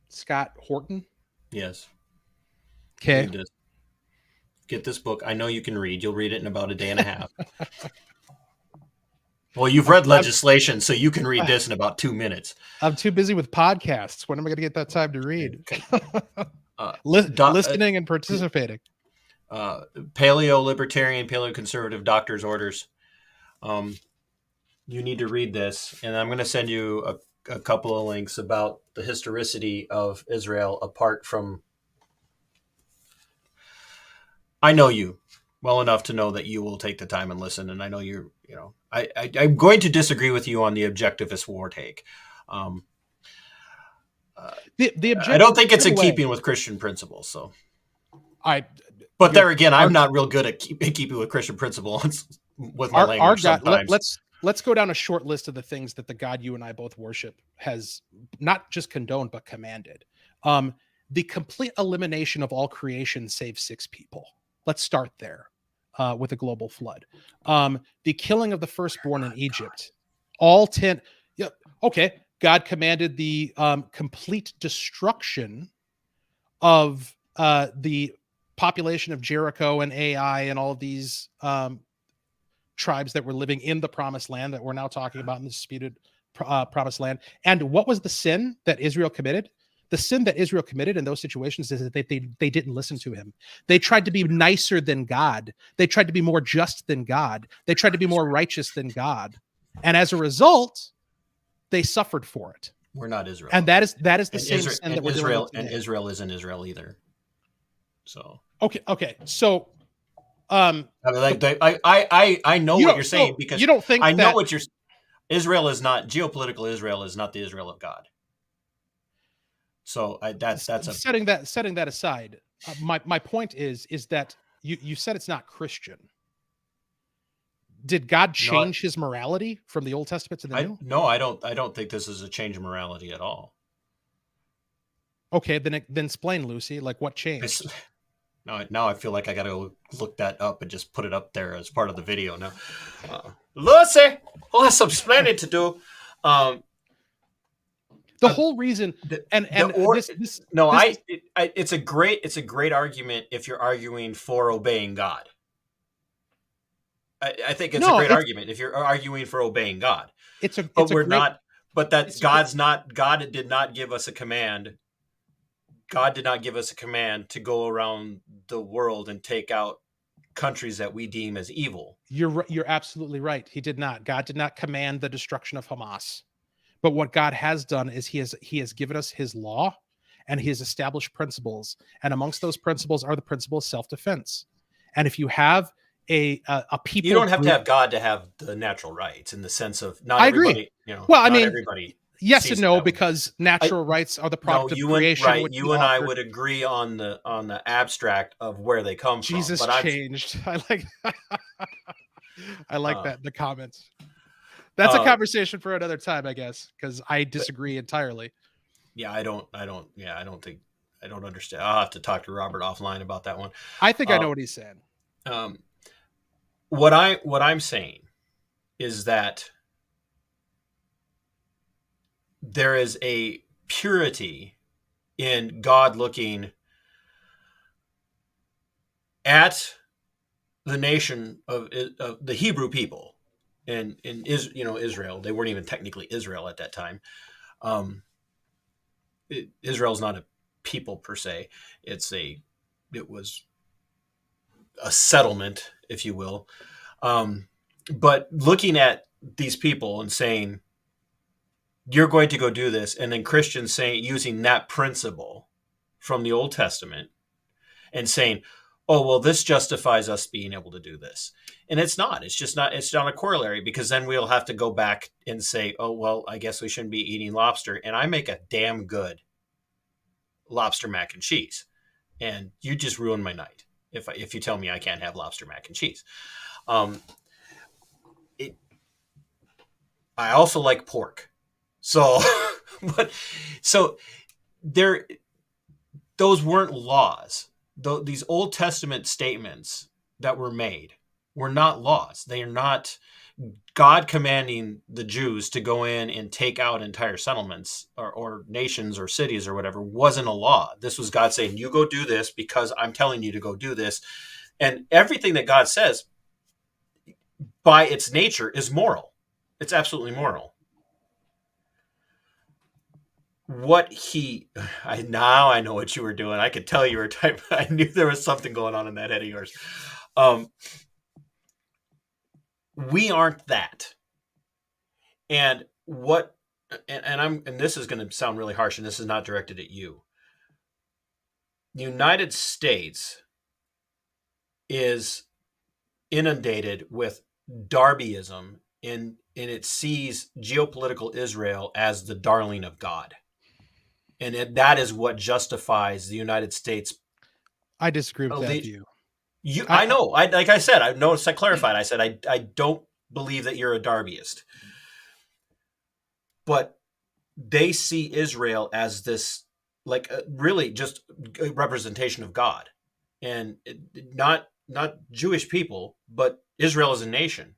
Scott Horton? Yes. Okay. Read this. Get this book. I know you can read. You'll read it in about a day and a half. Well, you've read legislation, so you can read this in about 2 minutes. I'm too busy with podcasts. When am I going to get that time to read? Okay. Listening and participating. Paleo-libertarian, paleo-conservative doctor's orders. You need to read this, and I'm going to send you a couple of links about the historicity of Israel apart from... I know you well enough to know that you will take the time and listen, and I know I'm going to disagree with you on the objectivist war take. The I don't think it's by in the way, keeping with Christian principles. So, I but your there again, I'm our not real good at keeping with Christian principles with my our language God. sometimes. Let's go down a short list of the things that the God you and I both worship has not just condoned but commanded. The complete elimination of all creation save 6 people. Let's start there with a global flood. The killing of the firstborn in Egypt. All 10. Yeah, okay. God commanded the complete destruction of the population of Jericho and Ai and all of these tribes that were living in the promised land that we're now talking about in the disputed promised land. And what was the sin that Israel committed? The sin that Israel committed in those situations is that they didn't listen to him. They tried to be nicer than God. They tried to be more just than God. They tried to be more righteous than God. And as a result, they suffered for it. We're not Israel, And that is the and same Israel, sin that we're dealing with and today. Israel isn't Israel either. So Okay. So I mean, I know you what don't you're saying so because you don't think I know that what you're. Israel is not geopolitical. Israel is not the Israel of God. So that's a setting that aside, my point is that you said it's not Christian. Did God no. change his morality from the Old Testament to the New? No, I don't think this is a change of morality at all. Okay, then explain, Lucy. Like what changed? Now I feel like I gotta look that up and just put it up there as part of the video now. Lucy, who has some explaining to do? The whole reason, it's a great argument if you're arguing for obeying God. I think it's a great argument if you're arguing for obeying God. But we're not. But that God's not. God did not give us a command. God did not give us a command to go around the world and take out countries that we deem as evil. You're absolutely right. He did not. God did not command the destruction of Hammas. But what God has done is he has given us his law and he has established principles. And amongst those principles are the principle of self-defense. And if you have a people, you don't have to have God to have the natural rights in the sense of not I everybody. Agree. Well, I mean, everybody. Yes and no, because natural rights are the product of creation. You and I would agree on the abstract of where they come from. Jesus changed. I like that. The comments. That's a conversation for another time, I guess, because I disagree entirely. Yeah, I don't understand. I'll have to talk to Robert offline about that one. I think I know what he's saying. What I'm saying is that there is a purity in God looking at the nation of the Hebrew people in Israel. They weren't even technically Israel at that time. Israel's not a people per se. It was a settlement, if you will. But looking at these people and saying, you're going to go do this, and then Christians using that principle from the Old Testament and saying, oh, well, this justifies us being able to do this. And it's not. It's not a corollary, because then we'll have to go back and say, oh, well, I guess we shouldn't be eating lobster. And I make a damn good lobster mac and cheese. And you just ruined my night if you tell me I can't have lobster mac and cheese. I also like pork. So, those weren't laws. These Old Testament statements that were made were not laws. They are not God commanding the Jews to go in and take out entire settlements or nations or cities or whatever. Wasn't a law. This was God saying, you go do this because I'm telling you to go do this. And everything that God says by its nature is moral. It's absolutely moral. Now I know what you were doing. I could tell you were typing. I knew there was something going on in that head of yours. We aren't that. And this is going to sound really harsh, and this is not directed at you. The United States is inundated with Darbyism, and it sees geopolitical Israel as the darling of God. And that is what justifies the United States. I disagree with that elite- view. I know. Like I said, I noticed. I clarified. I said I don't believe that you're a Darbyist, but they see Israel as this, like, really just a representation of God, and not Jewish people, but Israel as a nation,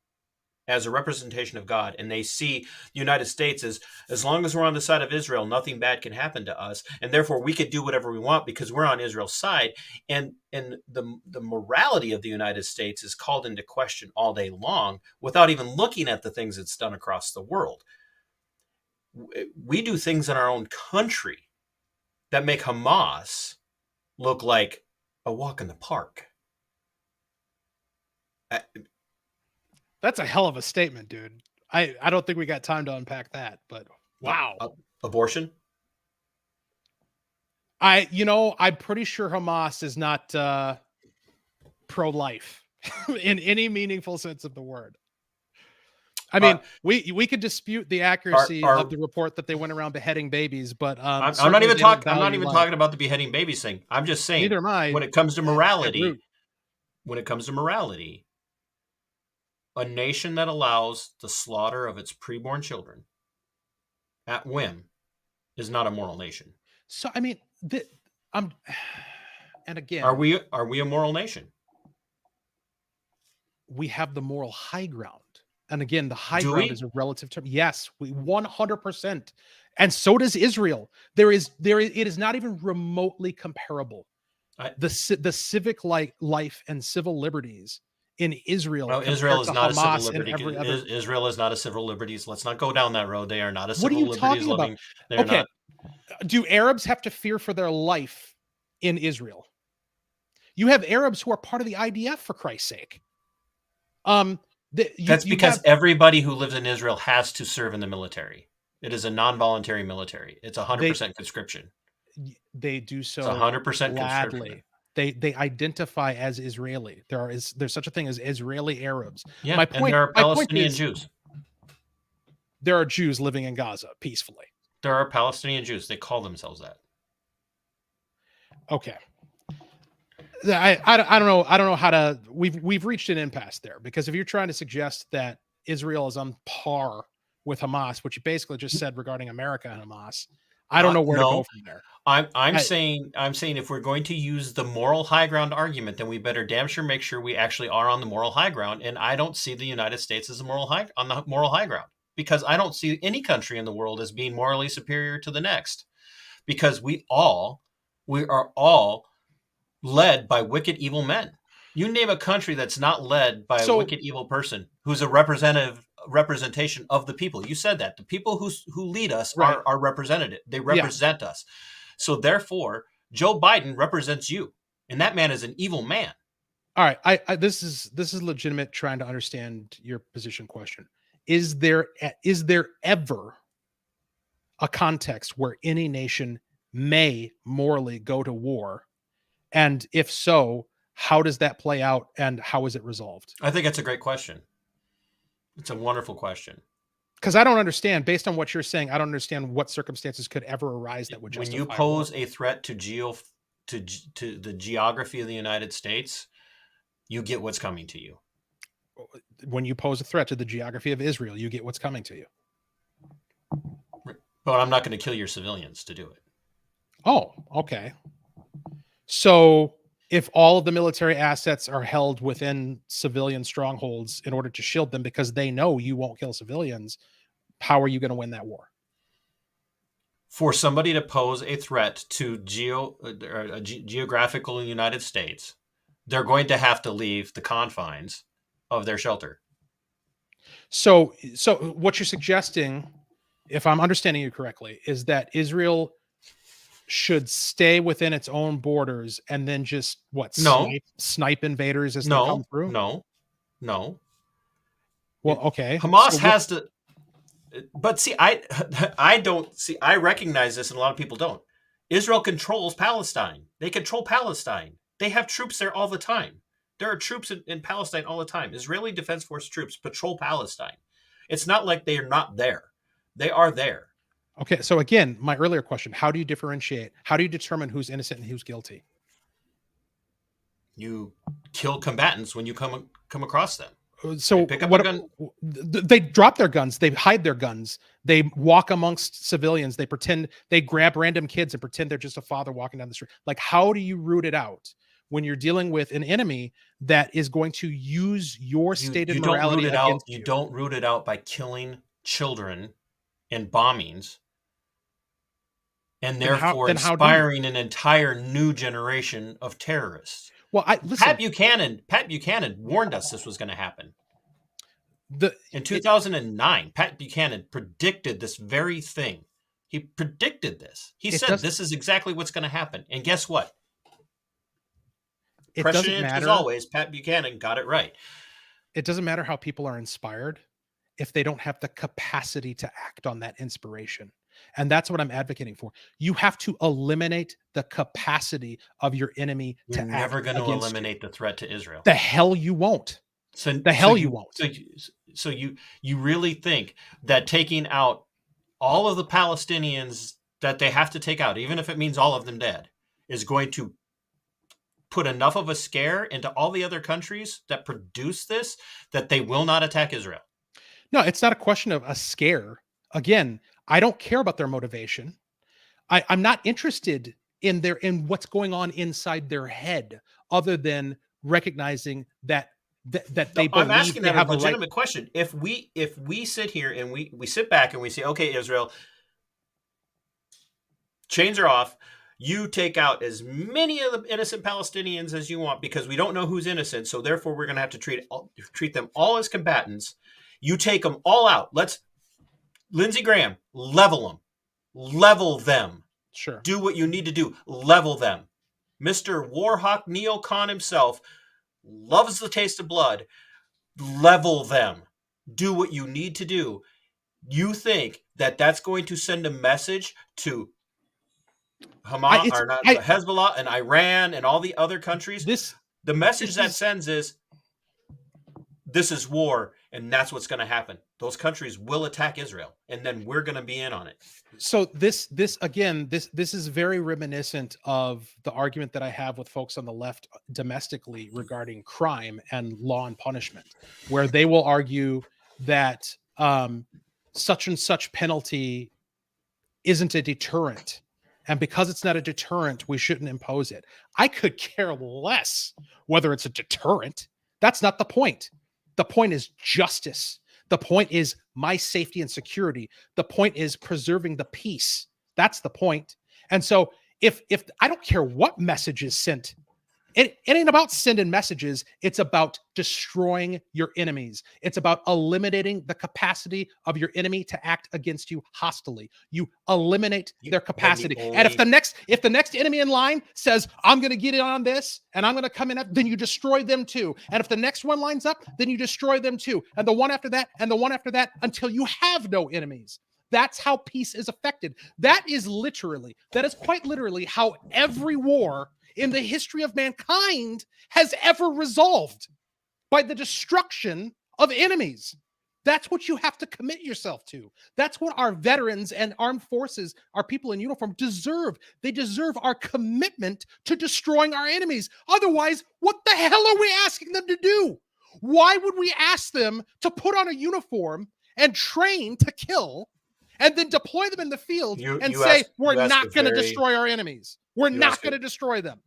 as a representation of God. And they see the United States as long as we're on the side of Israel, nothing bad can happen to us, and therefore we could do whatever we want because we're on Israel's side. And the morality of the United States is called into question all day long without even looking at the things it's done across the world. We do things in our own country that make Hamas look like a walk in the park. That's a hell of a statement, dude. I don't think we got time to unpack that, but wow. Abortion? I'm pretty sure Hamas is not pro-life in any meaningful sense of the word. I mean, we could dispute the accuracy of the report that they went around beheading babies, but I'm not even talking about the beheading babies thing. I'm just saying, neither am I. When it comes to morality, a nation that allows the slaughter of its preborn children at whim is not a moral nation. So I mean, and again, are we a moral nation? We have the moral high ground. And again, the high ground is a relative term. Yes, we 100%. And so does Israel. It is not even remotely comparable. The civic life and civil liberties in Israel. Well, Israel is not a civil liberty. Israel is not a civil liberties. Let's not go down that road. They are not a civil liberties loving. Okay. Do Arabs have to fear for their life in Israel? You have Arabs who are part of the IDF, for Christ's sake. That's because everybody who lives in Israel has to serve in the military. It is a non-voluntary military. It's 100% conscription. They do so. It's 100% gladly. conscription. They identify as Israeli. There's such a thing as Israeli Arabs. Yeah, and there are Palestinian Jews. There are Jews living in Gaza peacefully. There are Palestinian Jews. They call themselves that. Okay. I don't know. I don't know how to. We've reached an impasse there, because if you're trying to suggest that Israel is on par with Hamas, which you basically just said regarding America and Hamas, I don't know where to go from there. I'm saying if we're going to use the moral high ground argument, then we better damn sure make sure we actually are on the moral high ground. And I don't see the United States as on the moral high ground, because I don't see any country in the world as being morally superior to the next, because we are all led by wicked, evil men. You name a country that's not led by a wicked, evil person who's a representation of the people. You said that the people who lead us are represented. They represent us. So therefore, Joe Biden represents you, and that man is an evil man. All right, this is legitimate. Trying to understand your position question. Is there ever a context where any nation may morally go to war? And if so, how does that play out, and how is it resolved? I think that's a great question. It's a wonderful question. Because I don't understand, based on what you're saying, I don't understand what circumstances could ever arise that would justify. When you pose a threat to the geography of the United States, you get what's coming to you. When you pose a threat to the geography of Israel, you get what's coming to you. But I'm not going to kill your civilians to do it. Oh, okay. So if all of the military assets are held within civilian strongholds in order to shield them because they know you won't kill civilians, how are you going to win that war? For somebody to pose a threat to geographical United States, they're going to have to leave the confines of their shelter. So what you're suggesting, if I'm understanding you correctly, is that Israel should stay within its own borders and then just snipe invaders as they come through? No. Well, okay. Hamas has to, but see, I don't see. I recognize this, and a lot of people don't. Israel controls Palestine. They control Palestine. They have troops there all the time. There are troops in Palestine all the time. Israeli Defense Force troops patrol Palestine. It's not like they are not there. They are there. Okay, so again, my earlier question: how do you differentiate? How do you determine who's innocent and who's guilty? You kill combatants when you come across them. They So pick up a what? gun. They drop their guns. They hide their guns. They walk amongst civilians. They pretend. They grab random kids and pretend they're just a father walking down the street. Like, how do you root it out when you're dealing with an enemy that is going to use your stated You don't root morality it out. against You you? don't root it out by killing children in bombings, and therefore How do you? inspiring an entire new generation of terrorists. Well, I listen. Pat Buchanan warned us this was going to happen. The In 2009, Pat Buchanan predicted this very thing. He predicted this. He said this is exactly what's going to happen. And guess what? it doesn't Prescient as matter. always, Pat Buchanan got it right. It doesn't matter how people are inspired if they don't have the capacity to act on that inspiration. And that's what I'm advocating for. You have to eliminate the capacity of your enemy You're to never act going to against eliminate the threat to Israel. The hell you won't. So The hell you won't. So you really think that taking out all of the Palestinians that they have to take out, even if it means all of them dead, is going to put enough of a scare into all the other countries that produce this that they will not attack Israel? No, it's not a question of a scare. Again, I don't care about their motivation. I'm not interested in what's going on inside their head, other than recognizing that they I'm believe asking they that a have a right. legitimate question. If we sit here and we sit back and we say, okay, Israel, chains are off. You take out as many of the innocent Palestinians as you want because we don't know who's innocent. So therefore, we're going to have to treat them all as combatants. You take them all out. Lindsey Graham, level them. Sure. Do what you need to do. Level them. Mr. Warhawk neocon himself loves the taste of blood. Level them. Do what you need to do. You think that that's going to send a message to Hamas or not Hezbollah and Iran and all the other countries? The message that sends is this is war, and that's what's going to happen. Those countries will attack Israel, and then we're going to be in on it. So this is very reminiscent of the argument that I have with folks on the left domestically regarding crime and law and punishment, where they will argue that such and such penalty isn't a deterrent. And because it's not a deterrent, we shouldn't impose it. I could care less whether it's a deterrent. That's not the point. The point is justice. The point is my safety and security. The point is preserving the peace. That's the point. And so if I don't care what message is sent, it ain't about sending messages. It's about destroying your enemies. It's about eliminating the capacity of your enemy to act against you hostily. You eliminate their capacity. And if the next enemy in line says, I'm going to get in on this and I'm going to come in, then you destroy them too. And if the next one lines up, then you destroy them too. And the one after that, and the one after that, until you have no enemies. That's how peace is affected. That is quite literally how every war in the history of mankind has ever resolved, by the destruction of enemies. That's what you have to commit yourself to. That's what our veterans and armed forces, our people in uniform, deserve. They deserve our commitment to destroying our enemies. Otherwise, what the hell are we asking them to do? Why would we ask them to put on a uniform and train to kill, and then deploy them in the field and say, we're not going to destroy our enemies? We're not going to destroy them.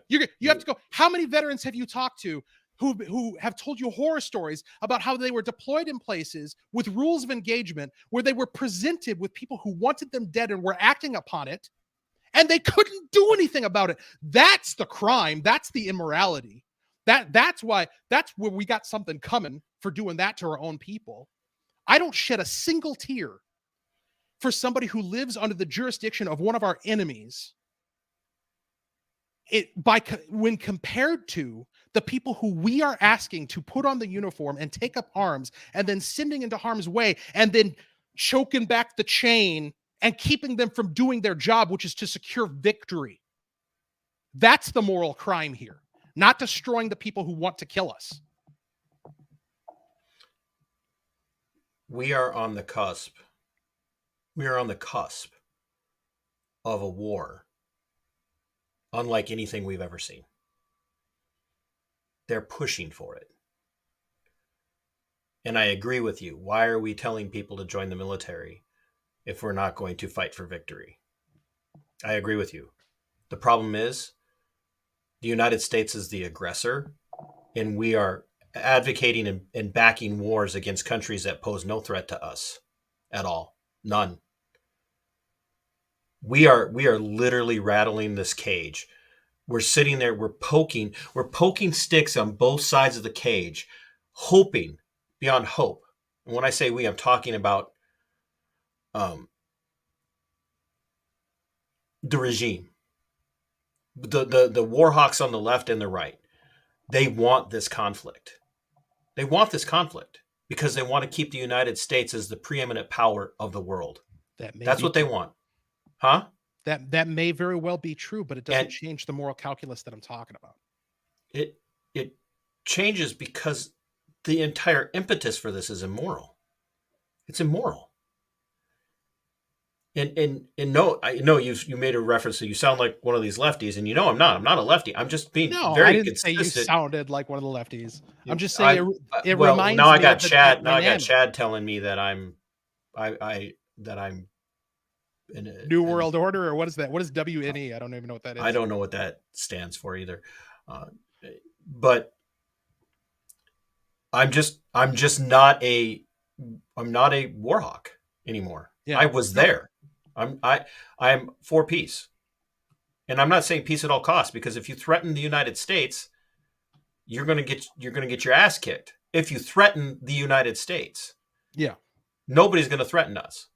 You have to go. How many veterans have you talked to who have told you horror stories about how they were deployed in places with rules of engagement where they were presented with people who wanted them dead and were acting upon it, and they couldn't do anything about it? That's the crime. That's the immorality. That's where we got something coming for doing that to our own people. I don't shed a single tear for somebody who lives under the jurisdiction of one of our enemies, when compared to the people who we are asking to put on the uniform and take up arms and then sending into harm's way and then choking back the chain and keeping them from doing their job, which is to secure victory. That's the moral crime here, not destroying the people who want to kill us. We are on the cusp We are on the cusp of a war unlike anything we've ever seen. They're pushing for it. And I agree with you. Why are we telling people to join the military if we're not going to fight for victory? I agree with you. The problem is the United States is the aggressor, and we are advocating and backing wars against countries that pose no threat to us at all. None. We are literally rattling this cage. We're sitting there, we're poking sticks on both sides of the cage, hoping beyond hope. And when I say we, I'm talking about the regime, the war hawks on the left and the right. They want this conflict. They want this conflict because they want to keep the United States as the preeminent power of the world. That's what they want. Huh? That may very well be true, but it doesn't And change the moral calculus that I'm talking about. It changes because the entire impetus for this is immoral. It's immoral. And no, I know you made a reference to you sound like one of these lefties, and I'm not. I'm not a lefty. I'm just being very I didn't consistent. say you sounded like one of the lefties. I'm just saying it well, reminds now me I got of the Chad. Now I got dynamic. Chad telling me that I'm New World Order, or what is that? What is WNE? I don't even know what that is. I don't know what that stands for either. But I'm not a war hawk anymore. Yeah. I was there. I'm for peace. And I'm not saying peace at all costs, because if you threaten the United States, you're going to get your ass kicked. If you threaten the United States, yeah, nobody's going to threaten us.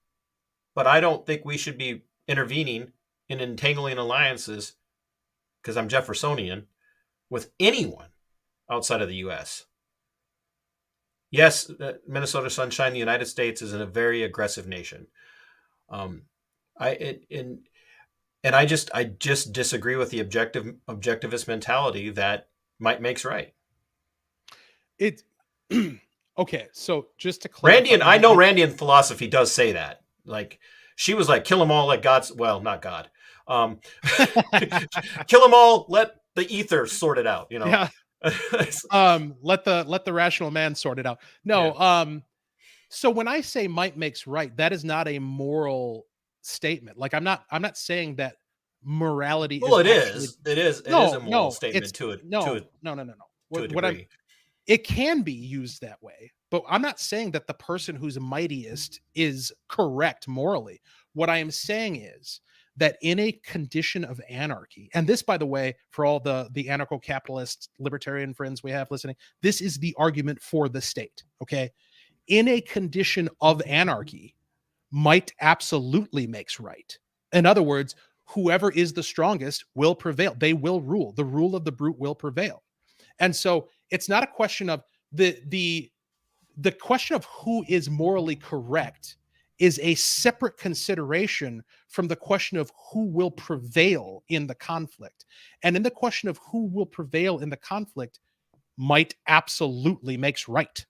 But I don't think we should be intervening and entangling alliances, because I'm Jeffersonian, with anyone outside of the U.S. Yes, Minnesota Sunshine, the United States is a very aggressive nation. I just disagree with the objectivist mentality that might makes right. It okay. So just to clarify, Randian philosophy does say that. Like, she was like, kill them all, let God's, well, not God. Kill them all, let the ether sort it out. Yeah. Let the rational man sort it out. No. Yeah. So when I say might makes right, that is not a moral statement. Like I'm not saying that morality. Well, it is a moral statement to it. No. It can be used that way, but I'm not saying that the person who's mightiest is correct morally. What I am saying is that in a condition of anarchy, and this, by the way, for all the anarcho-capitalist libertarian friends we have listening, this is the argument for the state. Okay. In a condition of anarchy, might absolutely makes right. In other words, whoever is the strongest will prevail. They will rule. The rule of the brute will prevail. And so it's not a question of the question of who is morally correct is a separate consideration from the question of who will prevail in the conflict. And in the question of who will prevail in the conflict, might absolutely makes right.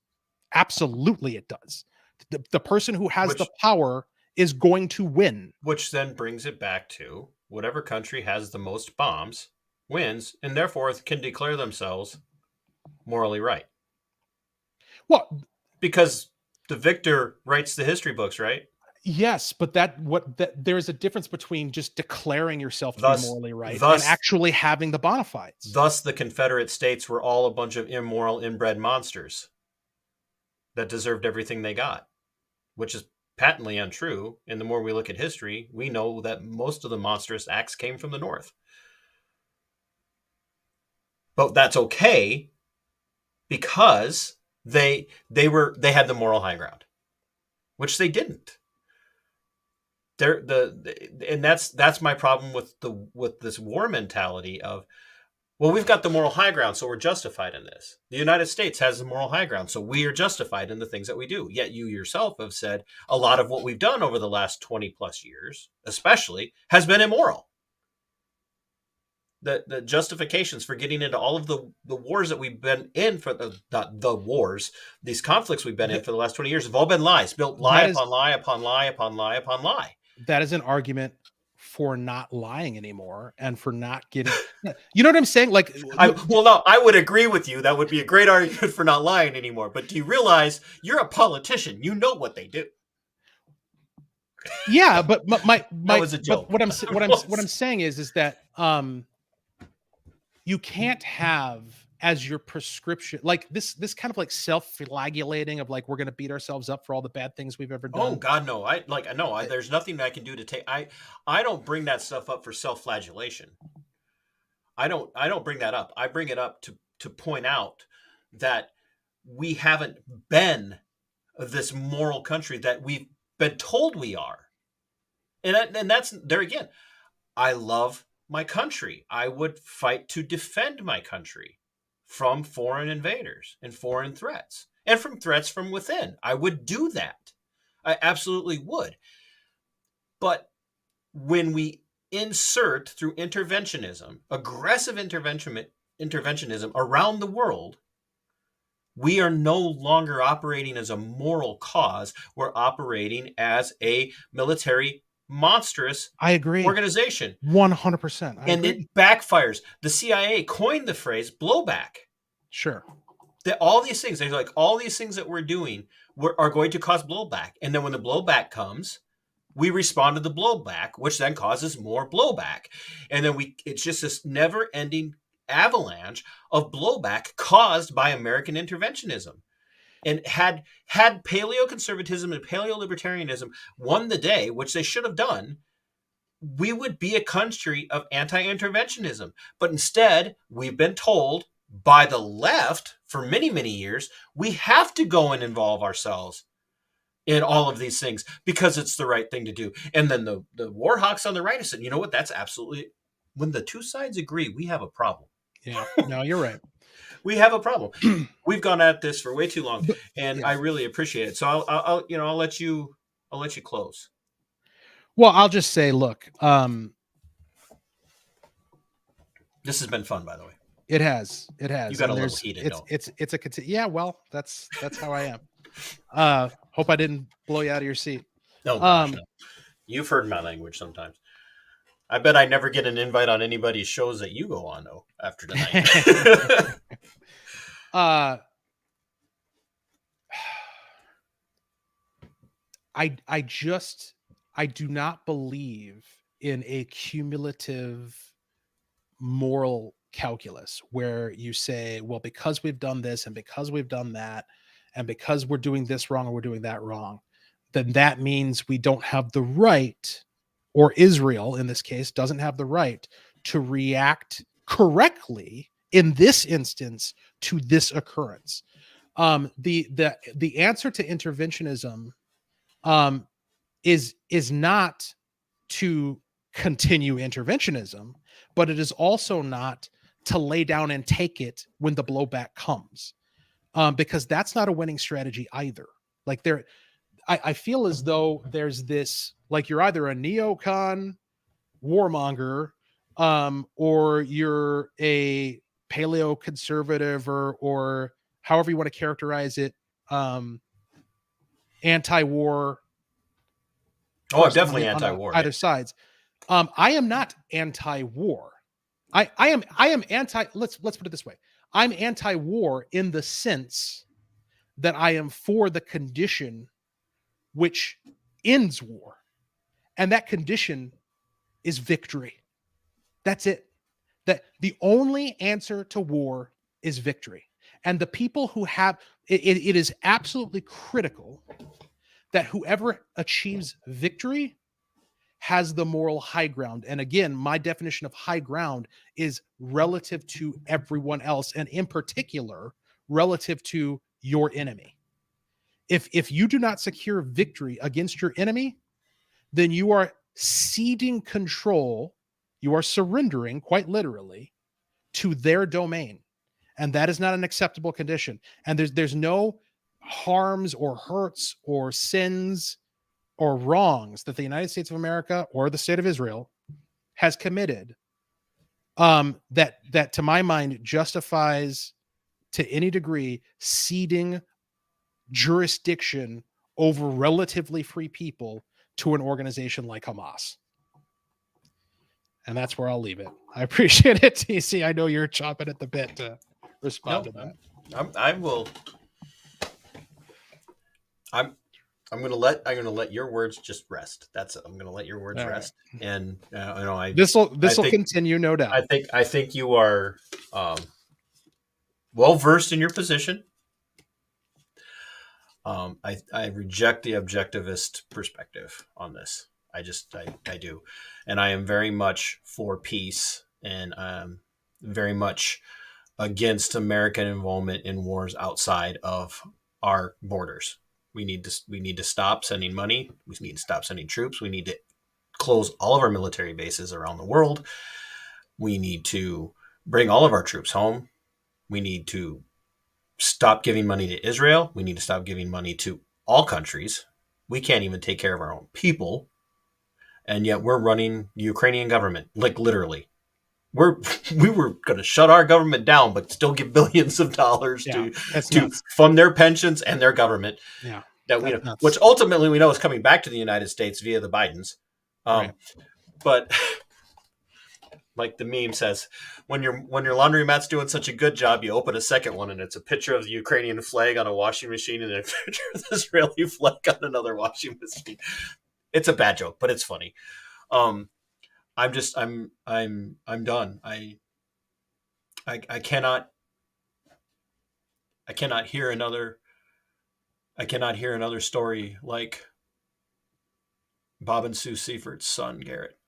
Absolutely it does. The person who has the power is going to win. Which then brings it back to whatever country has the most bombs wins, and therefore can declare themselves morally right. Well, because the victor writes the history books, right? Yes, but there's a difference between just declaring yourself to be morally right and actually having the bona fides. Thus, the Confederate States were all a bunch of immoral, inbred monsters that deserved everything they got, which is patently untrue. And the more we look at history, we know that most of the monstrous acts came from the North. But that's okay, because they had the moral high ground, which they didn't. And that's my problem with this war mentality of, well, we've got the moral high ground, so we're justified in this. The United States has the moral high ground, so we are justified in the things that we do. Yet you yourself have said a lot of what we've done over the last 20 plus years, especially, has been immoral. the justifications for getting into all of the wars that we've been in for the wars, these conflicts we've been in for the last 20 years have all been lies, built lie upon lie upon lie upon lie upon lie. That is an argument for not lying anymore and for not getting, you know what I'm saying? Like, no, I would agree with you. That would be a great argument for not lying anymore. But do you realize you're a politician? You know what they do. Yeah, but my that was a joke. What I'm saying is that you can't have as your prescription like this kind of like self-flagellating of like we're going to beat ourselves up for all the bad things we've ever done. Oh God, no! There's nothing I can do to take. I don't bring that stuff up for self-flagellation. I don't bring that up. I bring it up to point out that we haven't been this moral country that we've been told we are. And that's there again. I love my country. I would fight to defend my country from foreign invaders and foreign threats and from threats from within. I would do that. I absolutely would. But when we insert through interventionism, aggressive interventionism around the world, we are no longer operating as a moral cause. We're operating as a military monstrous organization. 100%. And it backfires. The CIA coined the phrase blowback. Sure. That all these things, they're like, all these things that we're doing are going to cause blowback. And then when the blowback comes, we respond to the blowback, which then causes more blowback. And then it's just this never ending avalanche of blowback caused by American interventionism. And had paleoconservatism and paleolibertarianism won the day, which they should have done, we would be a country of anti-interventionism. But instead, we've been told by the left for many, many years, we have to go and involve ourselves in all of these things because it's the right thing to do. And then the war hawks on the right have said, you know what, that's absolutely, when the two sides agree, we have a problem. Yeah, no, you're right. We have a problem. We've gone at this for way too long, and I really appreciate it. So I'll let you close. Well, I'll just say, look, this has been fun, by the way. It has. You got a little heated. Yeah. Well, that's how I am. Hope I didn't blow you out of your seat. No, gosh, no. You've heard my language sometimes. I bet I never get an invite on anybody's shows that you go on though after tonight. I do not believe in a cumulative moral calculus where you say, well, because we've done this and because we've done that and because we're doing this wrong or we're doing that wrong, then that means we don't have the right, or Israel in this case doesn't have the right to react correctly in this instance to this occurrence. The answer to interventionism is not to continue interventionism, but it is also not to lay down and take it when the blowback comes, because that's not a winning strategy either. Like I feel as though there's this, like you're either a neocon warmonger, or you're a paleoconservative or however you want to characterize it, anti-war. Oh, I'm definitely anti-war. Either sides. I am not anti-war. I am anti. Let's put it this way. I'm anti-war in the sense that I am for the condition which ends war, and that condition is victory. That's it. That the only answer to war is victory, and the people who have it is absolutely critical that whoever achieves victory has the moral high ground. And again, my definition of high ground is relative to everyone else, and in particular, relative to your enemy. If you do not secure victory against your enemy, then you are ceding control, you are surrendering, quite literally, to their domain. And that is not an acceptable condition. And there's no harms or hurts or sins or wrongs that the United States of America or the state of Israel has committed that to my mind justifies to any degree ceding jurisdiction over relatively free people to an organization like Hamas. And that's where I'll leave it. I appreciate it, TC. I know you're chomping at the bit to respond to that. I will. I'm gonna let your words just rest. That's it. I'm gonna let your words All rest. And This will I think- continue, no doubt. I think you are well versed in your position. I reject the objectivist perspective on this. I do, and I am very much for peace, and very much against American involvement in wars outside of our borders. We need to stop sending money. We need to stop sending troops. We need to close all of our military bases around the world. We need to bring all of our troops home. We need to stop giving money to Israel. We need to stop giving money to all countries. We can't even take care of our own people. And yet we're running the Ukrainian government, like literally. We were going to shut our government down, but still give billions of dollars to fund their pensions and their government. Yeah, which ultimately we know is coming back to the United States via the Bidens. Right. But like the meme says, when your laundromat's doing such a good job, you open a second one and it's a picture of the Ukrainian flag on a washing machine and a picture of the Israeli flag on another washing machine. It's a bad joke, but it's funny. I'm done. I cannot hear another story like Bob and Sue Seifert's son, Garrett,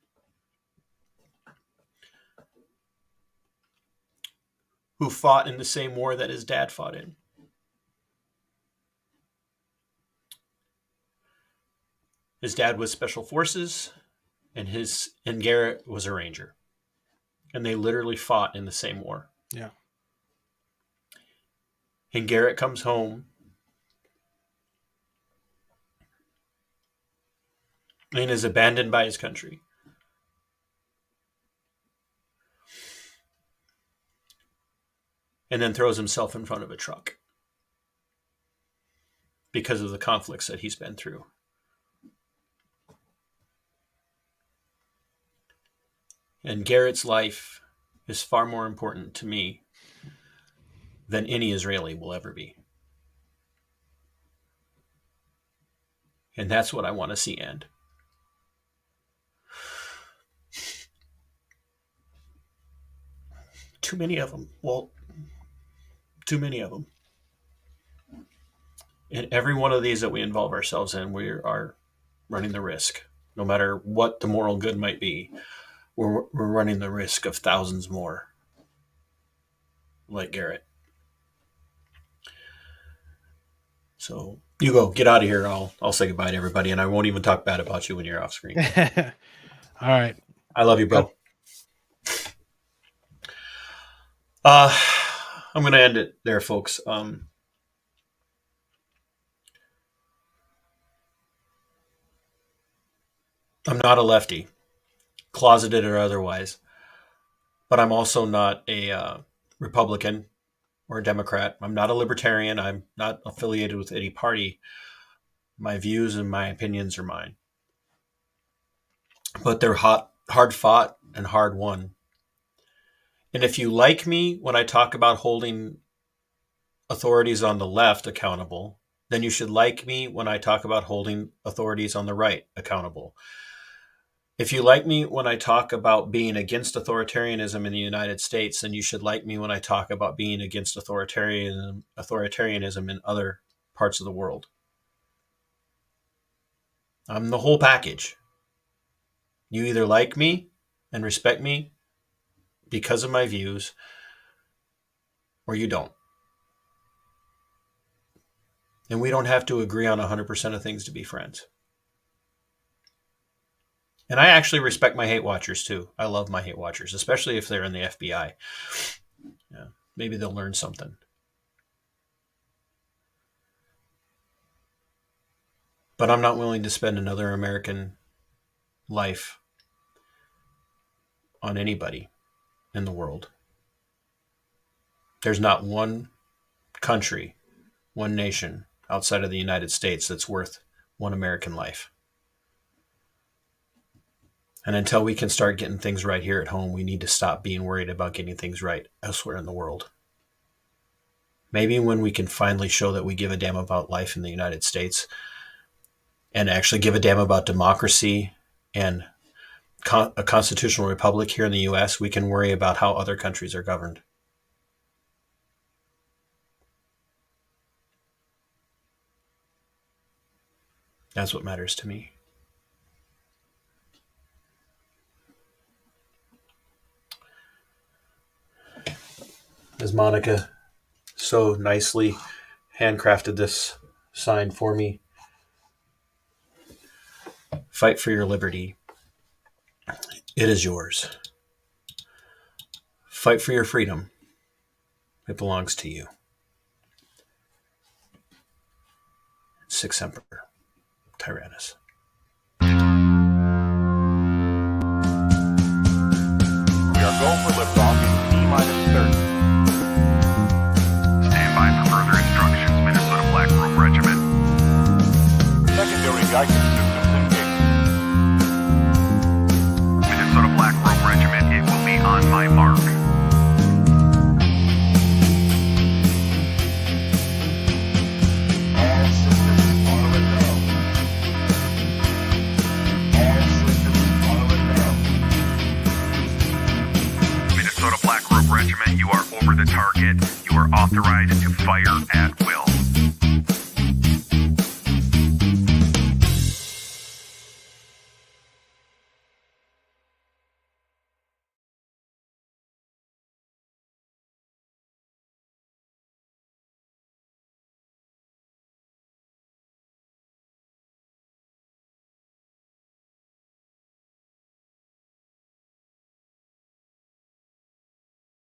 who fought in the same war that his dad fought in. His dad was Special Forces, and Garrett was a Ranger. And they literally fought in the same war. Yeah. And Garrett comes home and is abandoned by his country. And then throws himself in front of a truck because of the conflicts that he's been through. And Garrett's life is far more important to me than any Israeli will ever be. And that's what I want to see end. Too many of them, Walt. Too many of them. And every one of these that we involve ourselves in, we are running the risk. No matter what the moral good might be, we're running the risk of thousands more like Garrett. So you go, get out of here. I'll say goodbye to everybody, and I won't even talk bad about you when you're off screen. All right. I love you, bro. I'm going to end it there, folks. I'm not a lefty, closeted or otherwise, but I'm also not a Republican or a Democrat. I'm not a libertarian. I'm not affiliated with any party. My views and my opinions are mine. But they're hard fought and hard won. And if you like me when I talk about holding authorities on the left accountable, then you should like me when I talk about holding authorities on the right accountable. If you like me when I talk about being against authoritarianism in the United States, then you should like me when I talk about being against authoritarianism in other parts of the world. I'm the whole package. You either like me and respect me because of my views, or you don't. And we don't have to agree on 100% of things to be friends. And I actually respect my hate watchers too. I love my hate watchers, especially if they're in the FBI. Yeah, maybe they'll learn something. But I'm not willing to spend another American life on anybody. in the world. There's not one country, one nation outside of the United States that's worth one American life. And until we can start getting things right here at home, we need to stop being worried about getting things right elsewhere in the world. Maybe when we can finally show that we give a damn about life in the United States and actually give a damn about democracy and a constitutional republic here in the U.S., we can worry about how other countries are governed. That's what matters to me. As Monica so nicely handcrafted this sign for me, fight for your liberty. It is yours. Fight for your freedom. It belongs to you. Sic Semper Tyrannis. We are go for liftoff in T-minus 30. Stand by for further instructions, Minnesota Black Robe Regiment. Secondary guidance systems engaged. Minnesota Black Robe Regiment, it will be on my mark. All systems are a go. All systems are a go. Minnesota Black Robe Regiment, you are over the target. You are authorized to fire at will.